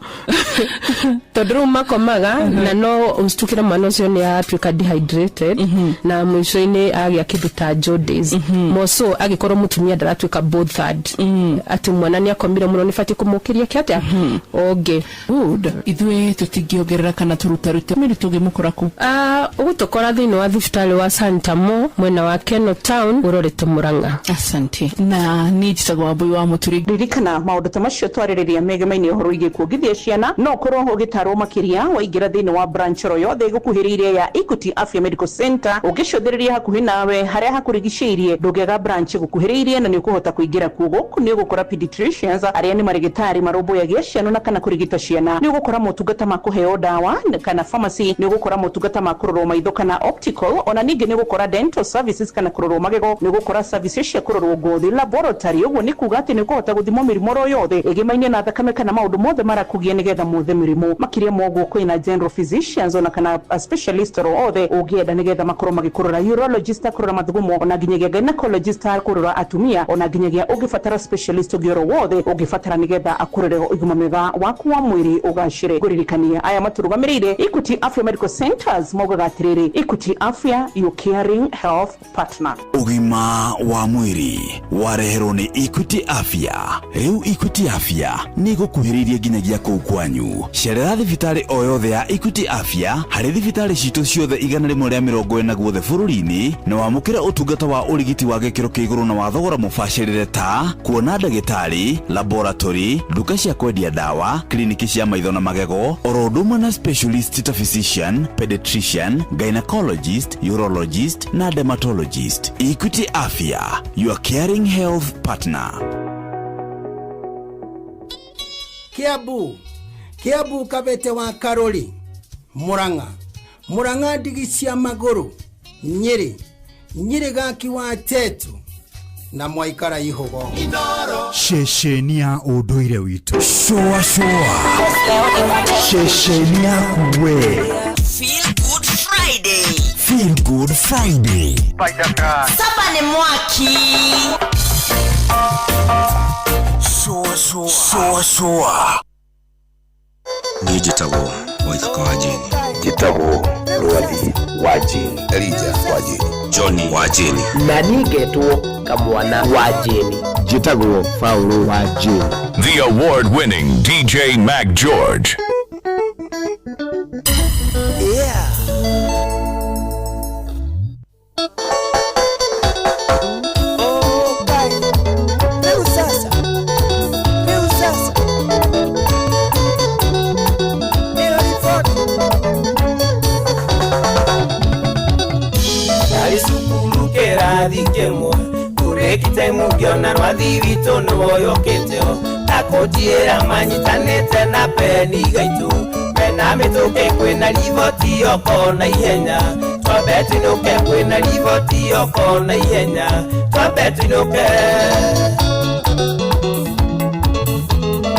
tondu makomaga na no ustukira mwana ucio ni atuika dehydrated na mwisho-ini agia kindu ta jaundice moso agikorwo mutumia ndaratuika bothered ati mwana ni akomire muno ni fati kumukiria kiatia oge good ithwe tutingiongerera kana turutarute miri tugimukoraku ugutokora thini wa thibitarĩ wa Santamo mwena wa Keno Town urorete Murang'a asante na ni jitagwa boy wa muturi ririkana maundu ta macio twaririria megemaini uhoro igi kuongithia ciana no korwo ugitarwo makiria waingira thiini wa branch ro yothe gukuhiriire ya Equity Afya Medical Center ugicothiriria hakuhi nawe haria hakurigiceirie ndugega branch gukuhiriire na ni ukuhota kuingira kugo ni ugukora pediatricians aria ni marigitari marumbuyagia ciana na kana kurigita ciana ni ugukora motungata ma kuheo dawa kana pharmacy ni ugukora motungata ma kurorwo maitho kana optical ona ningi ni ugukora dental services kana kurorwo magego ni ugukora services cia kurorwo ngothi laboratory uguo ni kuga ati ni kuhota guthimo mirimo ro yothe igimainie na thakame kana maundu mothe marakugia nigetha muthe mirimo makiria moguo kwina general physicians ona kana specialist ro othe ugienda nigetha makoro magikurora urologist kurora mathugumo ona nginyagia gynecologist kurora atumia ona nginyagia ugifatara specialist ugioro wothe ugifatara nigetha akurore iguma mega waku wa mwiri ugashire guririkania aya maturugamirire Equity Afya Medical Centers mogaga atiriri Equity Afya, your caring health partner. Ugima wa mwiri wareherwo ni Equity Afya. Riu Equity Afya ni gukuhiriria ginyagia kuu kwanyu. Cerera thibitari o yothe ya Equity Afya hari thibitari citu ciothe 140 guothe bururi-ini na wamukire utungata wa urigiti wa gikiro kia iguru na wa thogora mubacirire ta kuona ndagitari, laboratory, duka cia kwendia dawa, kliniki cia maitho na magego, oroduma na specialist ta physician, pediatrician, gynecologist, urologist na dermatologist. Equity Afya, your caring health partner. Kiabu Kabete wa Karoli, Muranga ndigi cia maguru, Nyeri gaki wa Tetu na Mwaikara Ihogo. Shesheni ya unduire witu. Shoa. Shesheni ya kuwe. Feel Good Friday. Saba ni mwaki. Shoa. Ni jitago Waithaka Wajini. Jitago Ruathi Wajini. Elija Wajini. Johnny Wajini. Na nigetwo Kamwana Wajini. Jitago Paulo Wajini. The award-winning DJ Mac George. Yeah. Dikemo kurekite mugiona rwathi wito nuoyo keteo takojiera manyitanete na peni gaitu mena mituke kwina rivoti okona ihenya twabetinuke kwina rivoti okona ihenya twabetinuke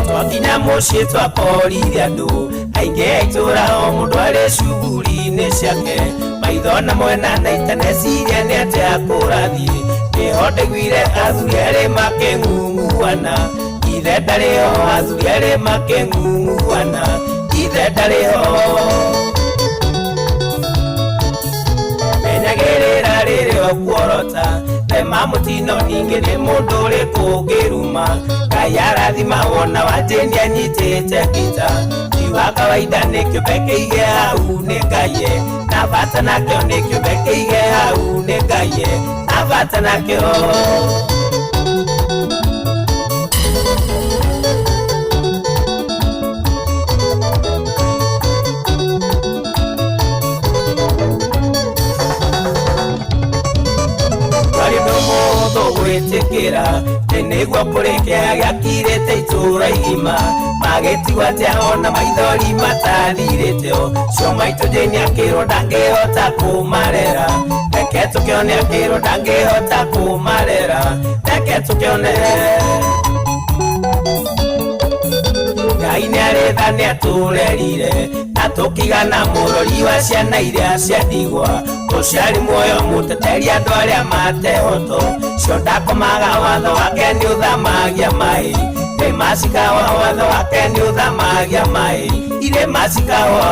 twakinya mucii twakorire andu aingi aitura o mundu ari cuguri-ini ciake maithona mwena na itaneciria ni ati akurathi nihote gwire athuri ari makeng'ung'uana ithe ndariho athuri ari makeng'ung'uana ithe ndariho menyagirira riri okuorota thema mutino ningi ni mundu uri kungiruma Ngai arathima wona Wajini anyitite kita wa kawaida nikyo bekeige hau nikaye navata nakyo nikyo bekeige hau nikaye navata nakyo gwitikira niguo kurikea giakirite itura igima magetigwa tiaona maithori matathirĩteo cio maitũ Jane akĩrwo ndangĩhota kũmarera reke tũkĩone akĩrwo ndangĩhota kũmarera reke tũkĩone Ngai nĩarĩtha nĩatũrerire na tũkigana mũrori wa ciana iria ciandigwa ũciari muoyo mũteteri andũ arĩa matehoto cio ndakomaga watho wake nĩũthamagia mai masikawa watho wake nĩũthamagia mai ile masikawa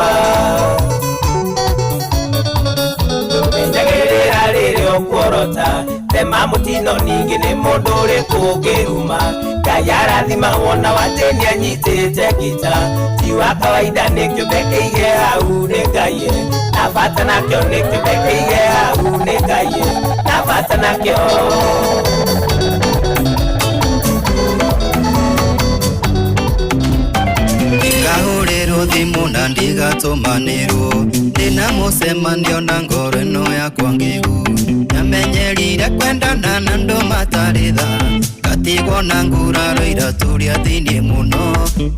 menyagĩrĩra rĩrĩ okuorota tema mutino ningi nĩ mũndũ ũrĩ kũngĩruma Ngai arathima wona Wajini anyitĩte kita ti wa kawaida nĩkĩo bekeige hau nĩ Ngai navata nakĩo nĩkĩo bekeige hau nĩ Ngai navata nakĩo ngahũrĩrwo thimũ na ndigatũmanĩrwo ndĩna mũcemanio na ngoro ĩno yakwa ngĩhu nyamenyerire kwendana na andũ matarĩ tha katigwo na nguraro iratũria thĩinĩ mũno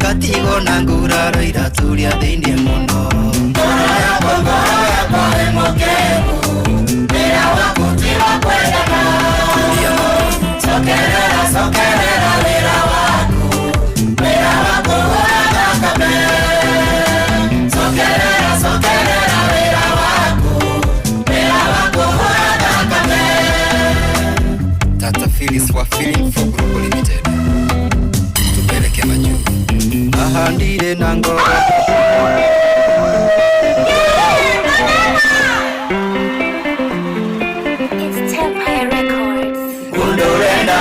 katigwo na nguraro iratũria thĩinĩ mũno ngoro yakwa ĩ mũkĩhu wĩra waku ti wa kwendana sokerera wĩra waku hũra thakame sokerera wĩra waku hũra thakame. Tata Phyllis wa Feeling for Group Limited tupeleke majuu ahandire na ngoro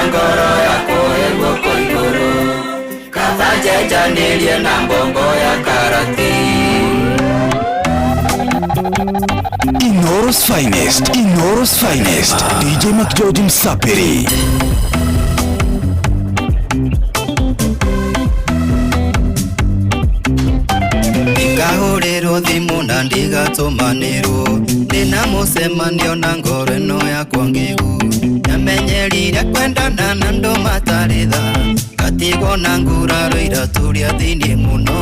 ngoro yako egoko iguru kabanjenjanirie na mbombo ya karati. Inoros finest DJ McGeorge Msapiri. Ngahũrĩrwo thimũ na ndigatũmanĩrwo ndĩna mũcemanio na ngoro ĩno yakwa ngĩhu nyamenyerire kwendana na andũ matarĩ tha katigwo na nguraro iratũria thĩinĩ mũno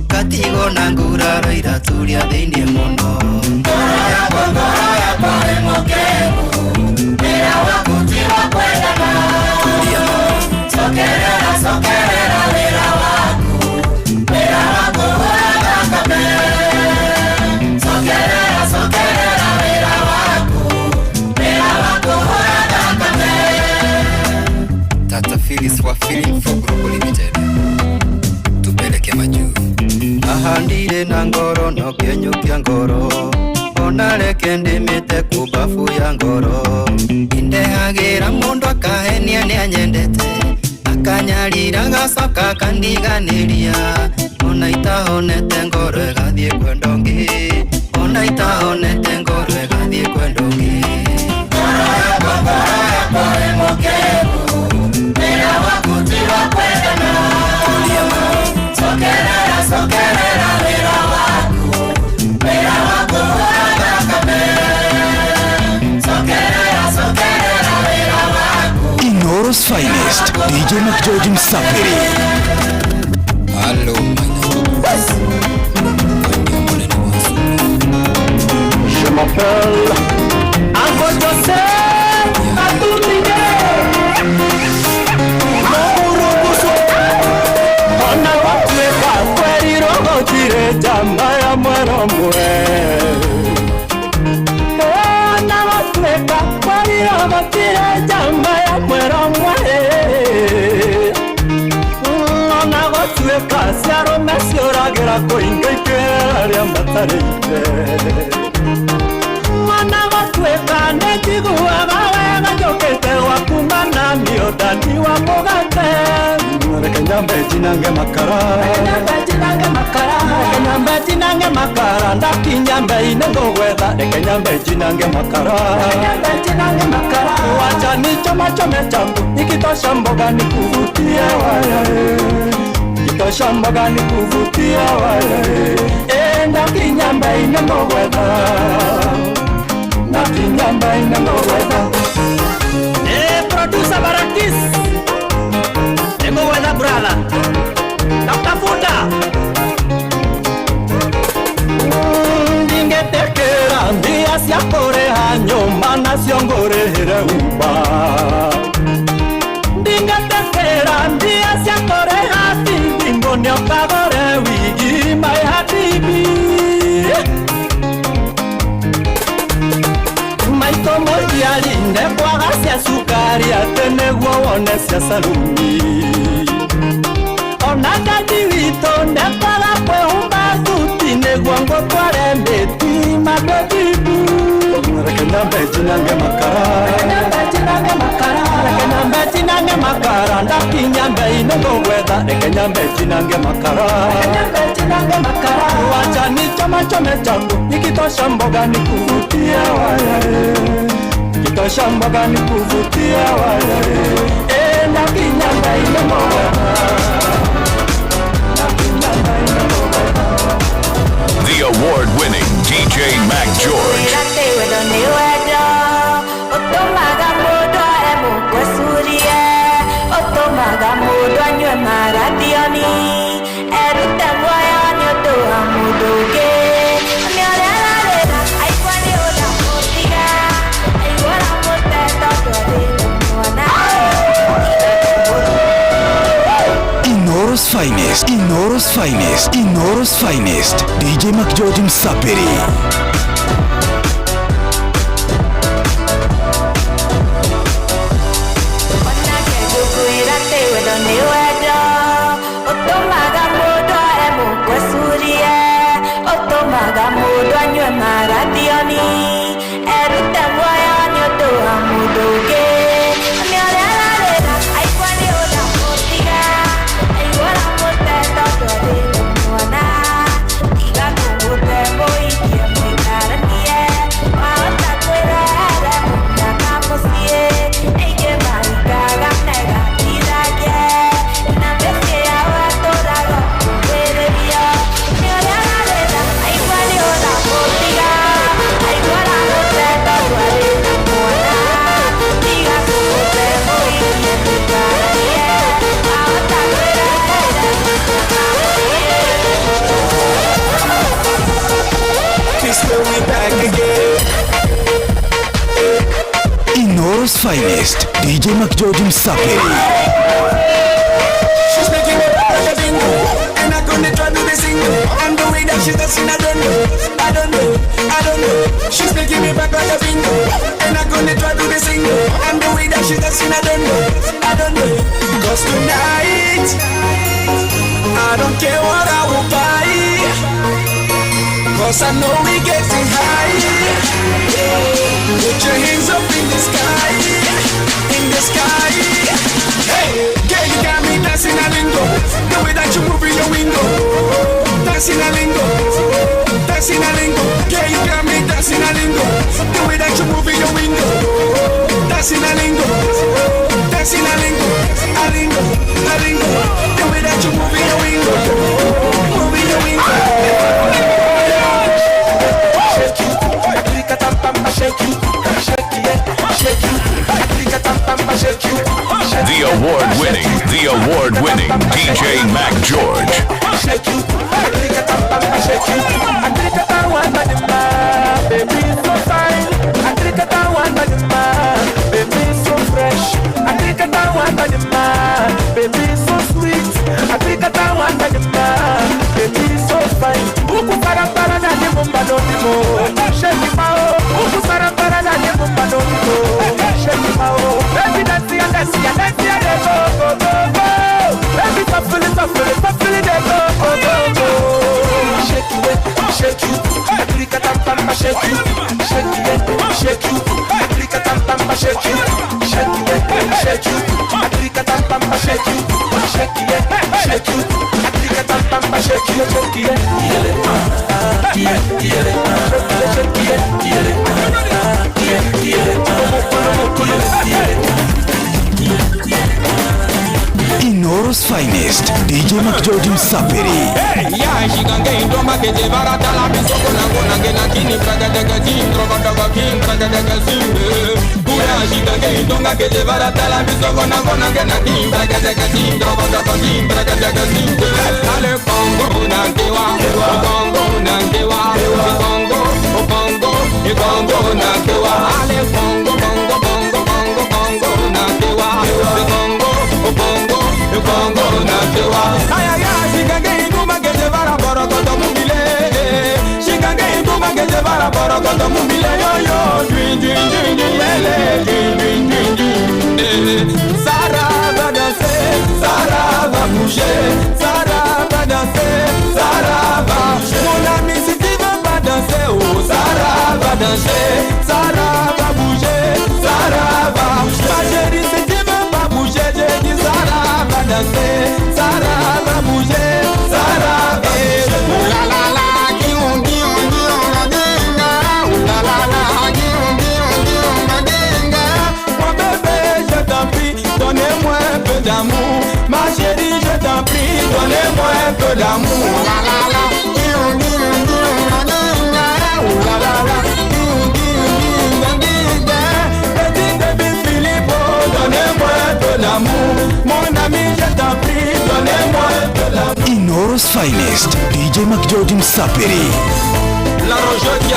katigwo na nguraro iratũria thĩinĩ mũno ngoro yakwa ĩ mũkĩhu wĩra waku ti wa kwendana sokerera wĩra waku hũra thakame sokerera wĩra waku hũra thakame. Tata Phyllis wa Feeling for Group Limited tupeleke majuu ahandire na ngoro no kĩenyũkia ngoro ona reke ndĩmĩte kubafu ya ngoro indehagĩra mũndũ akahenia nĩanyendete akanyarira gacoka kandiganĩria ona itahonete ngoro ĩgathiĩ kwenda ũngĩ ona itahonete ngoro ĩgathiĩ kwenda ũngĩ ngoro yakwa ĩ mũkĩhu wĩra waku ti wa kwendana sokerera wĩra waku hũra thakame sokerera wĩra waku. Inoros finest DJ McGeorge Msapiri. Hello Je m'appelle Uncle Joseph Atumine Maurugusu Ona watweka kweri rogotire jamba ya mweromwe Ona watweka kweri rogotire jamba ya mweromwe Ona watweka siarome sioragera kuinga ikera ria matarite Mwana watweka netiguaga wega njokete wakumana niodani wa mugate Reke nyambe jinange makara ndakinya mbei-inĩ ngũgwetha reke nyambe jinange makara wacha nichomachome changu nikitosha mboga nikuvutie waya nikitosha mboga nikuvutie waya ndakinya mbei-inĩ ngũgwetha Producer Barakis Ego wena brother Nakutafuta Ndingetekera ndia siakoreha nyoma nasiongorehere uba Ndingetekera ndia siakoreha Ndingo niokagore wigi my hatibi Maito moja linde kwa ghasia sukari atene guone cia saluni Ona dadi wito nepala kwe umbazuti negwango tware mbeti madobibu Reke nyambe jinange makara Ndaki nyambe inengogwetha Reke nyambe jinange makara Wacha nichome changu nikitosha mboga nikuvutie waya Nikitosha mboga nikuvutie waya Ndaki nyambe inengogwetha Inoro's finest, DJ McGeorge Msapiri. Inoro's finest, DJ McGeorge Msapiri. She's making me back like a bingo, and I'm gonna try to be single. And the way that she does it, I don't know. She's making me back like a bingo, and I'm gonna try to be single. And the way that she does it, I don't know. Cause tonight, I don't care what I will buy, cause I know we getting high. Put your hands up in the sky, Hey, girl, you got me dancing a lingo. The way that you move in your window, dancing a lingo. Girl, you got me dancing a lingo. The way that you move in your window, dancing a lingo. The way that you move in your window, The award-winning DJ McGeorge. Baby so fine, baby so fresh, baby so sweet, baby so fine. Uku para na ni mumba no mo, shake mao. Uku para na ni mumba no mo, shake mao. Baby dance ya go. Baby feel it go. Shake you, Africa tam shake you, Africa tam shake you, Africa tam shake you, Africa tam shake Inoro's finest, DJ McGeorge Msapiri. Yeah, she can get into my cage, barata la bisoko na gona gena kini praga daga jim, droga daga king, praga daga zimbe. Yeah, she can get into my cage, barata la bisoko na gona gena kini praga daga jim, droga daga king, praga daga zimbe. Ale Congo nangewa, Congo nangewa, Congo nangewa, ale Congo nangewa, Congo nangewa. Aya she can get into my cage, bara borokoto mumile. She can get into my cage, bara borokoto mumile. Yo, dream, Sarah va danser, Sarah va bouger, Sarah va danser, Sarah va. Mon ami, si tu veux pas danser, oh, Sarah va danser, Sarah va bouger, Sarah va. Ma chérie, si tu veux pas bouger, j'ai dit Sarah va danser, Sarah va bouger, Sarah va. Ouh la la la, la dinga, ouh la la la, la dinga. Mon bébé, je t'en prie, donnez-moi un peu d'amour. Ma chérie, je t'en prie, donnez-moi un peu d'amour. Ouh la la la, ouh la la la, petit bébé Philippe, donnez-moi un peu d'amour. Mon ami, je t'en prie, donnez-moi un peu d'amour. Inoro's finest, DJ McGeorge Msapiri. La roche qui a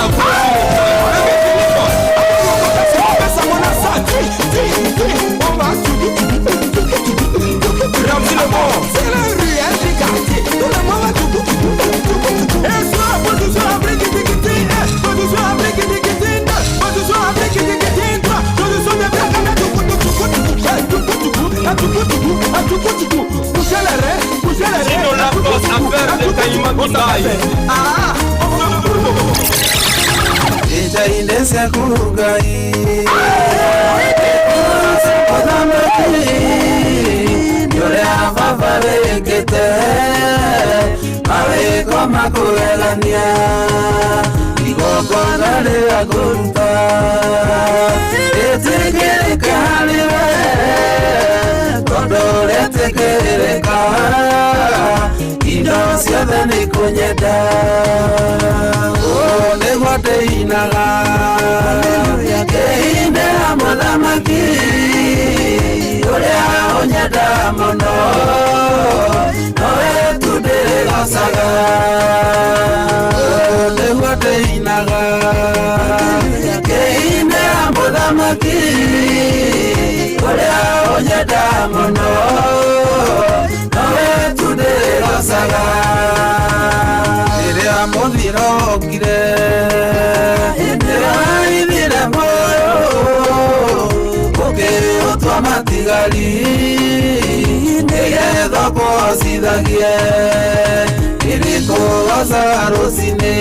c'est la rue, du quartier. Ngai Ija indese kugai Yole afafa vekete Awe koma kuelania Igoko nale agunta Etekele kaliwe Kondole tekele kaha Indo siya ni kunyeda Ole wate inaga Keinde amadamaki Ole aonyeda mono Noe tudere gasaga Ole wate inaga Keinde amadamaki Ole aonyeda mono Noe tudere gasaga Ere amodiro kire Ere aibire moyo Oke otwa matigali Ege dhoko sidagie Iriko wasaro sine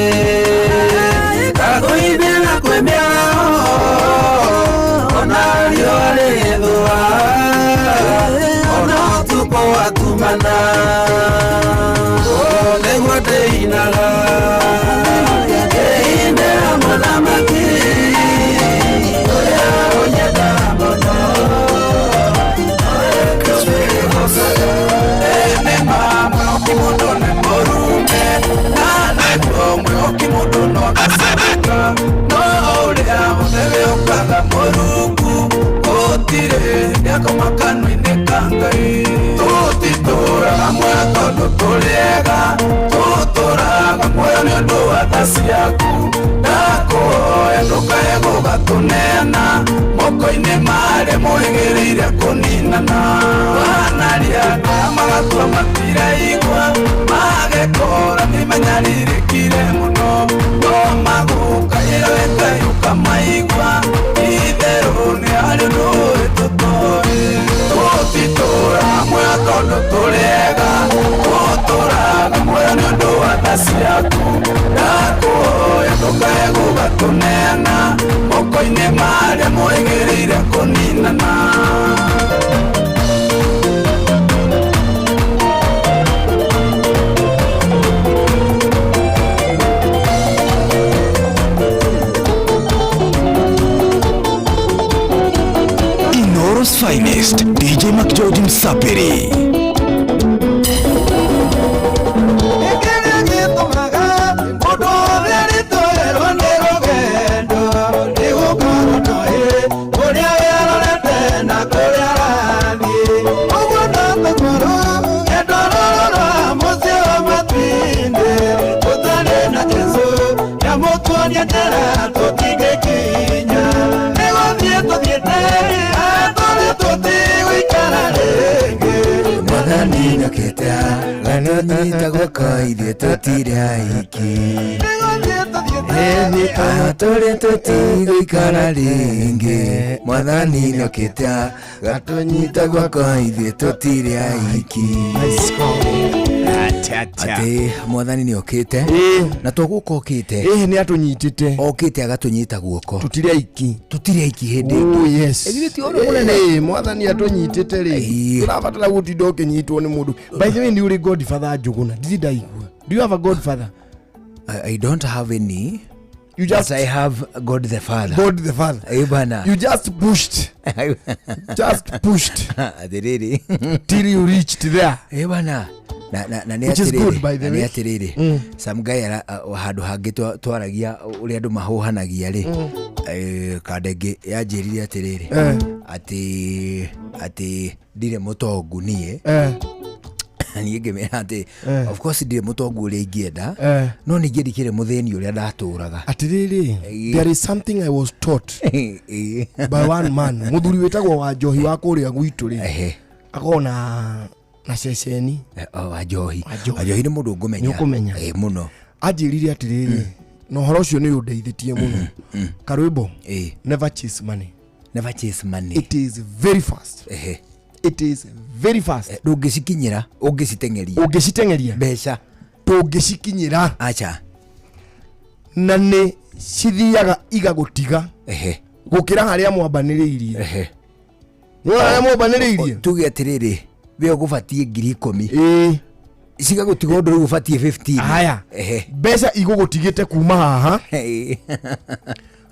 Kago ibena kwe miao Onario aledua Ono tuko atumana Ole wate inaga Keinde amadamaki Ole aonyeda mono Ole kuswiri hosaga Ene mama okimudo ne morume Nane kumwe okimudo no kasabuka No ole aonebe okaga morungu Otire yako makano inekangai Totitora amwako notolega Totoraga moyo nyondo watasi yaku Dako endoka ego gatunena Moko ine mare moegerire kuninana Wanaria kama gatua matira igwa Magekora nimanyarire kire muno Gomaguka iroeka yuka maigwa Idero ni ario noe totoe Totitora mwako notolega Totoraga moyo nyondo watasi yaku Dako endoka ego gatunena Moko ine mare moegerire kuninana Inoro's finest, DJ McGeorge Msapiri. Mwathani nyoketea Ganonyita gwaka ithuĩ tũtirĩ aiki Tũrĩ tũtigũikara rĩngĩ Mwathani nyoketea Gatũnyita gwaka ithuĩ tũtirĩ aiki Ati Mwathani ni okite na tũgũka okite ni atunyitite okite agatunyita guoko tutire aiki hindi yes egiriti oro munene Mwathani atunyitite ri turabatara gutinda ukinyitwo ni mundu by the way ni uri Godfather Njuguna ndidaigua do you have a godfather? I don't have any. You just I have God the Father. God the Father. Ebana. You just pushed. Really? Till you reached there. Ebana. Which is good by the way. Some guy handu hangi twaragia uri andu mahuhanagia ri kadege yanjirire atiriri ati ndire mutongu nie niĩngĩmera atĩ of course ndire mutongu ũrĩa ingĩenda no ningĩ ndikĩrĩ mũthĩni ũrĩa ndatũraga atiriri there is something I was taught by one man mũthuri wĩtagwo Wanjohi wa kũrĩa gwitũ ri akona na ceceni Wanjohi nĩ mũndũ ngũmenya mũno anjĩrire atiriri no horo ũcio nĩ ũndeithĩtie mũno karwĩmbo never chase money it is very fast It is very fast. Ndũngĩcikinyĩra ũngĩcitengeria mbeca tũngĩcikinyĩra acha na nĩ cithiaga igagũtiga gũkĩra harĩa mwambanĩrĩirie harĩa mwambanĩrĩirie tuge atĩrĩrĩ we ũgũbatie 10,000 cigagũtiga ũndũ rĩu ũbatie 15 haya mbeca igũgũtigĩte kuma haha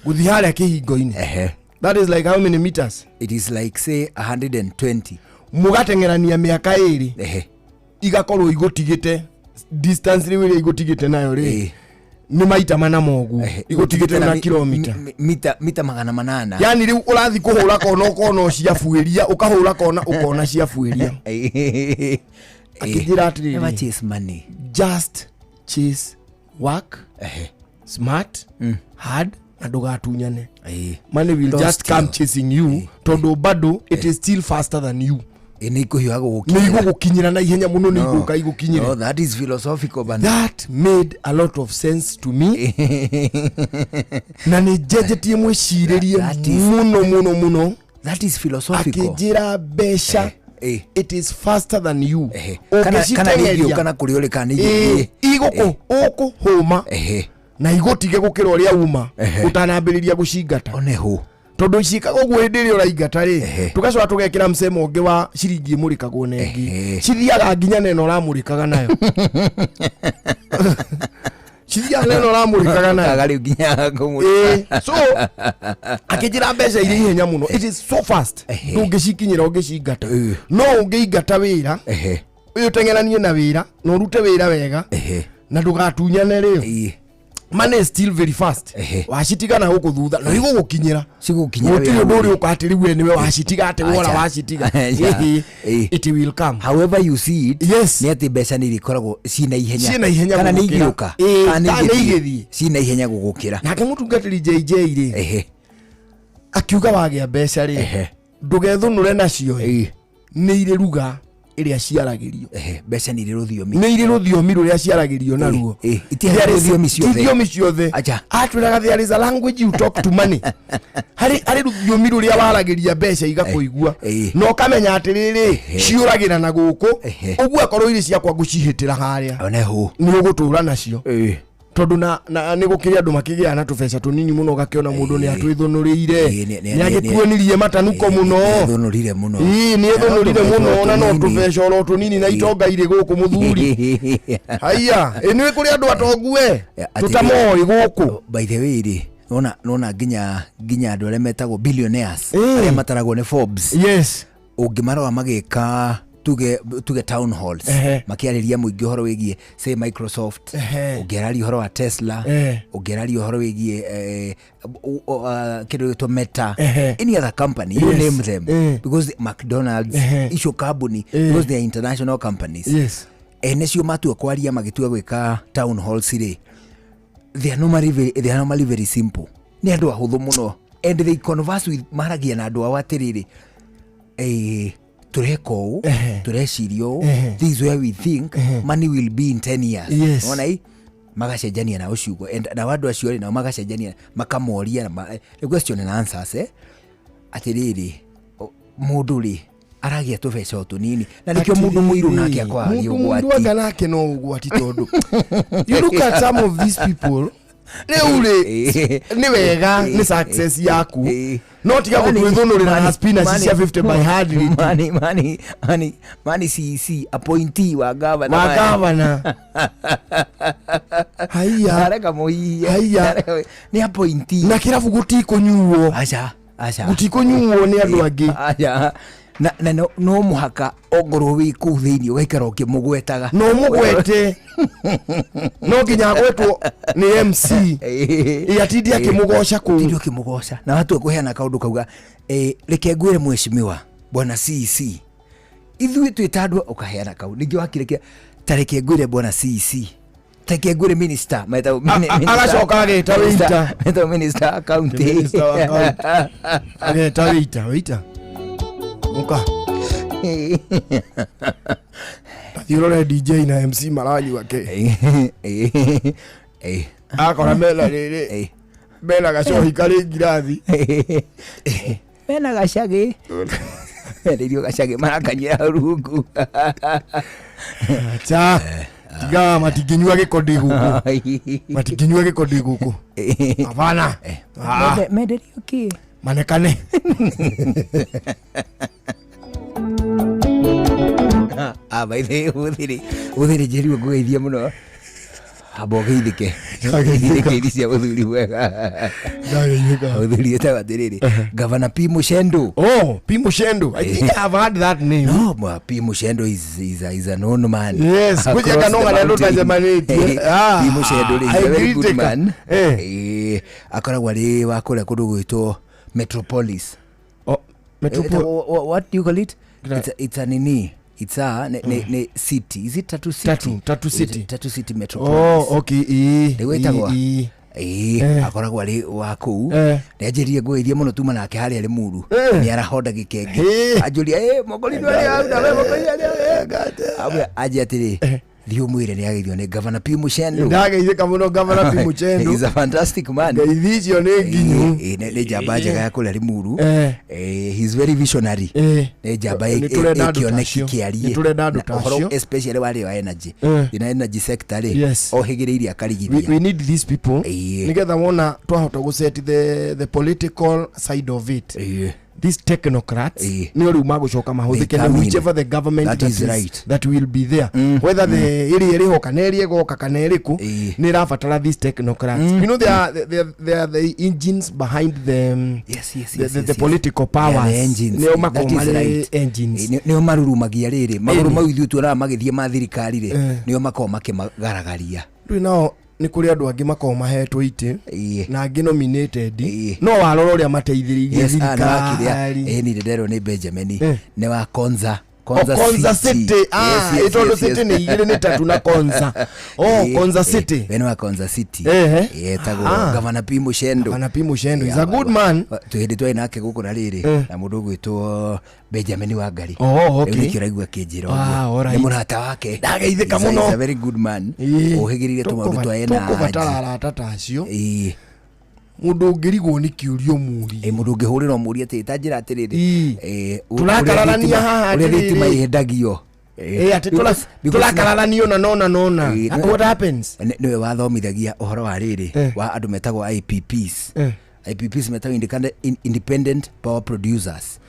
gũthiĩ harĩa kĩhingo-inĩ. That is like how many meters? It is like say 120. Mũgateng'erania mĩaka 2 igakorwo igũtigĩte distance rĩu ĩrĩa igũtigĩte nayo rĩ nĩ maita mana mogu igũtigĩte na kilomita mita 800. Yani rĩu ũrathi kũhũra kona ciafuĩria ũkahũra kona ciafuĩria akijira atĩrĩrĩ never chase money, just chase work smart hard na ndũgatunyane. Money will don't just come chasing you tondu bado it is still faster than you. Ni gukinyira na ihenya muno ni iguka igukinyira. Oh, that is philosophical band. That made a lot of sense to me. Na ni jejetie mwiciririe muno. That is philosophical. Akijira besha it is faster than you. Kana kurioleka ni igoko oko homa na igotige gukira uria uma utanambiriria gucingata oneho tondu icikaga guo hindi ri uraingata ri tugacoka tugekira msemo ungi wa ciringi imurikagwo nengi cithiaga nginya neno uramurikaga nayo cithiaga neno uramurikaga nayo gari nginya so akijira mbeca iri ihenya muno it is so fast ndungicikinyira ungicingata no ungiingata wira uyu tengeranie na wira no urute wira wega na ndugatunyane ri money is still very fast. Washitigana huko thutha no igugukinyira gutiri nduri ukatiriwe niwe washitiga ate wora washitiga it will come. However you see it, yes, ni ati mbeca ni rikoragwo cina ihenya kana ni igiuka kana ni igithi cina ihenya gugukira nake mutungatiri JJ ri akiuga wagia mbeca ri ndugethunure nacio ni ire ruga iria ciaragirio mbeca ni ire ruthiomi ni ire ruthiomi ruria ciaragirio naruo itiari ruthiomi ciothe atwiraga there is a language you talk to money hari ruthiomi ruria waragiria mbeca igakuigua no kamenya atiriri ciuragira na guku uguo akorwo iri ciakwa ngucihitira haria oneho ni ugutura nacio tondu na nigukiria andu makigia na tubeca tunini muno gakiona mundu ni atwithunurire ni agituonirie matanuko muno thunurire muno ni thunurire muno na no tubeca oro tunini na itonga ire guku muthuri haya ni kuri andu atongue tutamoi guku by the way ri nona nginya andu aria metagwo billionaires aria mataragwo ni Forbes yes ungimarwa magika tuge town halls makiariria muingi horo wigie say Microsoft ungerari horo wa Tesla ungerari horo wigie kido to Meta any other company you name them because McDonald's isho company because they are international companies yes enecio matu akwaria magitua gwika town halls ri they are normally very simple ni andu ahuthu muno and they converse with maragia na andu awatiriri tureko turecirio this is where we think money will be in 10 years yes. Onai magacenjania na uciugo na wandu acio ri na magacenjania makamoria na question and answers atiriri mundu ri aragia tubeca tunini na nikio mundu muiru nake akwaria ugwati mundu anga nake no ugwati tondu you look at some of these people Neure ni wega ni success yaku no tiga gutwithunurira na spinach cia 50 by 100 money CC appointee wa governor haya areka muhiya ni appointee na kirabu gutikunyuo acha gutikunyuo ni andu angi na no muhaka ongorwo wi ku thiini ugaikara ukimugwetaga no mugwete no nginya gwetwo ni MC yatindi akimugosha ku ndio kimugosha na watu kuheana kaundu kauga reke ngwire mweshimiwa bwana CC ithui twitandwa ukaheana kau ningi wakirekia tareke ngwire bwana CC take ngwire minister meta agacoka ageta wita meta minister account ageta wita Muka Tathirore DJ na MC maranyu wake akora mela riri mena gacohi kari ngirathi mena gacagi ririo gacagi marakanyira rungu cha tiga matikinyua gikodi guku matikinyua gikodi guku hapana mende okay manekane baithe uthiri jeri ngugeithia muno abogeithike ithike cia uthuri wega uthuri etawa diriri Governor P Mushendo. P Mushendo, I think I've heard that name. No, P Mushendo is a known man. Yes, kuja kanonga na ndo tajamani. P Mushendo is a very good man. Akoragwa ri wa kule kundu gwitwo Metropolis. Metropolis, what do you call it? It's a nini. It's a city. Is it Tatu City? Tatu City. Tatu City Metropolis. Okay. Wetagwa. Akoragwa ri wa kuu. Niajirie ngweithie muno tuma nake hari ari muru. Ni arahonda gikenge. Ajuria mogori ndo ari aunda we mogori ari. Abu aje atiri. Dio mwire ni ageithio ni Governor P Mushendo. Ndageithika muno Governor P Mushendo. He's a fantastic man. Geithio ni nginyu. Ne jamba njega ya kula ri muru. He's very visionary. Ne jamba ikioneki kiarie. Turenda ndu tacio. Especially wale wa energy. In energy sector ohigiriria akarigithia. We need these people. Nigetha wona twahota go set the political side of it. These technocrats ni ori magucoka mahuthike ni whichever the government that will be there, whether the iri ho kaneri go kaneriku ni rafatara these technocrats. You know they are the engines behind them. The political powers ni makomare engines ni marurumagia riri maguru mau ithu tu ra magithie ma thirikari ri ni makoma makimagaragaria riu nao ni kuri andu angi makoma mahetwo ite na angi nominated no warora uria mateithiririe thirikari ni ndero ni Benjamin ne wa Konza City. Itondo City ni igire ni tatu na Konza. Konza City. Beno wa Konza City. Tago Governor P Mushendo. Governor P Mushendo is a good man. Tuhindi twa inake guku na riri na mundu gwitwo Benjamin wa Ngari. Okay. Kiraigua kinjiro. Ni murata wake. Ndageithika muno. He's a very good man. Uhigirire tu maundu twa ena. Tukubatara arata acio. Mundu ngirigwo ni kiurio muri mundu ngihurira muri ati tajira atiriri turakararania haha uri thitima ihendagio ati turakararania nona what happens niwe wathomithagia uhoro wa riri wa andu metagwo IPPs. IPPs metagwo independent power producers.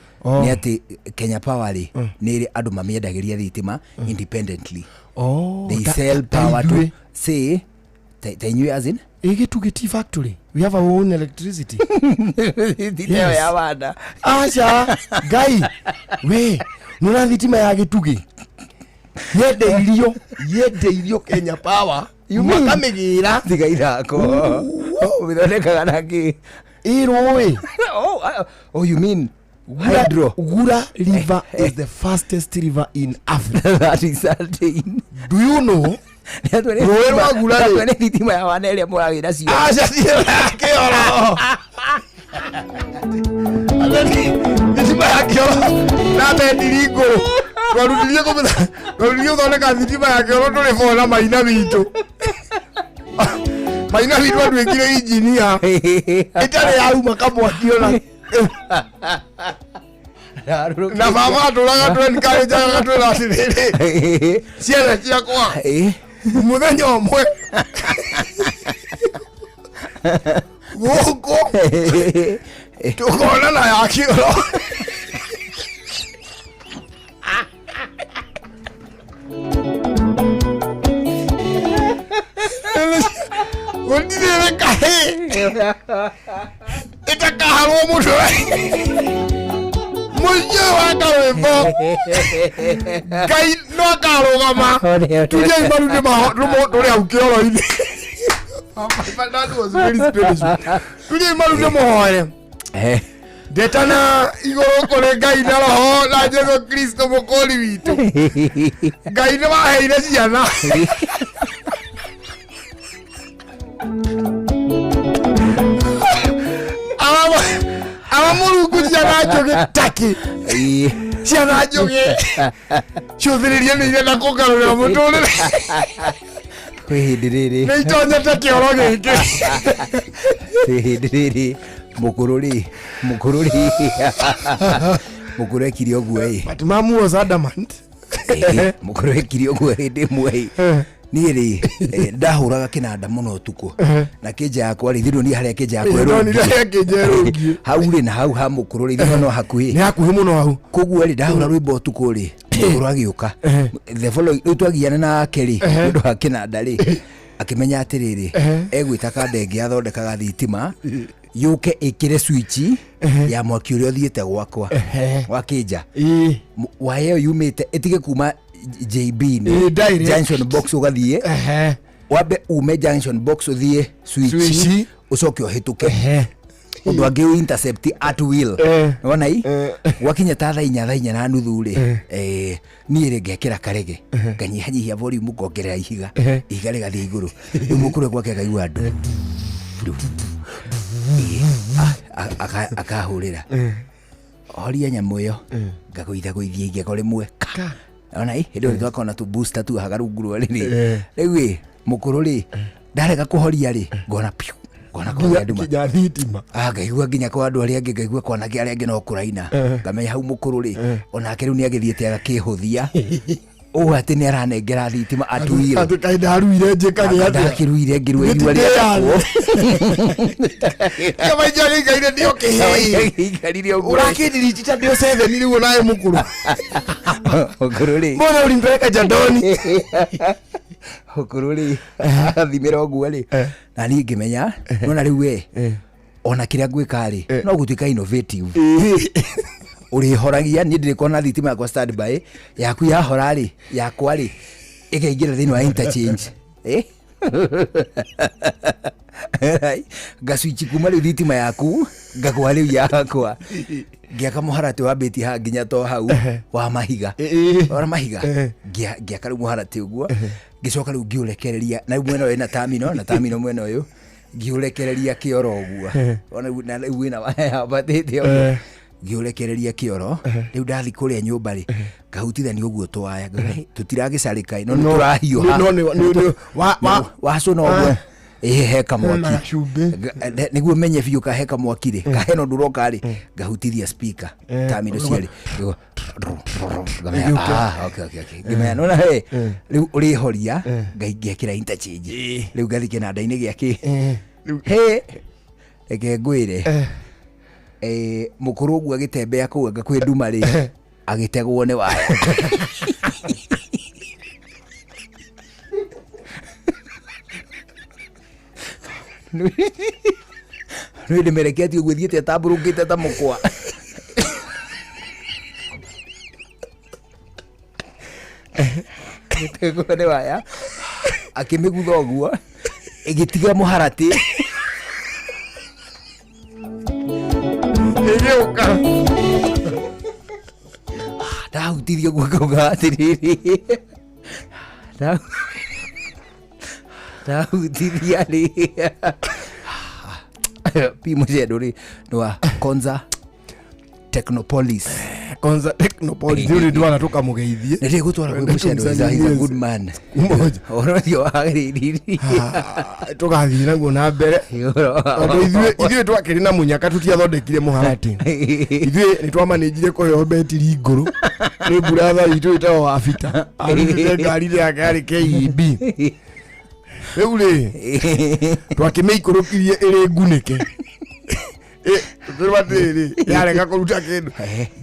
Ni ati Kenya Power ni iri andu mamiendagiria thitima independently. They sell power to say tainywe as in Igitugiti factory. We have our own electricity. Diteo ya wada. Asha, guy. We, nuna thitima ya gitugi. Yede ilio Kenya Power. Makamigira. Tiga irako. Umithondeka ganaki. Iroi. Oh, you mean hydro? Gura River is the fastest river in Africa. That is certain. Do you know? Roero agula ni thitima ya wanele muragira cio. Cio kioro. Thitima ya kioro na bendiringo. Twarudirie thondeka thitima ya kioro turi bona maina witu. Maina witu andu ekire engineer. Itare yauma kamwakiona. Na mama turaga twenkaje jaga twirasirire. Ciana ciakwa. Muthenya omwe guku tukona na yakiro undire kahe itakaharwo muco Mujye wakawembo Kai no akarugama tuje imarude mahoto turi aukioro ini my dad was very spiritual tuje imarude mohore detana igoro kore Ngai na roho na Jesu Kristo mukoli witu Ngai ni waheire ciana Amurungu ciana njoge taki ciana njoge cuthiririe ni irenda kugarurira muturire kwihindiriri ni itonyete kioro giki kwihindiriri mukururi mukuru ekiri oguo but mamu was adamant mukuru ekiri oguo hindi mwe Niri ndahuraga kinanda muno tuko na kija yakwa rithiru ni haria kija yakwa hau ri na hau ha mukuru rithiru no hakuhi ni hakuhi muno hau koguo ri ndahura rwimbo tuko ri mukuru agiuka the following twagiana na keri ndu ha kinanda ri akimenya atiriri egwita kandenge athondekaga thitima yuke ikire switch ya mwaki uria thiete gwakwa wakija wayo yumite itige kuma JB ni junction box ugathie wabe ume junction box uthie switch ucoke uhituke undu angi intercept at will wona i wakinya ta thainya na nuthu ri ni ri ngekira karege nganyihanyihia volume ngongerera ihiga rigathie iguru umukure gwake kaigua andu akahurira horia nyamu yo ngakuitha kuithia igego rimwe ona i ndio twakona tu booster tu hagarunguru riri riu mukuru ri ndarega kuhoria ri ngona piu ngona kwa nduma thitima ngaigua nginya kwa andu aria ngaigua kwa nake aria no kuraina ngamenya hau mukuru ri ona ke riu ni agithiete agakihuthia o ati ni aranengera thitima atuire ndaruire njikage atia ndakiruire ngirwe irua ria kama jari gaire ndio kigarire ogura urakidiri tita ndio 7 niliwo naye mukuru okururi mbona ulimpeleka jandoni okururi thimira ogua ri na ni ngimenya nona riu ona kiria ngwika ri no gutuika innovative uri horagia ni ndirikona thitima yakwa standby yaku ya horari yakwa ri ikeingira thini wa interchange gaswitch kuma ri thitima yaku ngakwa ri yakwa ngiaka muharati wa beti ha nginya to hau wa mahiga ora mahiga ngiaka ri muharati uguo ngicoka ri ngiurekereria na mwena we na tamino mwena uyu ngiurekereria kioro uguo ona na wina wa batete ngiurekereria kioro riu ndathi kuria nyumba ri ngahutithania uguo twaya tutiragicarika no turahiuha no wacu no uguo heka mwaki niguo menye biu kaheka mwaki ri kaheno nduroka ri ngahutithia speaker tamino ciari okay ngimenya no na riu uri horia ngaigiakira interchange riu ngathi kinanda-ini giaki eke ngwire mukuru uguo agitembea kuu ngakwi nduma ri agitegwo ni waya nui ndimereketi uguo thiete atamburungite ta mukwa agitegwo ni waya akimigutha uguo igitiga muharati nigeuka ndahutithio guoka atiriri ndahutithia ri pimo cedo ri no Konza Technopolis ndio ndwara toka mugeithie ndio gutwara kwa mucedo is a good man orodio agiriri tugathii naguo na mbere ithuĩ twakĩrĩ na munyaka tutiathondekire muharati ithuĩ nĩ twamanĩnjire kũheo betiri ngũrũ nĩ buratha witũ wĩtagwo Wabita arutĩte ngari yake arĩ KEB rĩu rĩ twakĩmĩikũrũkirie ĩrĩ ngunĩke tũrĩbatĩrĩ yarega kũruta kĩndũ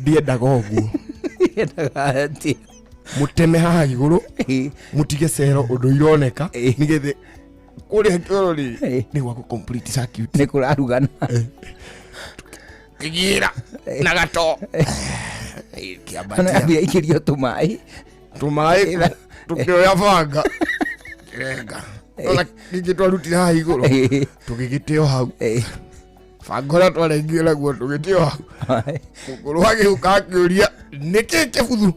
ndiendaga ũguo muteme haha igũrũ mutige cero ũndũ ironeka nĩgetha kũrĩa kĩoro rĩ nĩ gwa complete circuit nĩ kũrarugana kigira na gato kiambatia ikirio tumai tukioya banga renga ona kĩngĩ twarutire haha igũrũ tũgĩgĩteo hau bangora twarengire naguo tũgĩteo hau mũkũrũ agĩũka akĩũria nĩkĩ kĩbuthu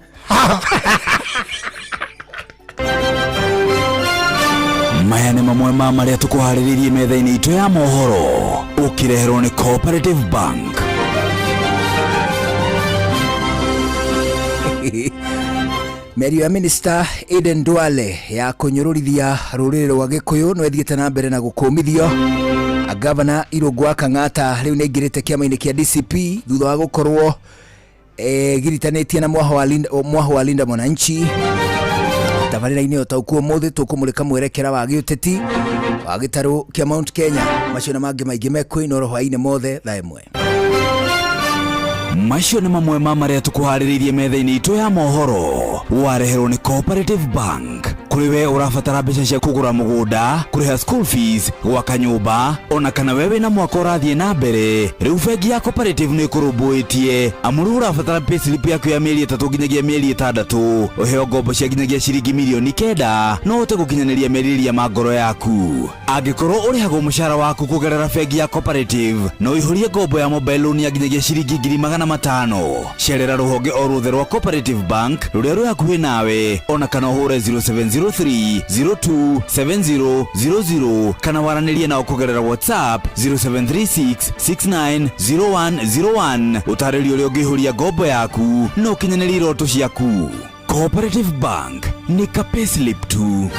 maya nĩ mamwe ma marĩa tũkũharĩrĩirie metha-inĩ itũ ya mohoro ũkĩreherwo nĩ Cooperative Bank. Merio ya Minister Aden Duale ya kũnyũrũrithia rũrĩrĩ rwa Gĩkũyũ no ethiĩte na mbere na gũkũmithio. Gavana Irungu wa Kang'ata rĩu nĩ aingĩrĩte kĩama-inĩ kĩa DCP thutha wa gũkorwo giritanĩtie na mwaho wa Linda Mwananchi. tabarira-inĩ ũtaũkuo mũthĩ tũkũmũrĩka mwerekera wa gĩũteti wa gĩtarũ kĩa Mount Kenya. Macio na mangĩ maingĩ mekuinoro hwainĩ mothe thaa ĩmwe. Macio nĩ mamwe ma marĩa tũkũharĩrĩirie metha-inĩ itũ ya mohoro. Wareherwo nĩ Cooperative Bank. Kũrĩ we ũrabatara mbeca cia kũgũra mũgũnda, kũrĩha school fees, gwaka nyũmba, ona kana wewe na mwaka ũrathiĩ na mbere. Rĩu bengi ya Cooperative nĩ kũrũmbũĩtie amu rĩu ũrabatara payslip yaku ya mĩeri 3 nginyagia mĩeri 6, ũheo ngombo cia nginyagia ciringi milioni 9 no ũte gũkinyanĩria merirĩria ma ngoro yaku. Angĩkorwo ũrĩhagwo mũcara waku kũgerera bengi ya Cooperative no ihũrie ngombo ya mobile loan ya nginyagia ciringi 500,000. Cerera rũhonge o rũthe rwa Cooperative Bank rũrĩa rwĩ hakuhĩ nawe, ona kana ũhũre 0703027000 kana waranĩrie nao kũgerera WhatsApp 0736690101 ũtarĩrio ũrĩa ũngĩihũria ngombo yaku no ũkinyanĩrie iroto ciaku. Cooperative Bank nĩ ka payslip tu.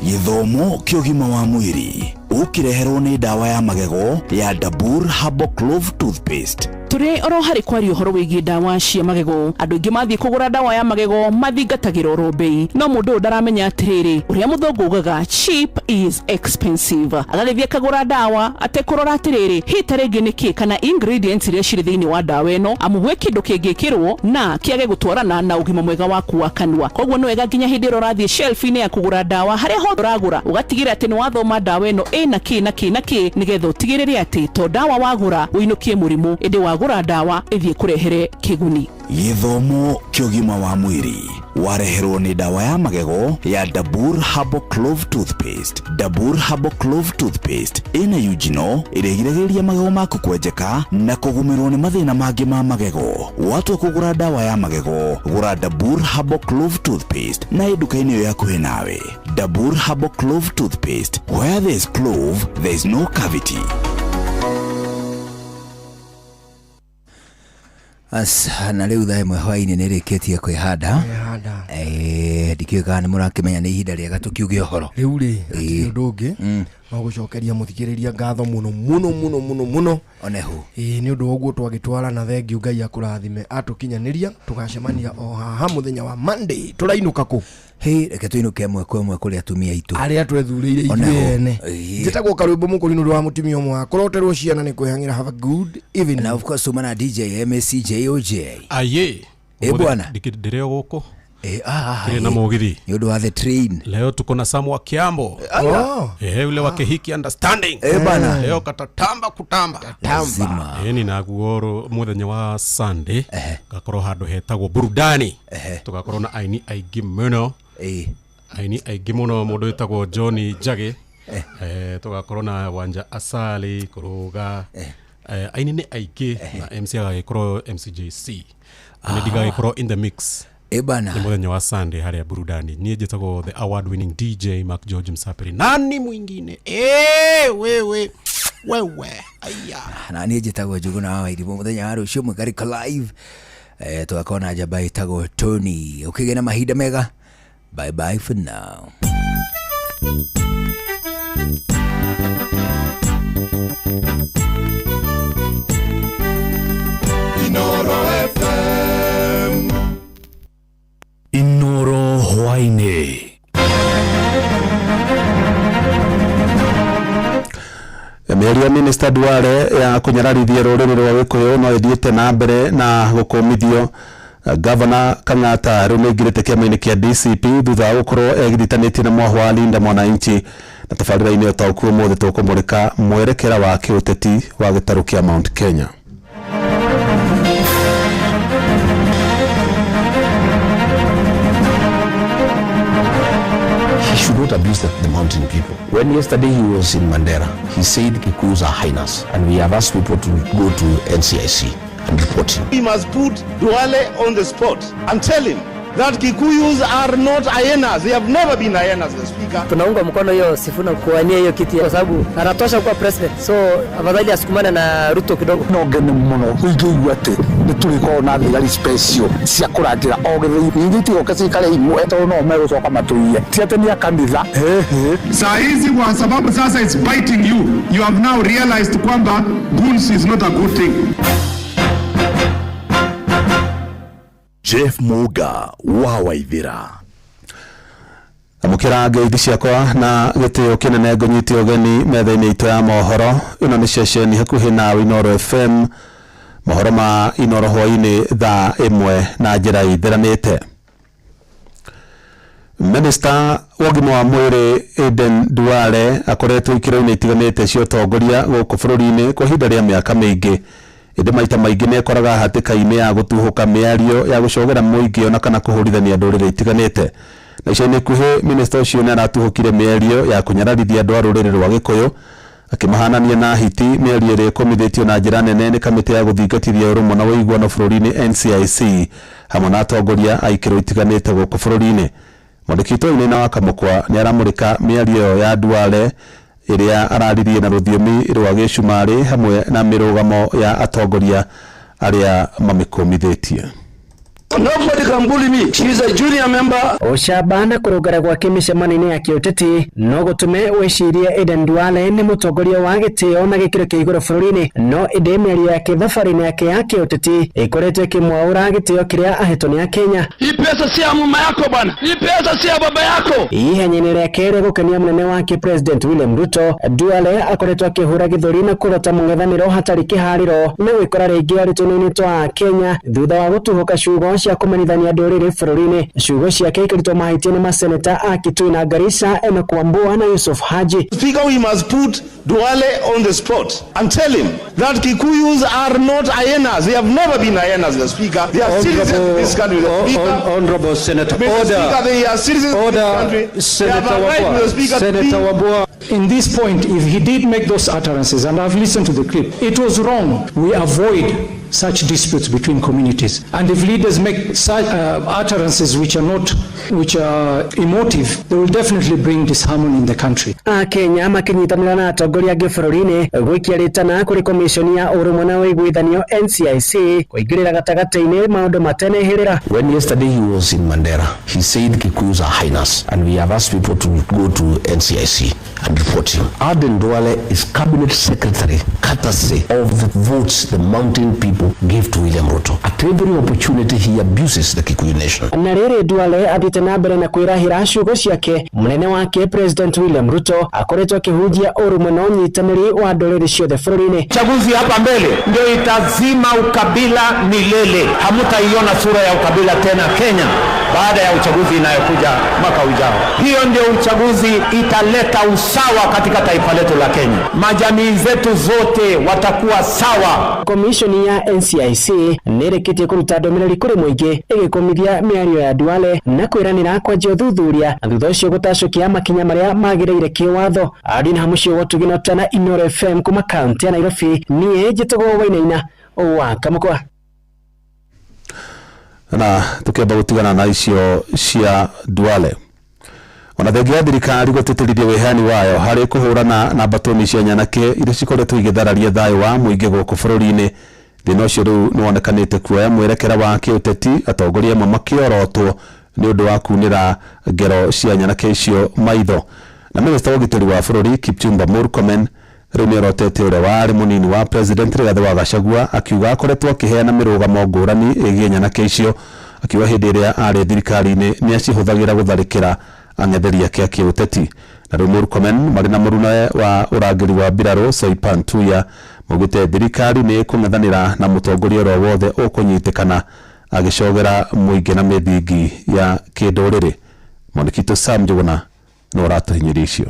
Gĩthomo kĩa ũgima wa mwĩrĩ ũkĩreherwo nĩ ndawa ya magego ya Dabur Herbal Clove Toothpaste. Tũrĩ oro harĩ kwaria ũhoro wĩgiĩ ndawa cia magego. Andũ aingĩ mathiĩ kũgũra ndawa ya magego mathingatagĩra oro bei, no mũndũ ndaramenya atĩrĩrĩ ũrĩa mũthũngũ ugaga cheap is expensive. Agagĩthiĩ kagũra ndawa atekũrora atĩrĩrĩ hita rĩngĩ nĩkĩ kana ingredients iria cirĩ thĩinĩ wa ndawa ĩno, amu gwĩ kĩndũ kĩngĩkĩrwo na kĩage gũtwarana na ũgima mwega waku wa kanua. Koguo nĩ wega nginya hĩndĩ ĩrĩa ũrathiĩ shelf-inĩ ya kũgũra ndawa harĩa hothe ũragũra ũgatigĩrĩra atĩ nĩ wathoma ndawa ĩno ĩna kĩ na kĩ na kĩ, nĩgetha ũtigĩrĩre atĩ to ndawa wagũra ũinũkie mũrimũ, ĩndĩ wagũra ndawa ĩthiĩ kũrehere kĩguni. Gĩthomo kĩa ũgima wa mwĩrĩ wareherwo nĩ ndawa ya magego ya Dabur Herbal Clove Toothpaste. Dabur Herbal Clove Toothpaste ĩna eugenol ĩrĩa ĩgiragĩrĩria magego maku kwenjeka na kũgũmĩrwo nĩ mathĩna mangĩ ma magego. Watua kũgũra ndawa ya magego, gũra Dabur Herbal Clove Toothpaste na nduka-inĩ ĩyo yakuhĩ nawe. Dabur Herbal Clove Toothpaste, where there is clove there is no cavity. Na rĩu thaa ĩmwe hwainĩ nĩ rĩkĩtie kwĩhanda. Ndikiuga kana nĩ mũrakĩmenya nĩ ihinda rĩega tũkiuge ũhoro. Rĩu rĩ ũndũ ũngĩ no gũcokeria mũthikĩrĩria ngatho mũno onehu nĩ ũndũ ũguo twagĩtwara na thengiũ Ngai akũrathime atũkinyanĩria tũgacemania o haha mũthenya wa Monday. Tũrainũka kũ? Reke tũinũke ĩmwe kwa ĩmwe kũrĩ atumia aitũ arĩa twethurĩire ithuĩ ene. Njĩtagwo Karwĩmbo mũkũrinũ rwa mũtumia ũmwe wakoroterwo ciana nĩ kwĩhang'ĩra. Have a good evening. Na of course umana DJ MSC JOJ. Aye bwana ndĩrĩo gũkũ na mũgithi nĩ ũndũ wa the train. Leo tuko na Samu wa Kiambo ule wa Kihiki understanding bana. Leo katatamba kutamba ni naguoro muthenya wa Sunday gakorwo handũ hetagwo burudani tugakorwo na aini aingĩ mũno mũndũ wĩtagwo John Njagi tugakorwo na Wanja Asali kuruga aini nĩ aingĩ na MC agagĩkorwo MCJC na ndigagĩkorwo in the mix. Ebana. Ni muthenya wa Sunday harĩa burudani. Niĩ njĩtagwo the award winning DJ Mark George Msaperi. Nani mwingine? Wewe. Aya. Na niĩ njĩtagwo Njuguna wa Wairimu. Muthenya wa rũciũ mũgariko live. Tugakorwo na njamba ĩtagwo Tony. Ũkĩgĩa na mahinda mega. Bye bye for now. Inoro FM. Inoro hwainĩ. Mĩario ya Minister Duale ya kũnyararithia rũrĩrĩ rwa Gĩkũyũ no ĩthiĩte na mbere na gũkũmithio. Governor Kang'ata rĩu nĩaingĩrĩte kĩama-inĩ kĩa DCP thutha wa gũkorwo egithanĩtie na mohoro wa Linda Mwananchi, na tabarĩra-inĩ ũtaũkuo ũmũthĩ tũkũmũrĩka mwerekera wa kĩũteti wa gĩtarũ kĩa Mount Kenya. He should not abuse the mountain people. When yesterday he was in Mandera, he said Kikuyus are hyenas, and we have asked people to go to NCIC and report him. We must put Duale on the spot and tell him that Kikuyus are not hyenas. They have never been hyenas, the speaker. Tunaunga mkono hiyo Sifuna kuwania hiyo kiti kwa sababu anatosha kuwa president. So afadhali asukumane na Ruto kidogo. Nongene muno kuigua ati ni turiko na thigari special cia kurangira o githii nyiti okasi kale imwe to no megucoka matuie ti ati ni akanitha saa hizi kwa sababu sasa it's biting you. You have now realized kwamba goons is not a good thing. Jeff Muga wa Waithira. Amukira ngeithi ciakwa na gitio kinene ngonyiti ogeni metha-ini itu ya mohoro ino ni ceceni hakuhi na Inoro FM mohoro ma Inoro hwaini thaa imwe na njira ithiranite. Minister wogima wa mwiri Aden Duale akoretwo ikiro-ini itiganite cia utongoria guku bururi-ini kwa ihinda ria miaka mingi indi maita maingi ni ekoraga hatika-ini ya gutuhuka miario ya gucogera muingi ona kana kuhurithania ndurire itiganite. Na ica-ini kuhi minister ucio ni aratuhukire miario ya kunyararithia andu a ruriri rwa Gikuyu akimahanania na hiti miario iri ikomithitio na njira nene ni kamiti ya guthingatithia urumwe na uiguano bururi-ini NCIC hamwe na atongoria a ikiro itiganite guku bururi-ini. Mwandĩki-inĩ na Wakamũkwa ni aramurika miario ya Duale iria araririe na rũthiomi rwa Gĩcumarĩ hamwe na mĩrũgamo ya atongoria aria mamĩkũmithĩtie. Nobody can bully me. She is a junior member. Oshabana kurugara kwa mĩcemanio ya kiuteti no gutume wecirie Aden Duale ni mutongoria wa gitio na gikiro kia iguru bururi-ini no indi mĩario yake thabarĩ-inĩ yake ya kiuteti ikoretwo ikimwaura gitio kiria ahetwo ni Kenya. Hii pesa si ya mama yako bwana. Hii pesa si ya baba yako. Ihenyainĩ rĩake rĩa gũkenia mũnene wake President William Ruto, Duale akoretwo akihura gĩthũri na kũrota mũng'ethanĩro hatarĩ kĩharĩro na gwĩkora rĩngĩ arĩtũnũ-inĩ twa Kenya thutha wa gũtuhuka ciugo cia kũmenithania ndũrĩrĩ bũrũri-inĩ. Ciugo ciake ikaritwo mahĩtia nĩ maseneta a Kitui na Garissa, Enoch Wambua na Yusuf Haji. Speaker, we must put Duale on the spot and tell him that Kikuyus are not hyenas. They have never been hyenas, the Speaker. They are citizens of this country. Honorable Senator, Speaker, they are citizens of this country. Senator Wambua, in this point, if he did make those utterances, and I've listened to the clip, it was wrong. We avoid such disputes between communities, and if leaders make such utterances which are emotive, they will definitely bring disharmony in the country. Kenya makinyitanira na atongoria angĩ bũrũri-inĩ gũikia rĩtana kũrĩ komishoni ya ũrũmwe na ũiguithanio NCIC kũingĩrĩra gatagatĩ-inĩ maũndũ matenehĩrĩra. When yesterday he was in Mandera, he said Kikuyus are hyenas, and we have asked people to go to NCIC and report him. Aden Duale is cabinet secretary, courtesy of the votes the mountain people gave to William Ruto. At every opportunity he abuses the Kikuyu nation. Na rĩrĩ Duale athiĩte na mbere na kwĩrahĩra ciugo ciake, mũnene wake President William Ruto akoretwo akĩhunjia ũrũmwe na ũnyitanĩri wa ndũrĩrĩ ciothe bũrũri-inĩ. Chaguzi hapa mbele ndio itazima ukabila milele. Hamutaiona sura ya ukabila tena Kenya baada ya uchaguzi inayokuja mwaka ujao. Hiyo ndio uchaguzi italeta usawa katika taifa letu la Kenya. Majamii zetu zote watakuwa sawa. Komishoni ya NCIC nĩrĩkĩtie kũruta ndũmĩrĩri kũrĩ mũingĩ ĩgĩkũmithia mĩario ya Duale na kwĩranĩra kwanjia ũthuthuria na thutha ũcio gũtacũkia makinya marĩa magĩrĩire kĩwatho. Arĩ na mũciĩ gũtugina tana Inoro FM kuma kaunti ya Nairobi, niĩ njĩtagwo Wainaina wa Kamũkwa. Na tukiamba gutigana na icio cia Duale, ona thengia thirikari gũtĩtĩrithia wĩheani wayo harĩ kũhũrana na mbatoni cia nyanake iria cikoretwo igĩthararia thayũ wa mũingĩ gũkũ bũrũri-inĩ. Thĩna ũcio rĩu nĩwonekanĩte kuoya mwerekera wa kĩũteti, atongoria amwe makĩorotwo nĩ ũndũ wa kunĩra ngero cia nyanake icio maitho. Na minista wa ũgitĩri wa bũrũri Kipchumba Murkomen rĩu nĩorotete ũrĩa warĩ mũnini wa President Rigathĩ wa Gachagua akiuga akoretwo akĩheana mĩrũgamo ngũrani ĩgiĩ nyanake icio, akiuga hĩndĩ ĩrĩa arĩ thirikari-inĩ nĩacihũthagĩra gũtharĩkĩra ang'etheri ake a kĩũteti. Na rĩu Murkomen marĩ na mũruna wa ũrangĩri wa mbirarũ Soipan Tuya maugĩte thirikari nĩ kũng'ethanĩra na mũtongoria oro wothe ũkũnyitĩkana agĩcogera mũingĩ na mĩthingi ya kĩndũrĩrĩ. Mwandĩki Sam Njuguna nĩ ũratũhinyĩria icio.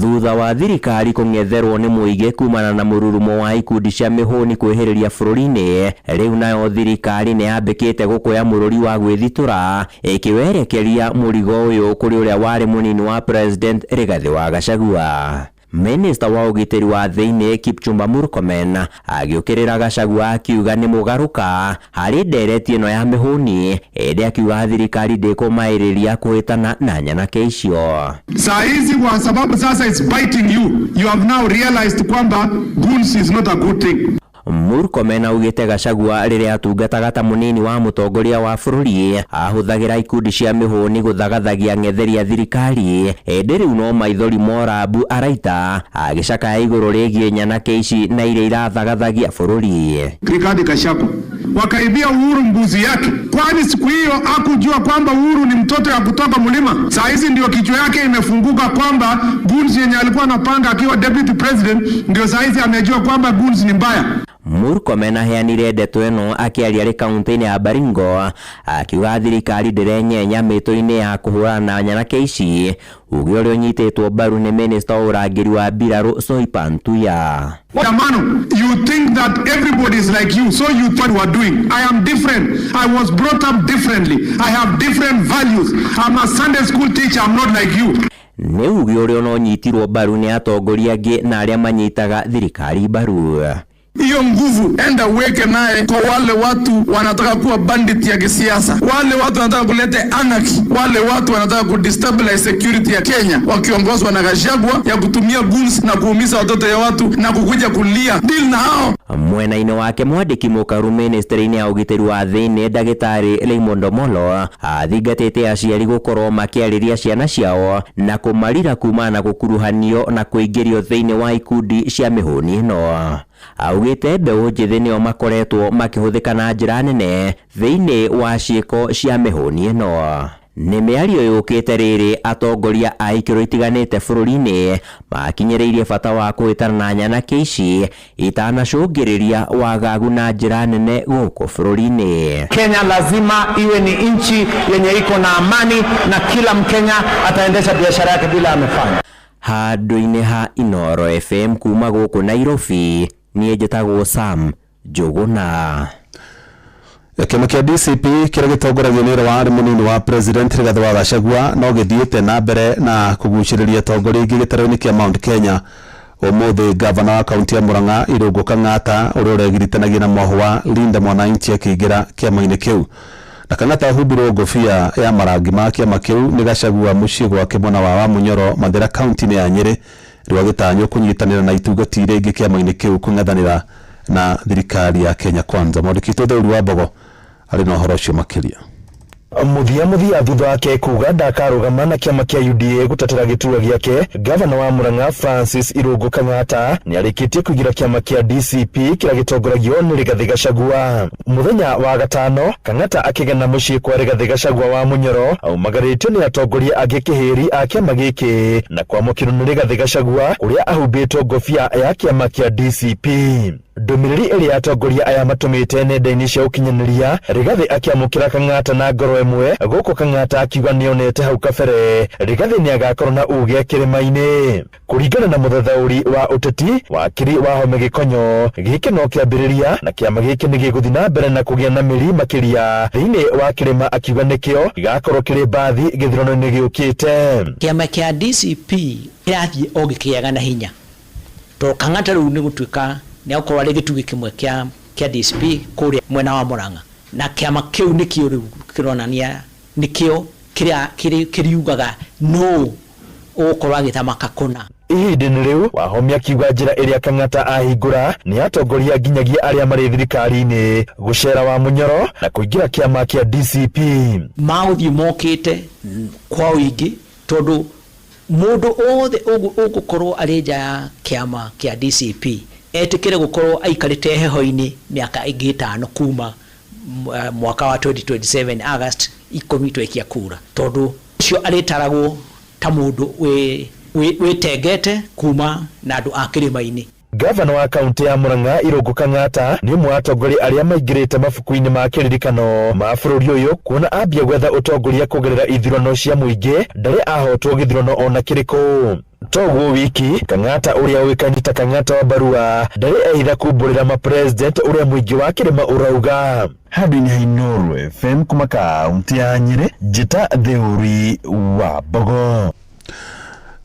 Thutha wa thirikari kũng'etherwo nĩ mũingĩ kumana na mũrurumo wa ikundi cia mĩhũni kwĩhĩrĩria bũrũri-inĩ, rĩu nayo thirikari nĩ yambĩkĩte gũkũya mũrũri wa gwĩthitũra ĩkĩwerekeria mũrigo ũyũ kũrĩ ũrĩa warĩ mũnini wa President Rigathĩ wa Gachagua. Minista wa ũgitĩri wa thĩinĩ Kipchumba Murkomen agĩũkĩrĩra Gachagua akiuga nĩ mũgarũka harĩ ndereti ĩno ya mĩhũni, ĩndĩ akiuga thirikari ndĩkũmaĩrĩria kũhĩtana na nyanake icio. Saa hizi kwa sababu sasa it's biting you have now realized kwamba goons is not a good thing. Murkomen augĩte Gachagua rĩrĩa atungataga ta mũnini wa mũtongoria wa bũrũri ahũthagĩra ikundi cia mĩhũni gũthagathagia ng'etheri ya thirikari, ĩndĩ rĩu no maithori morabu araita agĩcakaya igũrũ rĩgiĩ nyanake ici na iria irathagathagia bũrũri. Rigathĩ Gachagua, wakaibia Uhuru mbuzi yake. Kwani siku hiyo hakujua kwamba Uhuru ni mtoto ya kutoka mlima? Saa hizi ndio kichwa yake imefunguka kwamba goons yenye alikuwa anapanga akiwa deputy president, ndio saa hizi amejua kwamba goons ni mbaya. Murkomen aheanire ndeto ĩno akĩaria rĩ kaunti-inĩ ya Baringo akiuga thirikari ndĩrenyenya mĩtũ-inĩ ya kũhũrana na nyanake ici, uge ũrĩa ũnyitĩtwo mbaru nĩ minista wa ũrangĩri wa mbirarũ Soipan Tuya. Damano, you think that everybody is like you, so you thought you are doing. I am different. I was brought up differently. I have different values. I'm a Sunday school teacher. I'm not like you. Nĩ uge ũrĩa ũnyitirwo mbaru nĩ atongoria angĩ na arĩa manyitaga thirikari mbaru. Hiyo nguvu enda uweke naye kwa wale watu wanataka kuwa bandit ya kisiasa, wale watu wanataka kuleta anarchy, wale watu wanataka kudestabilize security ya Kenya wakiongozwa na Gachagua ya kutumia guns na kuumiza watoto ya watu na kukuja kulia. Deal na hao. Mwena-inĩ wake mwandĩki mũkaru ministry-inĩ ya ũgitĩri wa thĩinĩ ndagĩtarĩ Raymond Omolo athingatĩte aciari gũkorwo makĩarĩria ciana ciao na kũmarira kumana na gũkuruhanio na kũingĩrio thĩinĩ wa ikundi cia mĩhũni ĩno. Augĩte mbeũ njĩthĩ nĩo makoretwo makĩhũthĩka na njĩra nene thĩinĩ wa ciĩko cia mĩhũni ĩno. Nĩ mĩario yũkĩte rĩrĩ atongoria a ikĩro itiganĩte bũrũri-inĩ makinyĩrĩirie bata wa kũhĩtana na nyanake ici itanacũngĩrĩria wagagu na njĩra nene gũkũ bũrũri-inĩ. Kenya lazima iwe ni nchi yenye iko na amani na kila Mkenya ataendesha biashara yake bila amefanya. Handũ-inĩ ha Inooro FM kuma gũkũ Nairobi, niĩ njĩtagwo Sam Njũgũna. Kĩama kĩa DCP kĩrĩa gĩtongoragio nĩ warĩ mũnini wa president Rigathĩ wa Gachagua no gĩthiĩte na mbere na kũgucĩrĩria atongoria ingĩ gĩtarũ-inĩ kĩa Mount Kenya. Ũmũthĩ gavana wa kaunti ya Murang'a Irũngũ Kang'ata ũrĩa ũregiritanagia na mwaho wa Linda Mwananchi akĩingĩra kĩama-inĩ kĩu. Na Kang'ata ahumbirwo ngũbia ya marangi ma kĩama kĩu nĩ Gachagua mũciĩ gwake mwena wa Wamunyoro Mathĩra kaunti-inĩ ya Nyĩrĩ rĩrĩa gĩtanywo kũnyitanĩra na itugati iria ingĩ kĩama-inĩ kĩu kũng'ethanĩra na thirikari ya Kenya Kwanza. Mwandĩki Thũri wa Mbogo arĩ na ũhoro ũcio makĩria. Muthia thutha wake kuga ndakarũgama na kĩama kĩa UDA gũtetera gĩturwa gĩake, gavana wa Murang'a Francis Irũngũ Kang'ata nĩarĩkĩtie kũingĩra kĩama kĩa DCP kĩrĩa gĩtongoragio nĩ Rigathĩ Gachagua. Mũthenya wa gatano Kang'ata akĩgena mũciĩ kwa Rigathĩ Gachagua wa Munyoro aumagarĩtio nĩ atongoria angĩ kĩhĩri a kĩama gĩkĩ na kwamũkĩrwo nĩ Rigathĩ Gachagua ũrĩa ahumbĩtwo ngũbia ya kĩama kĩa DCP. Ndũmĩrĩri ĩrĩa atongoria aya matũmĩte nenda-inĩ cia ũkinyanĩria, Rigathĩ akĩamũkĩra Kang'ata na ngoro ĩmwe, gũkũ Kang'ata akiuga nĩonete hau kabere Rigathĩ nĩagakorwo na uge kĩrĩma-inĩ. Kũringana na mũthathaũri wa ũteti wakiri Wahome Gĩkonyo, gĩkĩ no kĩambĩrĩria na kĩama gĩkĩ nĩ gĩgũthiĩ na mbere na kũgĩa na mĩri makĩria thĩinĩ wa kĩrĩma, akiuga nĩkĩo gĩgakorwo kĩrĩ mbathi gĩthurano-inĩ gĩũkĩte. Kĩama kĩa DCP kĩrathiĩ o gĩkĩgĩaga na hinya, tondũ Kang'ata rĩu nĩ gũtuĩka nĩ akorwo arĩ gĩtugĩ kĩmwe kĩa DCP kũrĩa mwena wa Murang'a, na kĩama kĩu nĩkĩo rĩu kĩronania nĩkĩo kĩriugaga no ũgũkorwo agĩthamaka kũna. Ihinda-inĩ rĩu Wahome akiuga njĩra ĩrĩa Kang'ata ahingũra nĩ atongoria nginyagia arĩa marĩ thirikari-inĩ gũcera Wamunyoro na kũingĩra kĩama kĩa DCP. Maũthiĩ mokĩte kwa ũingĩ, tondũ mũndũ othe ũgũkorwo arĩ nja ya kĩama kĩa DCP etĩkĩre gũkorwo aikarĩte heho-inĩ mĩaka ĩngĩ 5 kuma mwaka wa 2027 August 10 twaikia kura, tondũ ũcio arĩtaragwo ta mũndũ wĩtengete kuma na andũ a kĩrĩma-inĩ. Gavana wa kaunti ya Murang'a Irũngũ Kang'ata nĩ ũmwe wa atongoria arĩa maingĩrĩte mabuku-inĩ ma kĩririkano ma bũrũri ũyũ, kuona ambia gwetha ũtongoria kũgerera ithurano cia mũingĩ ndarĩ ahotwo gĩthurano ona kĩrĩkũ. Toguo wiki Kang'ata ũrĩa ũĩkaine ta Kang'ata wa Barua ndarĩ ehitha kumbũrĩra ma-president ũrĩa mũingĩ wa kĩrĩma ũrauga. Handũ-inĩ ha Inooro FM kuma kaunti ya Nyĩrĩ, njĩta Thũri wa Mbogo.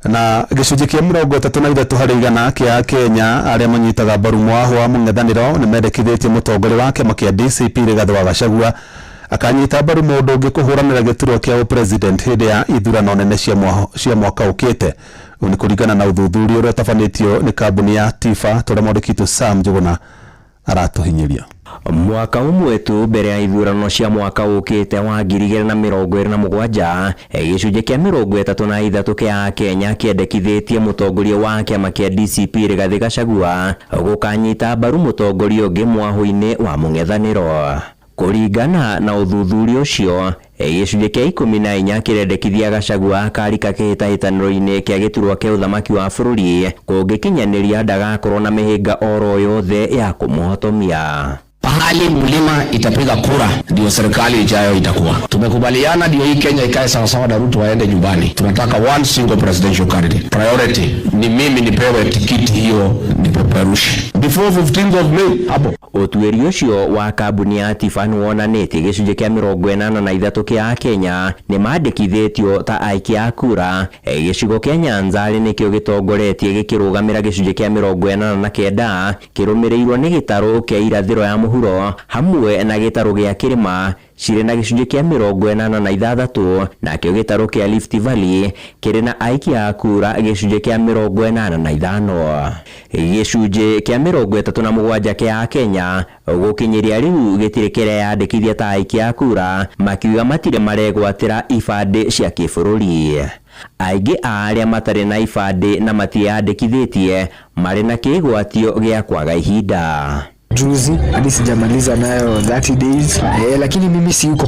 Na gĩcunjĩ kĩa 33 harĩ igana kĩa Kenya arĩa manyitaga mbaru mwaho wa mũng'ethanĩro nĩ mendekithĩtie mũtongoria wa kĩama kĩa DCP Rigathĩ wa Gachagua akanyita mbaru mũndũ ũngĩ kũhũranĩra gĩturwa kĩa president hĩndĩ ya ithurano nene cia mwaka ũkĩte. Ũũ nĩ kũringana na ũthuthuria ũrĩa ũtabanĩtio nĩ kambuni ya Tifa tũrĩa mwandĩki witũ Sam Njũgũna aratũhinyĩria. Mwaka umwe tu mbere ya ithurano cia mwaka ukite wa 2027 gicunjĩ kĩa 33 kĩa Kenya kĩendekithĩtie mũtongoria wa kĩama kĩa DCP Rigathĩ Gachagua gũkanyita mbaru mũtongoria ũngĩ mwahũ-inĩ wa mũng'ethanĩro. Kũringana na ũthuthuria ũcio, gĩcunjĩ kĩa 14 kĩrendekithia Gachagua akarika kĩhĩtahĩtanĩro-inĩ kĩa gĩturwa kĩa ũthamaki wa bũrũri kũngĩkinyanĩria ndagakorwo na mĩhĩnga oro yothe ya kũmũhotomia. Pahali mlima itapiga kura ndio serikali ijayo itakuwa. Tumekubaliana ndio hii Kenya ikae sawa sawa na Ruto waende nyumbani. Tunataka one single presidential candidate. Priority ni mimi nipewe tikiti hiyo nipeperushe before 15th of May hapo. Ũtuĩria ũcio wa kambuni ya Tiffany wonanĩtie gĩcunjĩ kĩa 83 kĩa Kenya nĩ mandĩkithĩtio ta aikia a kura. Gĩcigo kĩa Nyanza nĩkĩo gĩtongoretie gĩkĩrũgamĩra gĩcunjĩ kĩa 89 kĩrũmĩrĩirwo nĩ gĩtarũ kĩa irathĩro ya mũhuro hamwe na gĩtarũ gĩa kĩrĩma cirĩ na gĩcunjĩ kĩa 86 nakĩo gĩtarũ kĩa Rift Valley kĩrĩ na aikia a kura gĩcunjĩ kĩa 85. Gĩcunjĩ kĩa 37 kĩa Kenya gũkinyĩria rĩu gĩtirĩ kĩreyandĩkithia ta aikia a kura, makiuga matirĩ maregwatĩra ibandĩ cia kĩbũrũri. Aingĩ a arĩa matarĩ na ibandĩ na matiyandĩkithĩtie marĩ na kĩgwatio gĩa kwaga ihinda. Juzi hadi sijamaliza nayo 30 days lakini mimi siuko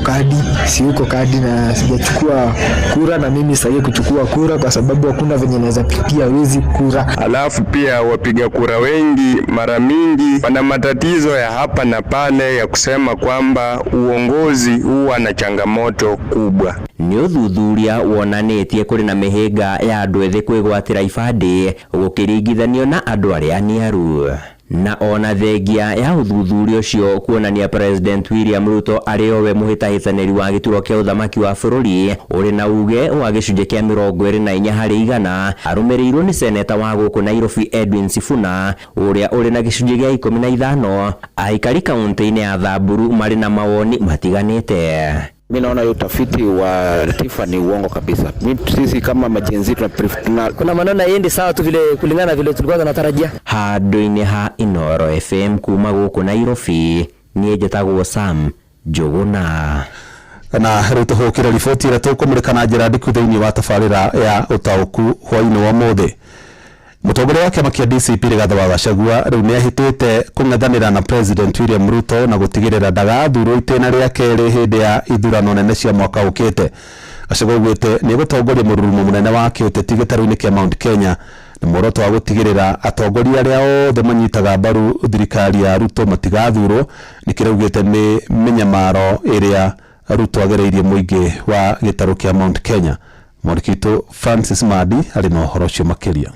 kadi na sijachukua kura, na mimi sasa kuchukua kura kwa sababu hakuna venye naweza pigia wezi kura. Alafu pia wapiga kura wengi mara mingi wana matatizo ya hapa na pale ya kusema kwamba uongozi huwa na changamoto kubwa. Nĩ ũthuthuria wonanĩtie kũrĩ na mĩhĩnga ya andũ ethĩ kwĩgwatĩra ibandĩ gũkĩringithanio na andũ arĩa aniaru. Na ona thengia ya ũthuthuria ũcio kuonania President William Ruto arĩ owe mũhĩtahĩtanĩri wa gĩturwa kĩa ũthamaki wa bũrũri ũrĩ na uge wa gĩcunjĩ kĩa 24% arũmĩrĩirwo nĩ seneta wa gũkũ Nairobi Edwin Sifuna ũrĩa ũrĩ na gĩcunjĩ gĩa 15. Aikari kaunti-inĩ ya Thamburu marĩ na mawoni matiganĩte. Mimi naona utafiti wa Tiffany uongo kabisa. Sisi kama majenzi kuna maneno yendi sawa tu vile kulingana vile tulikuwa tunatarajia. Handũ-inĩ ha Inooro FM kuma gũkũ Nairobi niĩ njĩtagwo Sam Njũgũna. Na rĩu tũhũkĩra riboti ĩrĩa tũkũmũrĩka na njĩra ndĩku thĩinĩ wa tabarĩra ya ũtaũku hwaĩ-inĩ wa mũthĩ. Mũtongoria wa kĩama kĩa DCP Rigathĩ wa Gachagua rĩu nĩahĩtĩte kũng'ethanĩra na President William Ruto na gũtigĩrĩra ndagathurwo itĩna rĩa kerĩ hĩndĩ ya ithurano nene cia mwaka ũkĩte. Gachagua augĩte nĩgũtongoria mũrurumo mũnene wa kĩũteti gĩtarũ-inĩ kĩa Mount Kenya na muoroto wa gũtigĩrĩra atongoria arĩa othe manyitaga mbaru thirikari ya Ruto matigathurwo. Nĩkĩo augĩte nĩ mĩnyamaro ĩrĩa Ruto agereirie mũingĩ wa gĩtarũ kĩa Mount Kenya. Mwandĩki Francis Madi arĩ na ũhoro ũcio makĩria.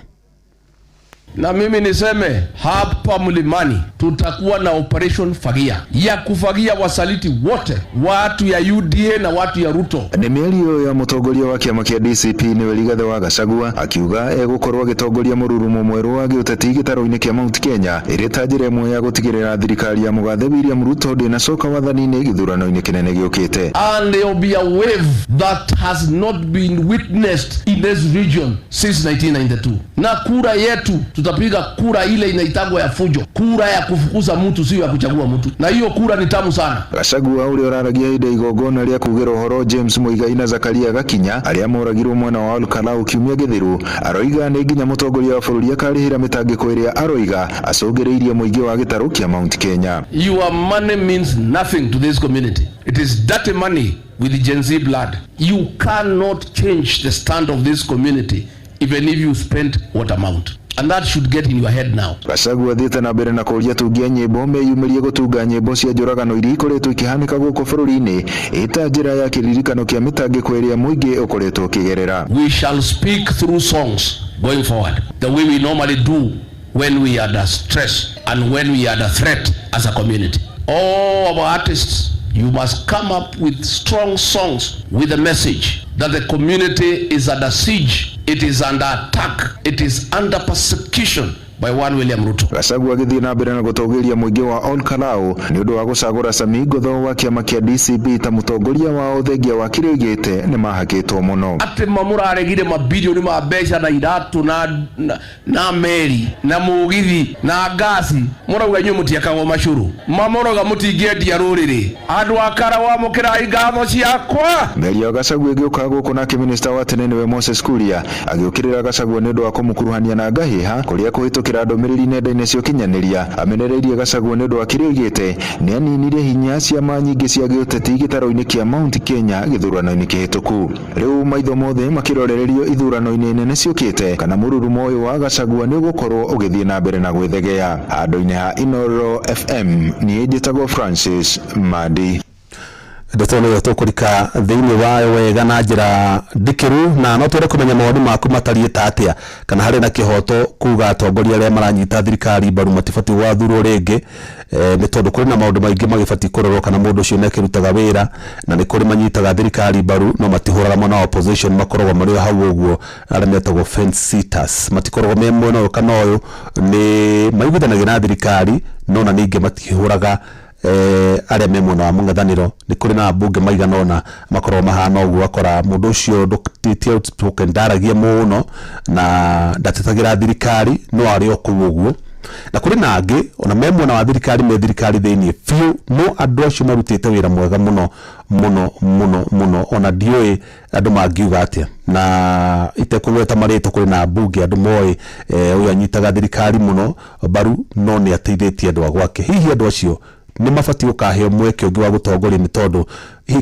Na mimi niseme hapa Mlimani tutakuwa na operation fagia ya kufagia wasaliti wote, watu ya UDA na watu ya Ruto. Nĩ mĩario ya mũtongoria wa kĩama kĩa DCP nĩwe Rigathĩ wa Gachagua akiuga egũkorwo agĩtongoria mũrurumo mwerũ wa gĩũteti gĩtarũ-inĩ kĩa Mount Kenya ĩrĩ ta njĩra ĩmwe ya gũtigĩrĩra thirikari ya mũgathe William Ruto ndĩnacoka wathani-inĩ gĩthurano-inĩ kĩnene gĩũkĩte. And there will be a wave that has not been witnessed in this region since 1992. Na kura yetu tutapiga kura ile inaitagwa ya fujo, kura ya kufukuza mtu, sio ya kuchagua mtu, na hiyo kura ni tamu sana. Gachagua ũrĩa ũraragia hĩndĩ igongona rĩa kugĩra ũhoro James Muigai na Zakaria Gakinya arĩa moragirwo mwena wa Olkalau kiumia gĩthiru, aroiga nĩ nginya mũtongoria wa bũrũri akarĩhĩra mĩtangĩko ĩrĩa aroiga acũngĩrĩirie mũingĩ wa gĩtarũ kĩa Mount Kenya. Your money means nothing to this community. It is dirty money with the Gen Z blood. You cannot change the stand of this community even if you spend what amount. And that should get in your head now. Gachagua thiĩte na mbere na kũria tungia nyĩmbo meyumĩrie gũtunga nyĩmbo cia njũragano iria ikoretwo ikihanĩka gũkũ bũrũri-inĩ ĩta njĩra ya kĩririkano kĩa mĩtangĩko ĩrĩa mũingĩ ũkoretwo ũkĩgerera. We shall speak through songs going forward the way we normally do when we are under stress and when we are under threat as a community. All our artists, you must come up with strong songs with a message that the community is under siege, it is under attack, it is under persecution by one William Ruto. Gachagua agithii na mbere na gutogeria muingi wa Onkalau ni undu wa gucagura Sami Ngotho wa kiama kia DCP ta mutongoria wa uthengia wa kirigite ni mahakitwo muno. Ati mamuraregire mabilioni ma mbeca na iratu na meri na mugithi na gasi murauga nyu mutiakagwo mashuru mamoroga mutingeendia ruriri andu akara wa mukira igatho ciakwa. Meri ya Gachagua giuka guku na minister wa tene niwe Moses Kuria agiukirira Gachagua ni undu wa kumukuruhania na ngahiha kuria kuhitukira ndumiriri nenda-ini cia ukinyaniria amenereirie Gachagua ni undu wa kirigite ni aninirie hinya ciama nyingi cia giuteti gitaro-ini kia Mount Kenya githurano-ini kihituku. Riu maitho mothe makirorererio ithurano-ini nene ciukite kana mururumo uyu wa Gachagua ni gukorwo ugithie na mbere na gwithegea. Andu-ini ha Inoro FM ni njitagwo Francis Madi. Ndeto no tukurika thiini wayo wega na njira ndikiru na no twere kumenya maundu maku matariĩ ta atia kana hari na kihoto kuga atongoria aria maranyita thirikari mbaru matifati wathurwo ringi ni tondu kuri na maundu maingi magifati kurorwo kana mundu ucio nekirutaga wira na ni kuri manyitaga thirikari mbaru no matihuraga mona opposition makoragwo mari hau uguo aria metagwo fence sitters matikoragwo me mwena uyu kana uyu ni maiguithanagia na thirikari no na ningi matihuraga aria me mwena wa mung'ethaniro ni kuri na bunge maiganona makorwo mahana uguo akora mundu ucio ndutitie outspoken ndaragia muno na ndatetagira thirikari no ari okuo uguo na kuri na angi ona me mwena wa thirikari me thirikari thiini fiu no andu acio marutite wira mwega muno ona ndioi andu mangiuga atia na itekugweta marito kuri na bunge andu moi uyu anyitaga thirikari muno baru no ni ateithitie andu agwake hihi andu acio ni mabati ukaheo mweke ungi wa gutongoria ni tondu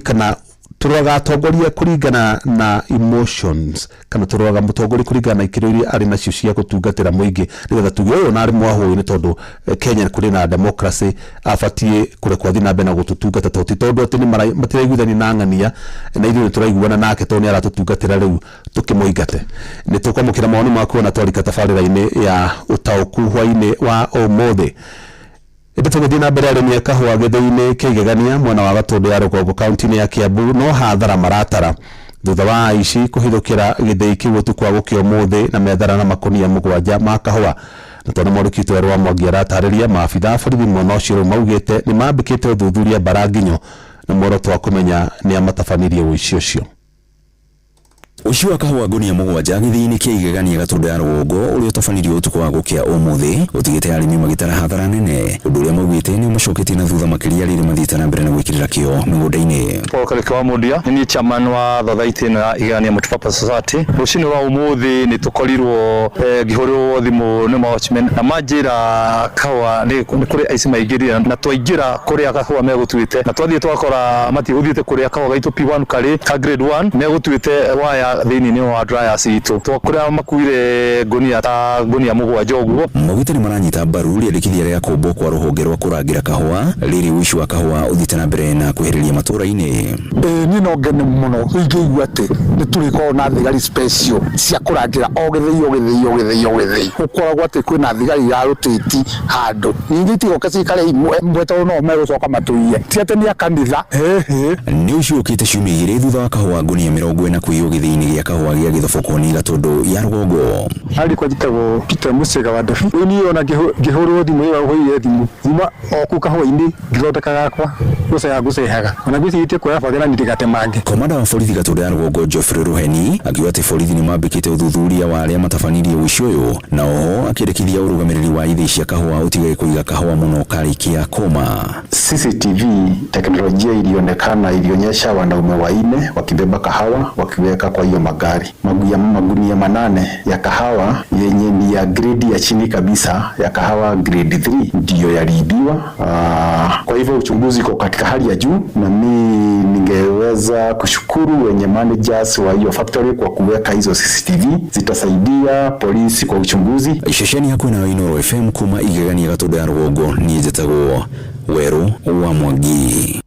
kana turoga atongoria kuringana na emotions kana turoga mutongoria kuringana na ikirori ari nacio cia gutungatira muingi nigetha tuge uyu na ari mwahu ni tondu Kenya kuri na democracy afatie kurekwa thina bena gututungata tondu ati ni matiraiguithani na ng'ania na ithuĩ turaiguana nake tondu ni aratutungatira riu tukimuingate ni tukwamukira maoni maku na twarika tabarĩra-inĩ ya utauku hwaini wa ũmũthĩ. Tuguthii na mbere arĩmi a kahũa gĩthĩ-inĩ kĩa Igegania mwena wa Gatũndũ ya rũgongo kaunti-inĩ ya Kiambu no hathara maratara thutha wa aici kũhithũkĩra gĩthĩi kĩu ũtukũ wa gũkĩa ũmũthĩ na methara na makũnia 7 ma kahũa. Na tondu Mũrukitũ Werũ wa Mwangi aratarĩria maabitha borithi mwena ũcio rĩu maugĩte nĩ mambĩkĩte ũthuthuria mbaranginyo na muoroto wa kũmenya nĩ amatabanirie ũici ũcio. Ucio wa kahũa ngunia 7 gĩthĩ-inĩ kĩa Igegania Gatũndũ ya rũgongo ũrĩa ũtabanirio ũtukũ wa gũkĩa ũmũthĩ ũtigĩte arĩmi magĩtara hathara nene ũndũ ũrĩa maugĩte nĩ ũmacoketie na thutha makĩria rĩrĩ mathiĩte na mbere na gwĩkĩrĩra kĩo mĩgũnda-inĩ. Paul Kareke wa Mundia ni chairman wa Thathaitĩ ĩno ya Igegania Multipurpose Society. Rũcinĩ rwa ũmũthĩ nĩ tũkorirwo ngĩhũrĩrwo thimũ nĩ watchmen na manjĩra kahũa nĩ kũrĩ aici maingĩrire na twaingĩra kũrĩa kahũa megũtuĩte na twathiĩ twakora matigũthiĩte kũrĩa kahũa gaitũ P1 karĩ ka grade 1 megũtuĩte waya thĩinĩ wa dryers itũ twakũrĩa makuire ngunia ta ngunia 7 ũguo. Maugĩte nĩ maranyita mbaru rĩendekithia rĩa kũmbwo kwa rũhonge rwa kũrangĩra kahũa rĩrĩ ũici wa kahũa ũthiĩte na mbere na kwĩhĩrĩria matũũra-inĩ. Niĩ no ngene mũno ingĩigua atĩ nĩ tũrĩkorwo na thigari special cia kũrangĩra o gĩthĩi ũkoragwo atĩ kwĩna thigari irarutĩti handũ ningĩ itigoke cikare imwe tondũ no megũcoka matũiye ti atĩ nĩ a kanitha. Nĩ ũcio ũkĩte ciumia 2 thutha wa kahũa ngunia 40 kũiywo gĩthĩi-inĩ gĩa kahũa gĩa Gĩthobokoni Gatũndũ ya rũgongo. Alikuwa jitagwo Peter Musega wa Dafi. Niĩ ona ngĩhũrwo thimũ ĩyo hũire thimũ thima oku kahũa-inĩ ngĩthondeka gakwa gũcehaga ona ngwĩcirie kuoya bagĩra nĩndĩgatemange. Komanda wa borithi Gatũndũ ya rũgongo Geoffrey Ruheni akiuga atĩ borithi nĩ mambĩkĩte ũthuthuria wa arĩa matabanirie ũici ũyũ na oho akĩendekithia ũrũgamĩrĩri wa ithĩi cia kahũa ũtige kũiga kahũa mũno karĩkia koma. CCTV teknolojia ilionekana ilionyesha wanaume wanne wakibeba kahawa wakiweka kwa hiyo magari. Magunia 8 ya kahawa yenye ni ya grade ya chini kabisa ya kahawa grade 3 ndio yaliibiwa. Kwa hivyo uchunguzi uko katika hali ya juu na mimi ningeweza kushukuru wenye managers wa hiyo factory kwa kuweka hizo CCTV zitasaidia polisi kwa uchunguzi. Ishesheni yako na Inoro FM kuma Igegania Gatũndũ ya rũgongo ni njĩtagwo Werũ wa Mwangi.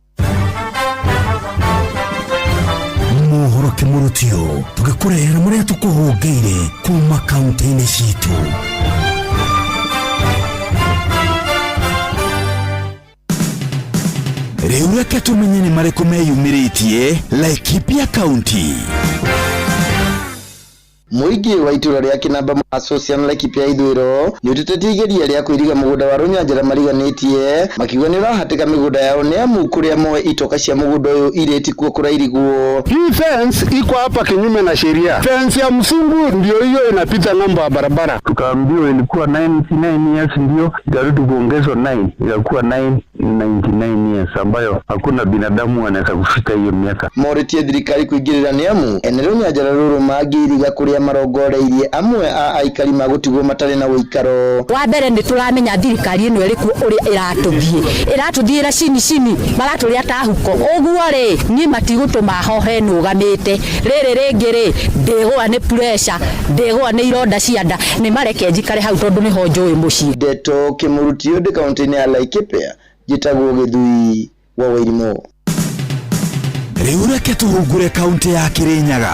Mohoro kimurutio tugikurehera muria tukuhungeire kuma kaunti-inĩ citũ. Rĩu reke tũmenye nĩ marĩkũ meyumĩrĩtie Laikipia County. Muigi wa itura ria Kinamba Association Laikipia Ithwiro ni utetigeria ria kuiriga mugunda wa Runyanjara mariganitie makiuga ni rahatika migunda yao ni amu kuria moe itoka cia mugunda uyu ireti kuo kurairiguo. Hii fence iko hapa kinyume na sheria. Fence ya msungu ndio hiyo inapita ng'ambo ya barabara. Tukaambiwa ilikuwa 99 years, ndio ikarudi kuongezwa 9 ikakuwa 99 years, ambayo hakuna binadamu anaweza kufika hiyo miaka. Moriti thirikari kuingirira ni amu ene Runyanjara ruru magiriga kuria marongoreirie amwe a aikari magutigwo matari na uikaro. Wa mbere ni turamenya thirikari ino iri ku uri iratuthiira cini maraturia ta huko uguo ri ni matigutuma hohe nugamite riri ringi ri ndigwa ni pressure ndigwa ni ironda cianda ni mareke njikare hau tondu ni ho njui mucii. Deto Kimurutio de kaunti ya Laikipia Gitagwo Githui wa Wairimo. Riu reke tuhungure kaunti ya Kirinyaga.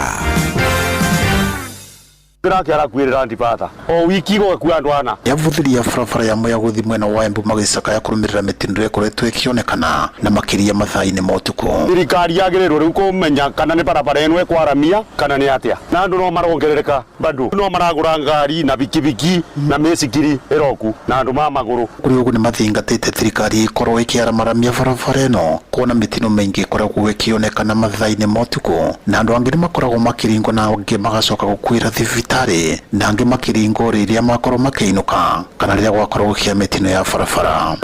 Kirakira kwirira ndipata o wiki go kwandwana yavuthiria barabara ya moya guthi mwena wa Embu magicaka ya kurumirira mitindo ikoretwo ikionekana na makiria mathaini ma utuku. Thirikari yagirirwo riu kumenya kana ni barabara eno ekwaramia kana ni atia, na andu no marongerereka bado no maragura ngari na bikibiki na mesikiri eroku na andu ma maguru. Kuri ugu ni mathingatite thirikari ikorwo ikiaramaramia barabara eno kuona mitino maingi ikoragwo ikionekana mathaini ma utuku, na andu angĩ makoragwo makiringo na angĩ magacoka gukwira thibitari na angĩ makiringo riria makorwo makiinuka kana riria gwakorwo kia mitino ya barabara.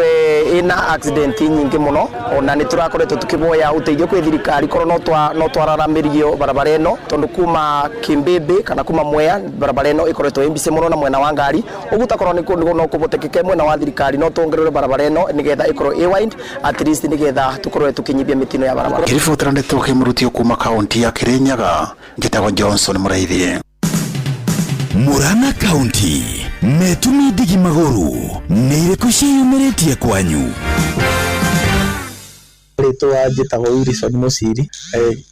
Ina accident nyingi muno ona ni turakoretwo tukiboya uteithio kwi thirikari korwo no twararamirio barabara eno tondu kuma Kimbimbi kana kuma Mwea barabara eno ikoretwo imbise muno na mwena wa ngari ugutakorwo ni kundu no kubotekeke mwena wa thirikari no tuongerere barabara eno nigetha ikorwo wide at least nigetha tukorwo tukinyibia mitino ya barabara. Kiributira ndeto Kimurutio kuma kaunti ya Kirinyaga Gitagwo Johnson Muraithie. Murang'a County metumi ndigi maguru niriko ciyumiritie kwanyu. Ritwa njitagwo Wilson Musiri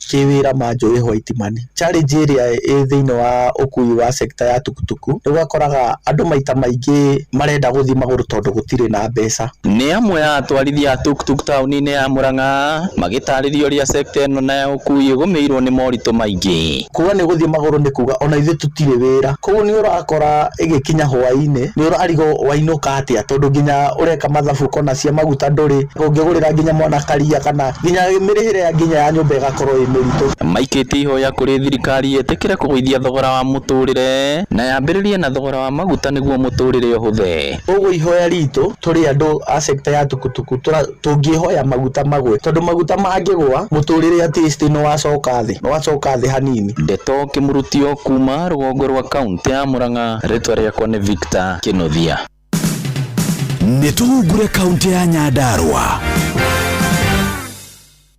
kiwira manjui Whitemani. Challenge area thiini wa ukui wa sector ya tukutuku ugakoraga andu maita maingi marenda guthi maguru tondu gutire na mbeca. Ni amwe ya atwarithia tukutuku tauni-ini ya Murang'a magitaririo ria sector eno na ukui gumeirwo ni moritu maingi. Kuga ni guthi maguru ni kuga ona ithe tutire wira. Koguo ni urakora igikinya hwaini ni urarigo wainuka atia tondu nginya ureka mathabu kona cia maguta nduri ungigurira nginya mwana karia kana nginya mirihire ya nginya ya nyumba igakorwo imiritu. Maikiti ihoya kuri thirikari etekire kugwithia thogora wa muturire na yambiririe na thogora wa maguta niguo muturire uhuthe. Uguo ihoya ritu turi andu a sector ya tukutuku tungihoya maguta magwe tondu maguta mangigwa muturire atist no wacoka thi hanini. Ndeto Kimurutio kuma rugongo rwa kaunti ya Murang'a, ritwa riakwa ni Victor Kinothia. Nituhungure kaunti ya Nyandarua.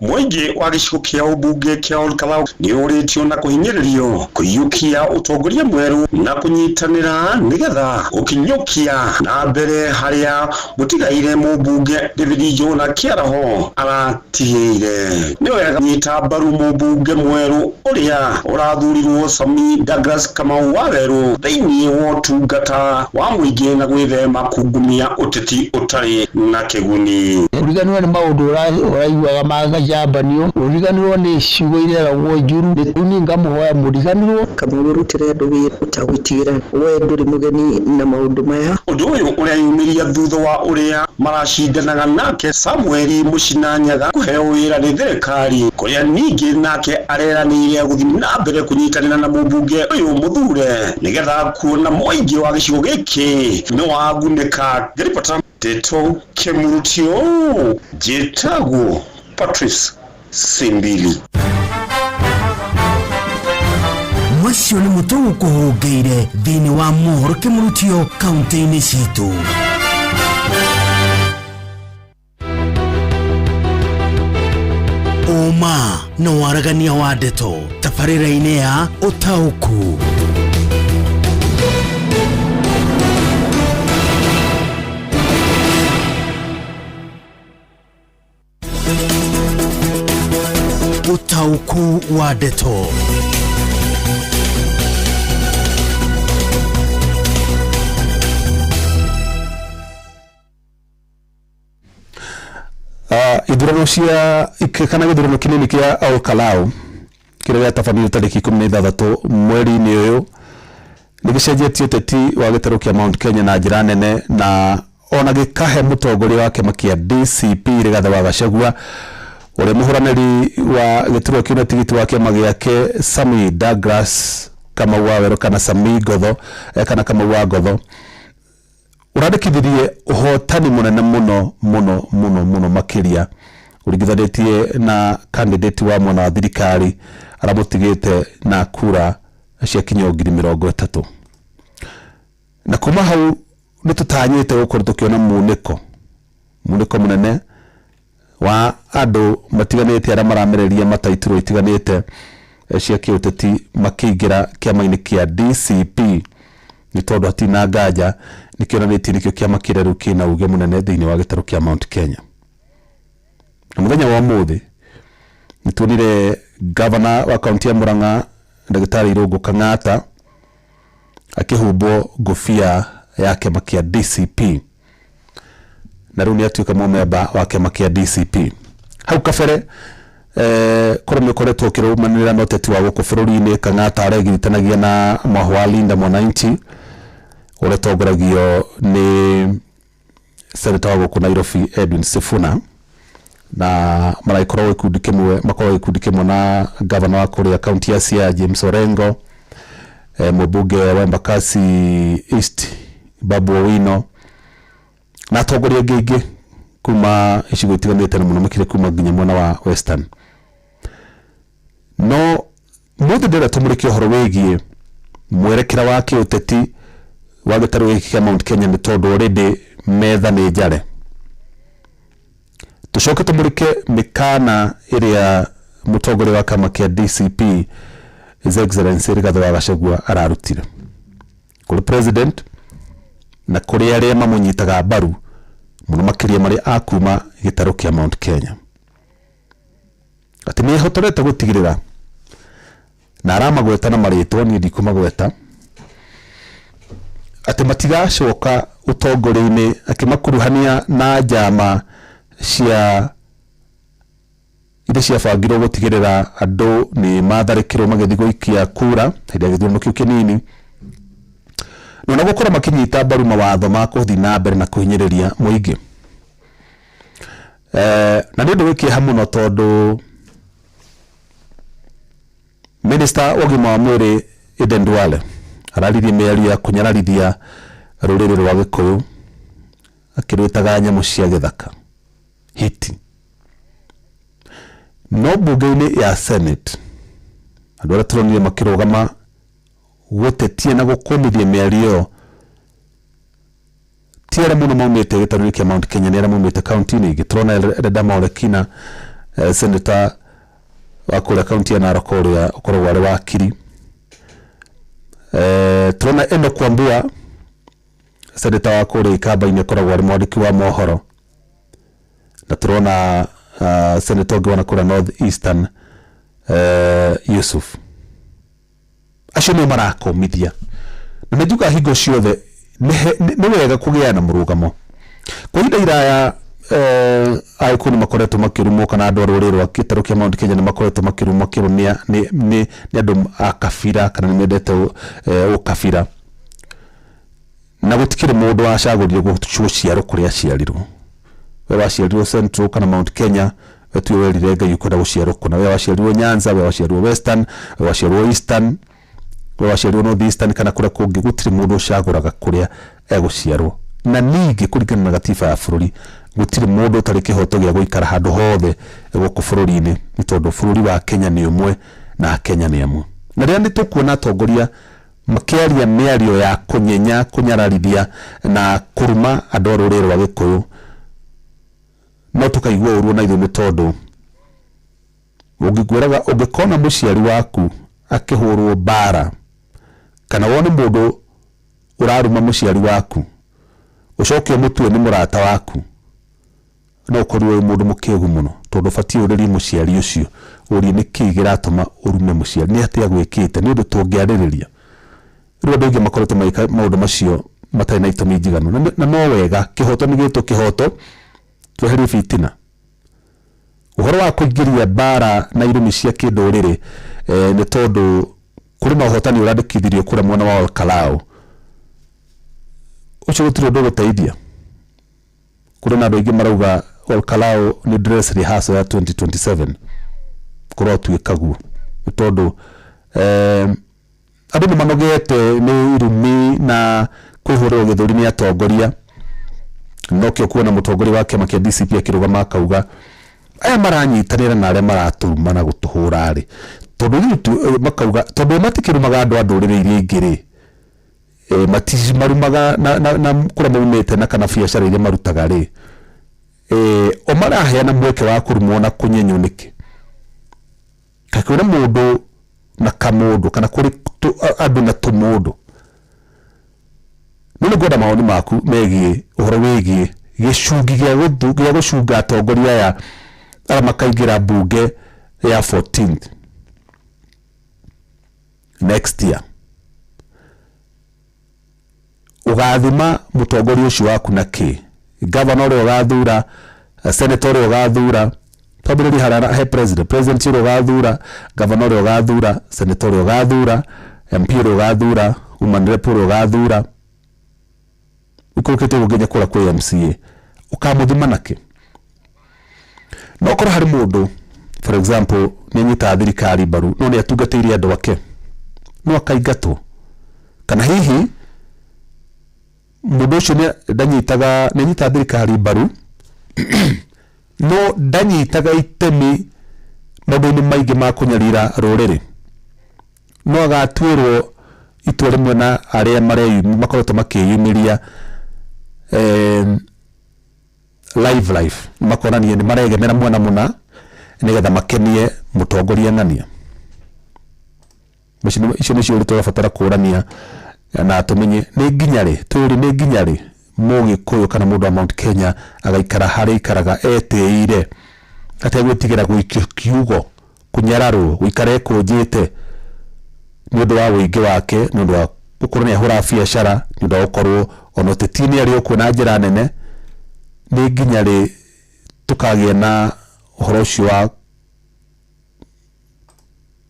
Mwingi wa gicigo kia ubunge kia Olkalau ni uritio na kuhinyiririo kuyukia utongoria mweru na kunyitanira nigetha ukinyukia na mbere haria mutigaire mubunge David Jona Kiaraho aratiire. Ni wega nyita mbaru mubunge mweru uria urathurirwo Sami Douglas Kamau Waweru thiini wa tungata wa mwingi na gwithema kungumia uteti utari na kiguni. Uriganirwo ni maundu uraiguaga magajabanio uriganirwo ni ciugo ireragwo njuru nituninga muhoya muriganirwo kamurutire andu wira utagwitigira we nduri mugeni na maundu maya. Undu uyu uria yumiria thutha wa uria marashindanaga nake Samuel Mushinanyaga kuheo wira ni thirikari kuria ningi nake areranire guthi na mbere kunyitanira na mubunge uyu muthure nigetha kuona mwingi wa gicigo giki ni waguneka. Ndiripata Ndeto Kimurutio Gitagwo Patrice Simbili. Mwacio ni mutungu kuhungeire thiini wa mohoro Kimurutio kaunti-ini citu. Uma no waragania wa ndeto tabarĩra-inĩ ya Ũtaũku. Ũtaũku wa ndeto. Ithurano cia kana githurano kinini kia Olkalau kiria gatabanio tariki 16 mweri-ini uyu nigicenjetie uteti wa gitaro kia Mount Kenya na njira nene na ona gikahe mutongoria wake makia DCP Rigathi wa Gachagua ule muhuraniri wa gitaro kia tigiti wake magiake Sami Douglas kama wawero kana Sami Gotho kana kama wa Gotho uradikithirie uhotani munene muno makiria urigithanetie na candidate wa mwana wa thirikari aramutigite na kura cia kinya 30,000 na kuma hau nitutanyite gukorwo tukiona muniko munene wa andu matiganite ara maramereria mataitiro itiganite cia kiuteti makiingira kiama-ini kia DCP ni tondu hatina nganja nikionanitie nikio kiama kireru kina uge munene thiini wa gitaro kia Mount Kenya. Na muthenya wa muthi nitunire governor wa kaunti ya Murang'a Ndagitari Irungu Kang'ata akihumbo ngofia yake makia DCP na riu ni atuika memba wa kiama kia DCP. Hau kabere koromwe koretwo kirumanira na uteti wa guku bururi-ini Kang'ata aregitanagia na Mwahwa Linda Mwananchi ule tongoragio ni senator wa guku Nairobi Edwin Sifuna na maraikorwo ikundi kimwe na governor wa kuria county ya Siaya James Orengo, mbunge wa Embakasi East Babu Owino na atongoria ngeingi kuma icigo itiganite na muno makire kuma nginya mwena wa Western. No muthi ndira tumurikie uhoro wigie mwerekera wa kiuteti wa gitaro giki kia Mount Kenya ni tondu already metha ni njare. Tushoke tumurike mikana iria mutongoria wa kama kia DCP His Excellency Rigathi wa Gachagua ararutire kuri president na kuri aria mamunyitaga mbaru muno makiria mari akuma gitaro kia Mount Kenya ati ni hotorete gutigirira na aramagweta na maritwa ni ndikumagweta ati matigacoka utongoria-ini akimakuruhania na njama cia cia bangirwo gutigirira andu ni matharikirwo magithi guikia kura hindi ya githuurano kiu kinini na gukora makinyita mbaru mawatho ma kuthi na mbere na kuhinyiriria muingi. Na ndio wikia muno tondu Minister wa Ugima wa Mwiri Aden Duale araririe miario ya kunyararithia ruriri rwa Gikuyu akirwitaga nyamu cia githaka hiti. No bunge-ini ya Senate andu aria turonire makirugama gutetie na gukumithia miario tiara muno maumite gitaro kia Mount Kenya ni aria maumite county-ini ingi. Turona Redama Olekina senator wa kuria county ya Narok uria ukoragwo ari wakiri. Turona Enoch Wambua senator wa kuria Ikamba-ini ukoragwo ari mwandiki wa mohoro na turona senator gwana kura North Eastern Yusuf acio ni marakomithia na njuga hingo ciothe ni wega kugia na murugamo kwa ihinda iraya. Aikuni makoretwo makirumo kana andu ruriri rwa gitaro kia Mount Kenya ni makoretwo makirumo kirumia ni andu akabira kana ni mendete ukabira na gutikire mundu acagurire guciaro kuria ciarirwo. We waciarirwo Central kana Mount Kenya wetu werire Ngai ukwenda guciarwo kuna. We waciarirwo Nyanza, we waciarirwo Western, we waciarirwo Eastern, we waciarirwo North Eastern kana kuria kungi gutiri mundu ucaguraga kuria eguciarwo. Na ningi kurikana na gatiba ya bururi gutiri mundu utari kihoto gia guikara handu hothe guku bururi-ini ni tondu bururi wa Kenya ni umwe na Kenya ni amwe. Na ria nitukuona atongoria makiaria miario ya kunyenya kunyararithia na kuruma andu ruriri rwa Gikuyu no tukaigua uruo na ithu ni tondu ungigwiraga ungikona muciari waku akihurwo bara kana wone mundu uraruma muciari waku ucoke mutwe ni murata waku no korwo mundu mukigu muno tondu fati uriri muciari ucio uri ni kigiratuma urume muciari ni atia gwikite ni undu tungiaririria ru andu ingi makoretwo maika maundu macio matai na itumi njiganu na no wega kihoto ni gitu kihoto tweherie fitina. Uhoro wa kuingiria bara na irumi cia kinduriri ni tondu kuri mahotani urandikithirio kura mwana wa Olkalau ucio gutire ndo guteithia kuri na ndoigi marauga Olkalau ni dress rehearsal ya 2027 kuro tuikagu tondu andu manogete ni irumi na kwihurwo githuri ni atongoria nokyo kuona mutongoria wa kiama kia DCP akirugama akauga aya maranyitanira na aria maraturuma na gutuhura ari tondu makauga tondu matikirumaga andu andurire iria ingiri marumaga na kura maumete na kana biacara iria marutaga ri o maraheana mweke wa kurumwo na kunyenyo niki kakwira mundu na kamundu kana kuri andu na tumundu none goda maoni maku megie uhoro wigie gicungi gya gucunga atongoria ya ara makaingira bunge ya 14th next year ugathima mutongoria ucio waku na ki governor uri ugathura senator uri ugathura probably harara he president uri ugathura governor uri ugathura senator uri ugathura MP uri ugathura woman rep uri ugathura ukurukete ugenya kura kwa MCA ukamuthima nake nokora hari mundu for example ninyita thirikari baru none atungatĩire andu ake no akaigatwo kana hihi mundu ucio ndanyitaga ninyita thirikari baru no ndanyitaga itemi maundu-inĩ maingĩ ma kunyarira rũrĩrĩ no agatuĩrwo itua rĩmwe na arĩa makoretwo makĩyumĩria life makonania ni maregemera mwana muna nigetha makenie mutongoria ng'ania icio nicio uri turabatara kurania na tumenye ni nginyari turi ni nginyari Mũgĩkũyũ kana mundu wa Mount Kenya agaikara hari ikaraga eteire ategwitigira guikio kiugo kunyararwo guikare kunjite ni undu wa wĩingĩ wake ni undu wa gukorwo ni ahura biacara ni undu wa gukorwo ono tetini ari okuona njira nene ni nginyari tukagia na uhoro ucio wa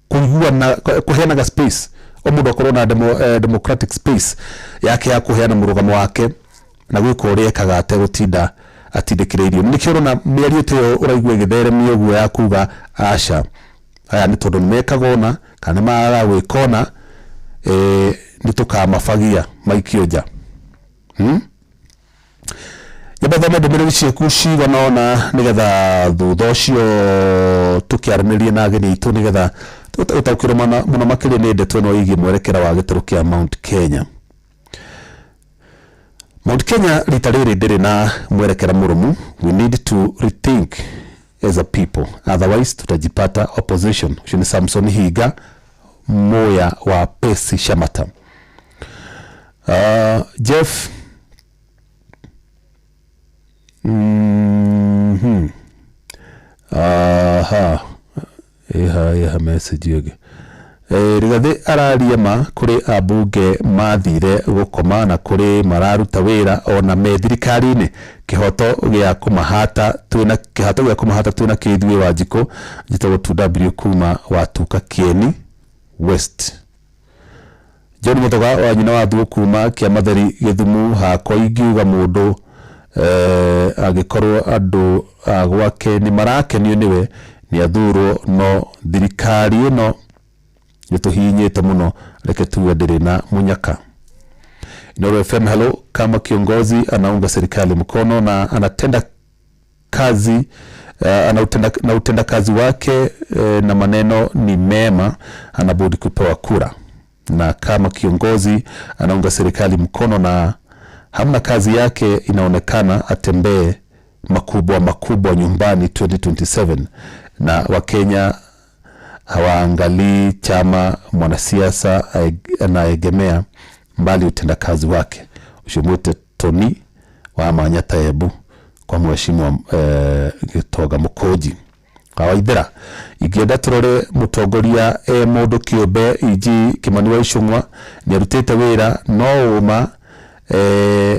kuiguana kuheanaga space o mundu akorwo na democratic space yake ya kuheana murugamo wake na gwika uria ekaga ategutinda atindikiriirio nikio na miario te uraigua githeremio guo ya kuga aca aya ni tondu mekagona kana mara gwikona ni tukamafagia maikio nja Yabathome ndũmĩrĩri ciaku cigana nigetha thutha ũcio tukiaranirie na ageni aitũ nigetha utaukĩrwo mũno makĩria nĩ ndeto ĩno ĩgiĩ mwerekera wa gĩtarũ kĩa Mount Kenya. Mount Kenya rita rĩrĩ ndĩrĩ na mwerekera mũrũmu. We need to rethink as a people, otherwise tutajipata opposition. Ucio nĩ Samson Higa Moya wa Pesi Shamata. Jeff Eha message yake Rigathi araria ma kuri abunge mathire gukoma na kuri mararuta wira ona me thirikari-ini kihoto gya kumahata twina Kithue Wanjikũ njitagwo 2W kuma watuka Kieni West. John Mutoga wa nyina wa Thuo kuma Kiamatheri Githumu hako ingiuga mundu agikorwo andu agwake ni marakenio niwe ni athurwo no thirikari ino nituhinyite muno reke tuwe ndiri na munyaka. Inoro FM hello, kama kiongozi anaunga serikali mkono na anatenda kazi anautenda kazi wake na maneno ni mema, anabudi kupewa kura. Na kama kiongozi anaunga serikali mkono na hamna kazi yake, inaonekana atembee makubwa nyumbani 2027. Na Wakenya hawaangalii chama mwanasiasa anaegemea, mbali utenda kazi wake. Ushimwite Tony wa Manyata Ebu kwa mheshimiwa Gitoga Mukoji. Kawaidera igienda turore mutongoria mundu kiumbe iji Kimani wa Icũng'wa ni arutite wira no uma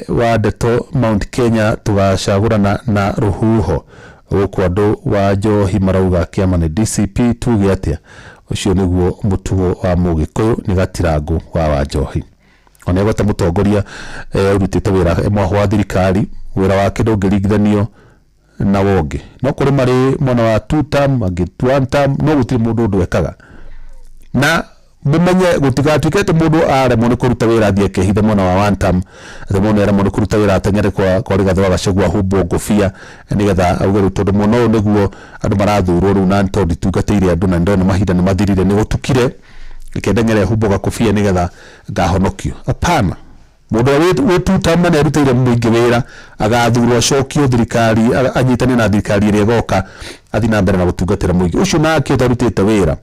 wa ndeto Mount Kenya tugacagurana na ruhuho guku andu wa njohi marauga kiama ni DCP tuge atia ucio niguo mutugo wa Mugikuyu ni Gatirangu wa Wanjohi. Ona gota mutongoria urutite wira mwaho wa thirikari wira wake ndungirigithanio na wonge no kuri mari mwana wa 2 term agi 1 term no gutiri mundu ndwekaga na mumenye gutigatwikete mundu aremwo ni kuruta wira thie kehithe mwana wa 1 term ate mundu aremwo ni kuruta wira atengere kwa Rigathi Gachagua humbo ngofia nigetha augeru tondu muno niguo andu marathurwo ru na ntondi tungateire andu na ndona mahinda ni mathirire ni gutukire ikendengere humbo gakofia nigetha ngahonokio apana mundu we 2 term na erutire muingi wira agathurwo cokio thirikari anyitane na thirikari ire goka athi na mbere na gutungatira muingi ucio nake tarutite wira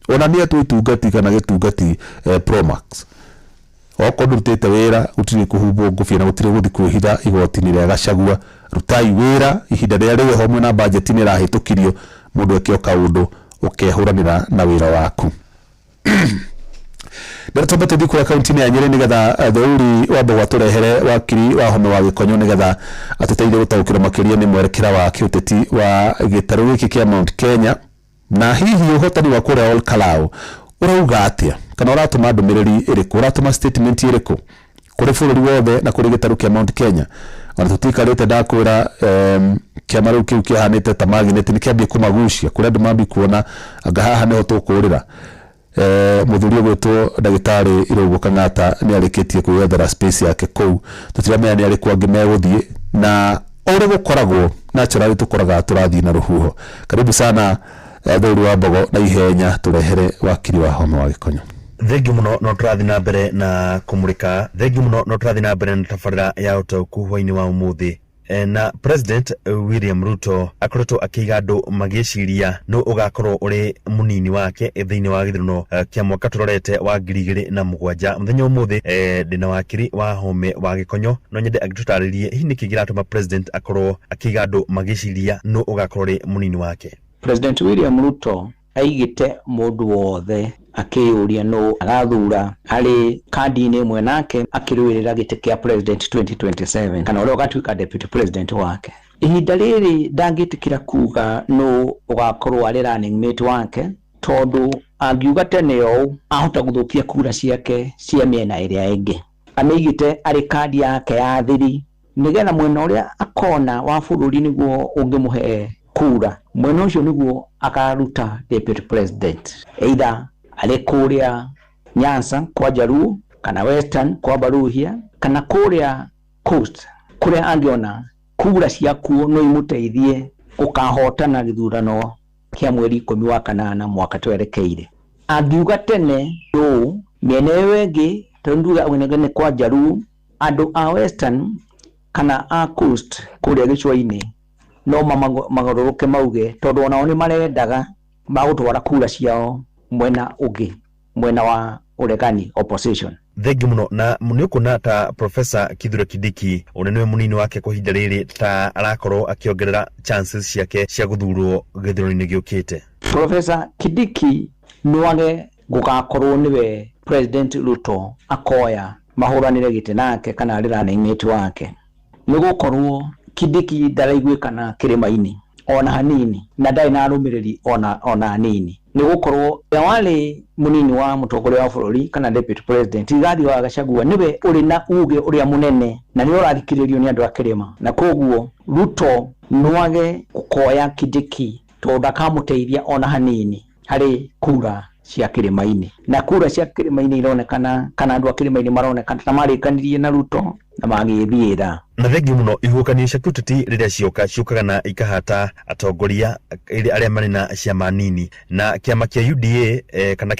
ona ni atutungati kana gitungati Promax oko ndurutite wira utiri kuhumbo ngofia na utiri guthi kwihitha igoti-ini ria Gachagua rutai wira ihinda ria riwe homwe na budget ni rahitukirio mundu ekioka undu ukehuranira na wira waku. Ndatamba tuthi kwa kaunti ya Nyeri nigetha Thauri wa Mbogwa turehere wakiri wa Home wa Gikonyo nigetha atuteithie gutaukira makiria ni mwerekera wa kiuteti wa gitaru giki kia Mount Kenya na hihi uhotani wa kura Ol Kalou urauga atia kana uratuma ndumiriri iriku uratuma statement iriku kuri bururi wothe na kuri gitaru kia Mount Kenya ona tutikarite ndakwira kiama riu kiu kihanite ta magnet ni kiambie kumagucia kuri andu mambi kuona anga haha niho tukurira muthurio gwitwo ndagitari Irungu Kang'ata ni arikitie kwiyethera space yake kou tutiramenya ni arikwa ngimeguthie na ore gukoragwo naturally tukoraga turathi na ruhuho. Karibu sana Thauri wa Mbogo na ihenya turehere wakiri wa Home wa Gikonyo. Thengi muno no turathi na mbere na kumurika thengi muno no turathi na mbere na tabarira ya utoku hwaini wa umuthi na President William Ruto akoretwo akiga andu magiciria no ugakorwo uri munini wake thiini wa githurano kia mwaka turorete wa 2007 muthenya umuthi ndina wakiri wa Home wa Gikonyo no nyende agitutaririe hihi niki giratuma President akorwo akiga andu magiciria no ugakorwo uri munini wake. President William Ruto aigite mundu wothe akiuria no agathura ari kandi-ini imwe nake akirwirira giti kia president 2027 kana uria ugatuika deputy president wake. Ihinda riri ndangitikira kuga no ugakorwo ari running mate wake tondu angiuga tene o ahota guthukia kura ciake cia miena iria ingi. Amigite ari kandi yake ya thiri nigetha mwena uria akona wa bururi niguo ungimuhe kura mwena ucio niguo akaruta deputy president either ale kuria Nyanza kwa Jaruo kana Western kwa Baruhia kana kuria Coast kuria angiona kura ciakuo no imuteithie ukahotana githurano kia mweri 10 wa kanana mwaka twerekeire. Angiuga tene no miene wengi tonduga wenegene kwa Jaruo andu a Western kana a Coast kuria gicwa-ini no magororoke mauge tondu ona oni marendaga magutwara kura ciao mwena ugi mwena wa uregani opposition. Thengi muno na muniukuna ta Professor Kithure Kindiki unene munini wake kwa ihinda riri ta arakorwo akiongerera chances ciake cia guthurwo githurano-ini giukite. Professor Kindiki nwage gugakorwo niwe President Ruto akoya mahuranire gite nake kana ari running mate wake nigukorwo Kindiki ndaraiguikana kirima-ini ona hanini na ndai na arumiriri ona hanini nigukorwo wale munini wa mutongoria wa bururi kana deputy president Rigathi wa Gachagua niwe uri na uge uria munene na ni urathikiririo ni andu akirima na koguo Ruto nwage gukoya Kindiki tondu akamuteithia ona hanini hari kura cia kirima-ini na kura cia kirima-ini ironekana kana andu akirima-ini maronekana ta marikanirie na Ruto na magithira. Na thengi muno ihukania cia kiuteti riria ciukaga na ikahata atongoria aria mari na ciama nini na kiama kia UDA kana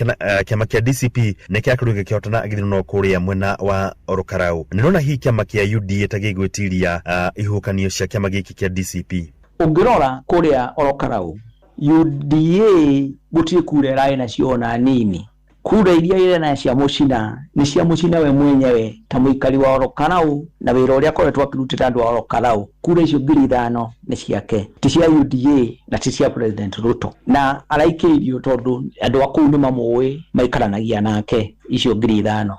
kiama kia DCP ne kiakoruga gikihotana githurano kuria mwena wa Ol Kalou. Nirona hii kiama kia UDA tagigwitiria ihukanio cia kiama giki kia DCP. Ungirora kuria Ol Kalou UDA gutire kura rai na ciona nini kura iria ire na cia mucina ni cia mucina we mwenyewe ta muikari wa Ol Kalou na wira uria koretwo akirutira andu a Ol Kalou kura icio 5,000 ni ciake ti cia UDA na ti cia President Ruto na araikirio tondu andu akuu ni mamui maikaranagia nake icio 5,000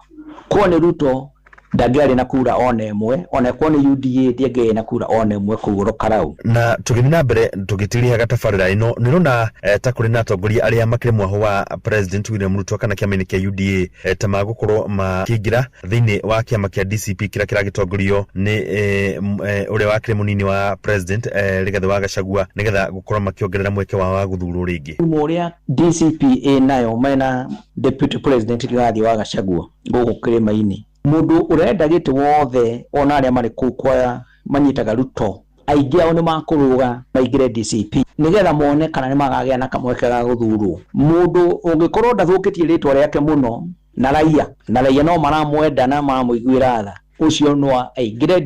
kwa ni Ruto ndangĩarĩ na kura ona ĩmwe, ona kwa nĩ UDA ndĩangĩarĩ na kura ona ĩmwe kũgũrũ karau. Na tũgĩthiĩ na mbere tũgĩtirihaga tabarĩra ĩno nĩrona ta kũrĩ na atongoria arĩa makĩrĩ mwaho wa President William Ruto kana kĩama-inĩ kĩa UDA ta magũkorwo makĩingĩra thĩinĩ wa kĩama kĩa DCP kĩrĩa kĩragĩtongorio nĩ ũrĩa wakĩrĩ mũnini wa President Rigathĩ wa Gachagua nĩgetha gũkorwo makĩongerera mweke wao wa gũthurwo rĩngĩ. Ũrĩa DCP nayo mena Deputy President Rigathĩ wa Gachagua gũkũ kĩrĩma-inĩ, mũndũ ũrenda gĩtĩ wothe ona arĩa marĩ kũu kwa manyitaga Ruto aingĩ ao nĩ makũrũga maingĩre DCP nĩgetha mone kana nĩ magagĩa na kamweke ga gũthurwo. Mũndũ ũngĩkorwo ndathũkĩtie rĩtwa rĩake mũno na raia no maramwenda na maramũiguĩra tha, ũcio no aingĩre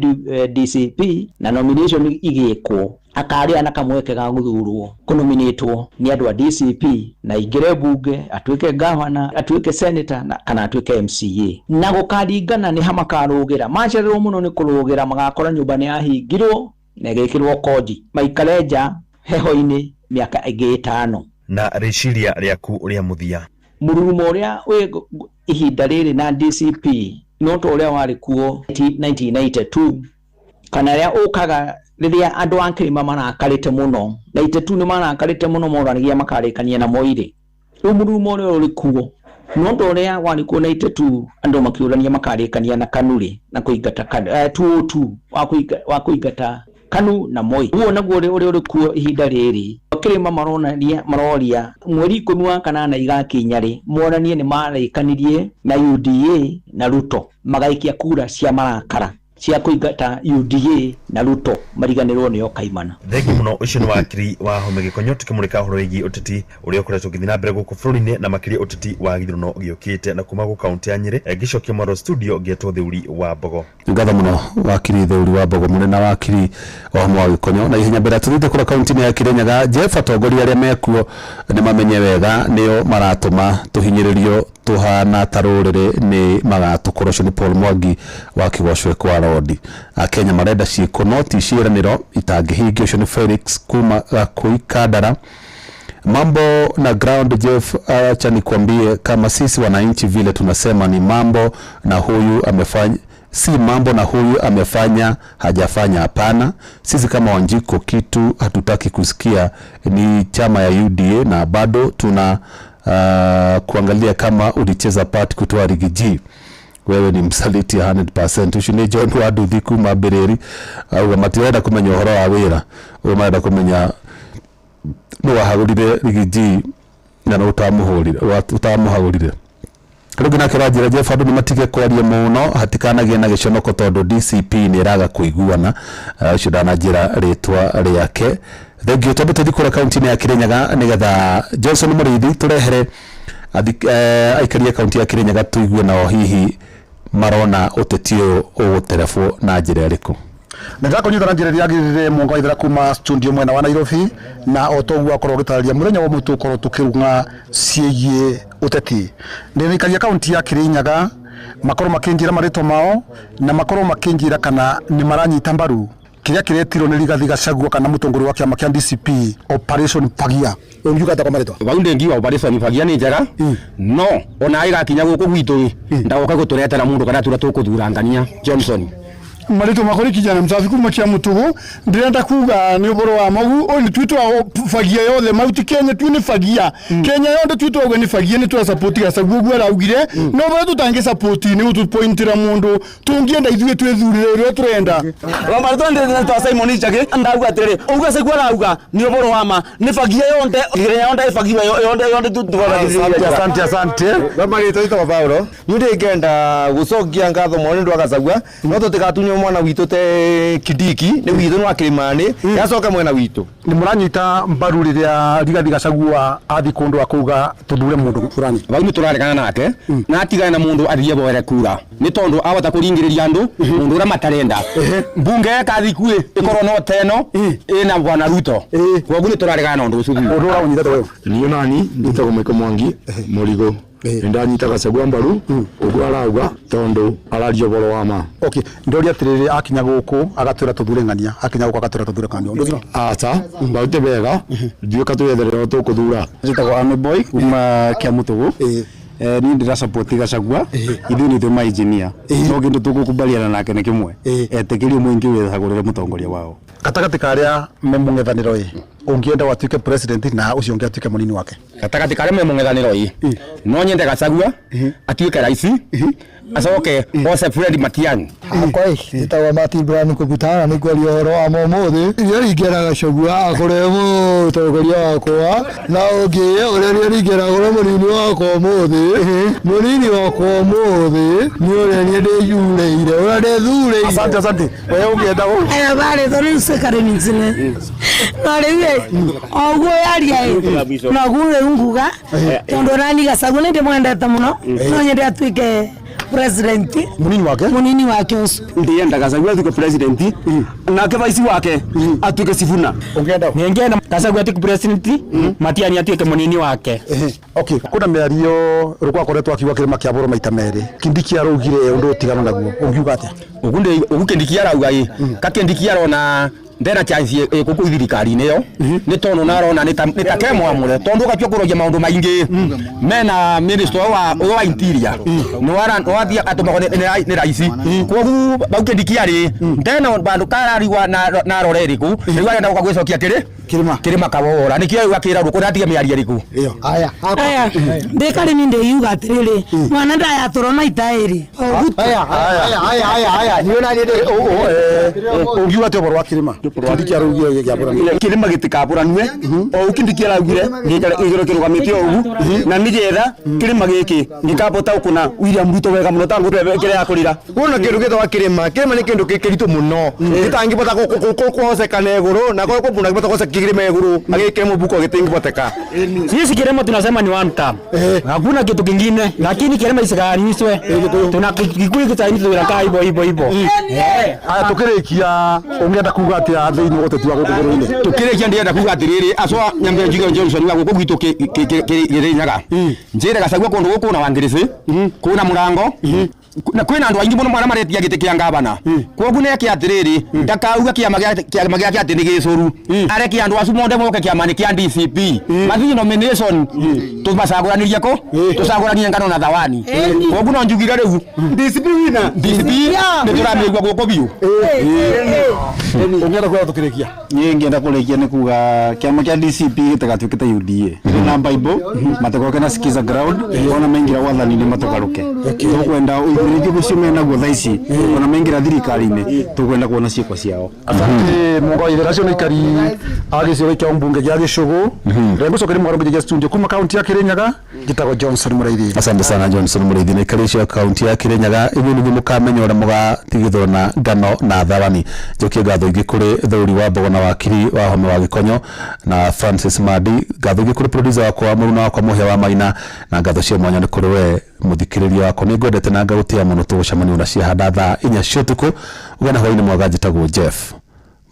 DCP na nomination igĩkwo akarĩa na kamweke ga gũthurwo kũnominatwo nĩ andũ a DCP na aingĩre bunge, atuĩke governor, atuĩke senator kana atuĩke MCA. Na gũkaringana nĩ hamakarũgĩra, macererwo mũno nĩ kũrũgĩra, magakora nyũmba nĩ yahingirwo na ĩgĩkĩrwo koji, maikare nja heho-inĩ mĩaka ĩngĩ 5. Na rĩciria rĩaku ũrĩa mũthia? Mũrurumo ũrĩa wĩ ihinda rĩrĩ na DCP no ta ũrĩa warĩ kuo 1992 kana rĩa ũkaga rĩrĩa andũ a kĩrĩma marakarĩte mũno, 92 nĩ marakarĩte mũno moranagia makarĩkania na Moirĩ. Rĩu mũrurumo ũrĩa ũrĩ kuo no ta ũrĩa warĩ kuo 92 andũ makĩũrania makarĩkania na Kanurĩ na kũingata 202 wa kũingata Kanu na Moi. Huo naguo ũrĩ kuo ihinda rĩrĩ kĩrĩma maroria mweri 18 igakinya rĩ moranie nĩ marĩkanirie na UDA na Ruto magaikia kura cia marakara cia kũingata UDA na Ruto mariganĩrwo nĩo kaimana. Thengi mũno. Ũcio nĩ wakiri wa Home Gĩkonyo tukĩmũrĩka ũhoro wĩgiĩ ũteti ũrĩa ũkoretwo ũgĩthiĩ na mbere gũkũ bũrũri-inĩ na makĩria ũteti wa gĩthurano gĩũkĩte na kuma gũ kaunti ya Nyĩrĩ. Ngĩcokia mwaro studio ngĩetwo Thĩũri wa Mbogo. Ngatho mũno wakiri Thĩũri wa Mbogo mũnene wakiri wa Home wa Gĩkonyo. Na ihenya mbere tũthite kũrĩa kaunti-inĩ ya Kĩrĩnyaga, Jeff atongoria arĩa mekuo nĩ mamenye wega nĩo maratũma tũhinyĩrĩrio tuhana tarũrĩrĩ nĩ magatũkorwo nĩ Paul Mwangi wa Kĩgocwe kwa Rodi. Akenya marenda ciĩko noti ciĩranĩro itangĩhingio. Ũcio nĩ Felix kuma Gakui Kandara. Mambo na ground Jeff, acha nikwambie kama sisi wananchi vile tunasema ni mambo na huyu amefanya, si mambo na huyu amefanya hajafanya, hapana. Sisi kama Wanjiko kitu hatutaki kusikia ni chama ya UDA na bado tuna kuangalia kama ulicheza part kutoa Ligi G. Wewe ni msaliti 100%. Ushini John Waduthi kuma Bereri au matirenda kumenya uhoro wa wira, wewe marenda kumenya no wahagurire Ligi G na no utamuhagurire. Rũgĩ nake ranjĩra Jeff andũ nĩ matige kwaria mũno hatikanagie na gĩconoko tondũ DCP nĩ ĩraga kũiguana. Ũcio ndananjĩra rĩtwa rĩake. Thengio tondũ tũthi kũrĩa kaunti-inĩ ya Kĩrĩnyaga nĩgetha Johnson Mũrĩithi tũrehere aikaria kaunti ya Kĩrĩnyaga tũigue nao hihi marona ũteti ũyũ ũgũterebwo na njĩra ĩrĩkũ. Nenda kũnyita na njĩra ĩrĩa yagĩrĩire Mwanga Ithera kuma studio mwena wa Nairobi, na otoguo akorwo gĩtarĩria mũthenya wa mũtu ũkorwo tũkĩrunga ciĩgiĩ ũteti. Ndĩrĩkaria kaunti ya Kĩrĩnyaga makorwo makĩnjĩra marĩtwa mao na makorwo makĩnjĩra kana nĩ maranyita mbaru kĩrĩa kĩretirwo nĩ Rigathĩ Gachagua kana mũtongoria wa kĩama kĩa DCP Operation Fagia. Ungiuga ta kwa marĩtwa waunde ngiwa Operation Fagia nĩ njega no ona ĩgakinya gũkũ gwitũ ndagoka gũtũretera mũndũ kana tũkũthurangania Johnson marito makori kijana msafi kuma kia mutugo ndirenda kuga ni uboro wa magu oni twitwa Fagia yothe mauti Kenya twine Fagia Kenya yonde twitwa uga ni Fagia ni twa support ya sagugu ara ugire no bara tutange support ni utu pointira mundu tungienda ithuye twethurire turenda wa marito ndende twa Simon Chake ndaguga tere uga segwara uga ni uboro wa ma ni Fagia yonde Fagia yonde tu asante wa marito ito Paulo yude genda gucokia ngatho mone ndo agacagua no tutigatunywo mwana witũ te Kidiki nĩ witũ no akĩrimani yacoka mwena witũ nĩ mũranyita mbaru rĩrĩa Rigathĩ Gachagua athi kũndũ akauga tuthure mũndũ fulani bau nĩ tũraregana nake na atigane na mũndũ athiĩ boere kura nĩ tondũ ahota kũringĩrĩria andũ mũndũ ũrĩa matarenda mbunge kathi kuĩ ĩkorwo no teno ĩna bwana Ruto koguo nĩ tũraregana na ũndũ ũcio ũndũ ũranyita ta wewe niĩ nani nditagwo Michael Mwangi Mũrigo ndanyita Gachagua mbaru ũguo arauga tondũ araria ũhoro wa ma. Okay, ndoria atirĩrĩ akinya gũkũ agatwĩra tuthure ng'ania akinya gũkũ agatwĩra tuthure ng'ania ũndũ acha baute bega ndiũka twethere tũkũthura njĩtagwo Ame Boy kuma Kĩamũtũgũ ni ndira support Gachagua ithu ni tuma engineer no kindu tukukubaliana nake ne kimwe etekirio mwingi wethagurire mutongoria wao gatagati karia memung'ethaniro ungienda watuike president na ucio ungi atuike munini wake gatagati karia memung'ethaniro no nyende Gachagua atuike rais acoke Joseph Fred Matiang'i akoi itawa Mati Brown kugutana ni kweli horo wa momothi iyo ingera Gachagua akore mutongoria wakwa na ungi uria ringera gore munini wakwa munini wakwa muthi ni uria ni ndiyureire uria ndithureire asante wewe ungienda aya bale thori sekare nzine na riwe ogwo yaria na gure nguga tondo nani Gachagua ndi mwendete muno no nyende atuike president munini wake usu ndienda Gachagua atuike president na ke vice wake atuike Sifuna ngenda Gachagua atuike president Matiang'i atuike munini wake okay kuna miario rukwa koretwa akiwa kirima kia boro maita mere Kindiki arugire undu utigana naguo ungiuga atia Kindiki arauga Kindiki arona ndena chance kuku thirikari-inĩ yo ni tono narona ni takemo amure tondu gachwa kurogia maundu maingi mena minister wa interior ni wathia atumagone ni raisi kogu Kindiki ari ndena bandu karariwa na roreriku riwa enda gukagwicokia kirima kabora nikio akira ruko ndatige miaria riku aya ndikari ni ndiyuga atiriri mwana ndaya turona itairi aya niona ni ungiuga te boro wa kirima Kindiki arugire giabura kirima gitikaburanwe o Kindiki arugire igiro kirugamitio ugu na nigetha kirima giki ngikabota ukuna William Ruto wega muno tangu twekere akurira wona kindu gitwa kirima ni kindu kikiritu muno gitangibota kuhosekana iguru na kwa kubuna gibota kuhosekana kirima iguru agike mubuko gitingiboteka sisi kirima tunasema ni one time hakuna kitu kingine lakini kirima isiganiswe tunakikui kitaini tuweka hivyo aya tukirikia ungienda kuga atia thiini goteti wa gukuguru-ini tukirikia ndienda kuga atiriri acwa nyambe njiga Johnson wa guku gitu kirinyaga njire Gachagua kundu guku na wangirisi kuna murango na kwina andu aingi muno mwana maretia gite kia ngabana kogu ne kia atiriri ndakauga kiama gia ati ni gicuru areki andu acu monde moke kiama ni kia DCP mathi nomination tubacaguraniria ko tucagurania ngano na thawani kogu no njugire riu DCP wina DCP ni turamigwa guko biu ungienda kwa tukirikia ngienda kurikia ni kuga kiama kia DCP gitagatuikite UDA na Bible matakoke na sikiza ground ona mengira wathani ni matokaruke tukwenda uithiriki gucime na gutha ici ona mengira thirikari-ini tukwenda kuona ciiko ciao asante mungo itheracio ni kari agicio kya mbunge gya Gicugu rengo sokeri mwaro bije studio kuma county ya Kirinyaga gitago Johnson Muraithi asante sana Johnson Muraithi ni kari cia county ya Kirinyaga ibu ni mukamenya ora muga tigithwo na ngano na thawani jokie gatho ingi kuri thuri wa Mbogo na wakiri wa home wa Gikonyo na Francis Madi gatho ingi kuri producer wakwa muruna wakwa muhia wa Maina na gatho cia mwanya ni kuri we muthikiriria wako ni ngwendete na ngautia muno tugucemania una cia handa thaa 4 cia utuku ugana hwaini mwaga njitagwo Jeff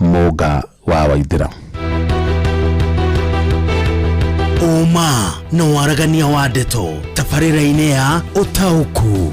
Muga wa Waithira Uma no waragania wa ndeto tabarĩra-inĩ ya Ũtaũku.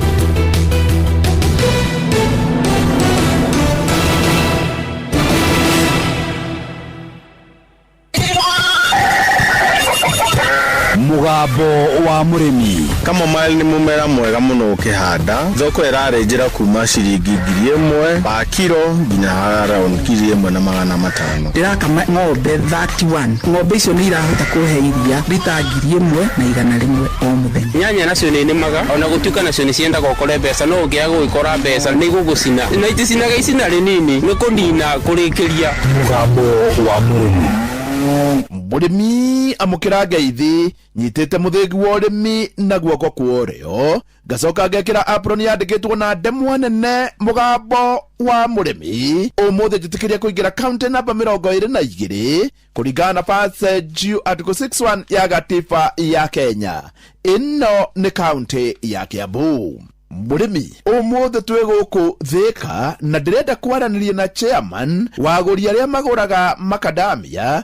Mugambo wa murimi kama mali ni mumera mwega muno ukihanda thoko irarenjera kuma ciringi 1,000 ba kilo nginya around kilo 1,500 ndirakama ng'ombe 31 ng'ombe icio ni irahota kuhe iria lita 1,100 o muthenya nyanya nacio ni nĩmaga ona gũtuĩka nacio nĩ ciendaga ũkore mbeca no ũngĩaga gwĩkora mbeca nĩ igũgũcina na iticinaga icina rĩnini nĩ kũnina kũrĩkĩria mugambo wa murimi murimi amukira ngeithi nyitite muthingi wa urimi na guoko kuorio ngacoka ngekira apron yandikitwo na ndemwa nene mugambo wa murimi umuthi njitikiria kuingira county namba 22 kuringana na passage article 61 ya gatiba ya Kenya. Ino ni county ya Kiambu. Murimi umuthi twi guku Thika na ndirenda kwaraniria na chairman wa aguri aria maguraga macadamia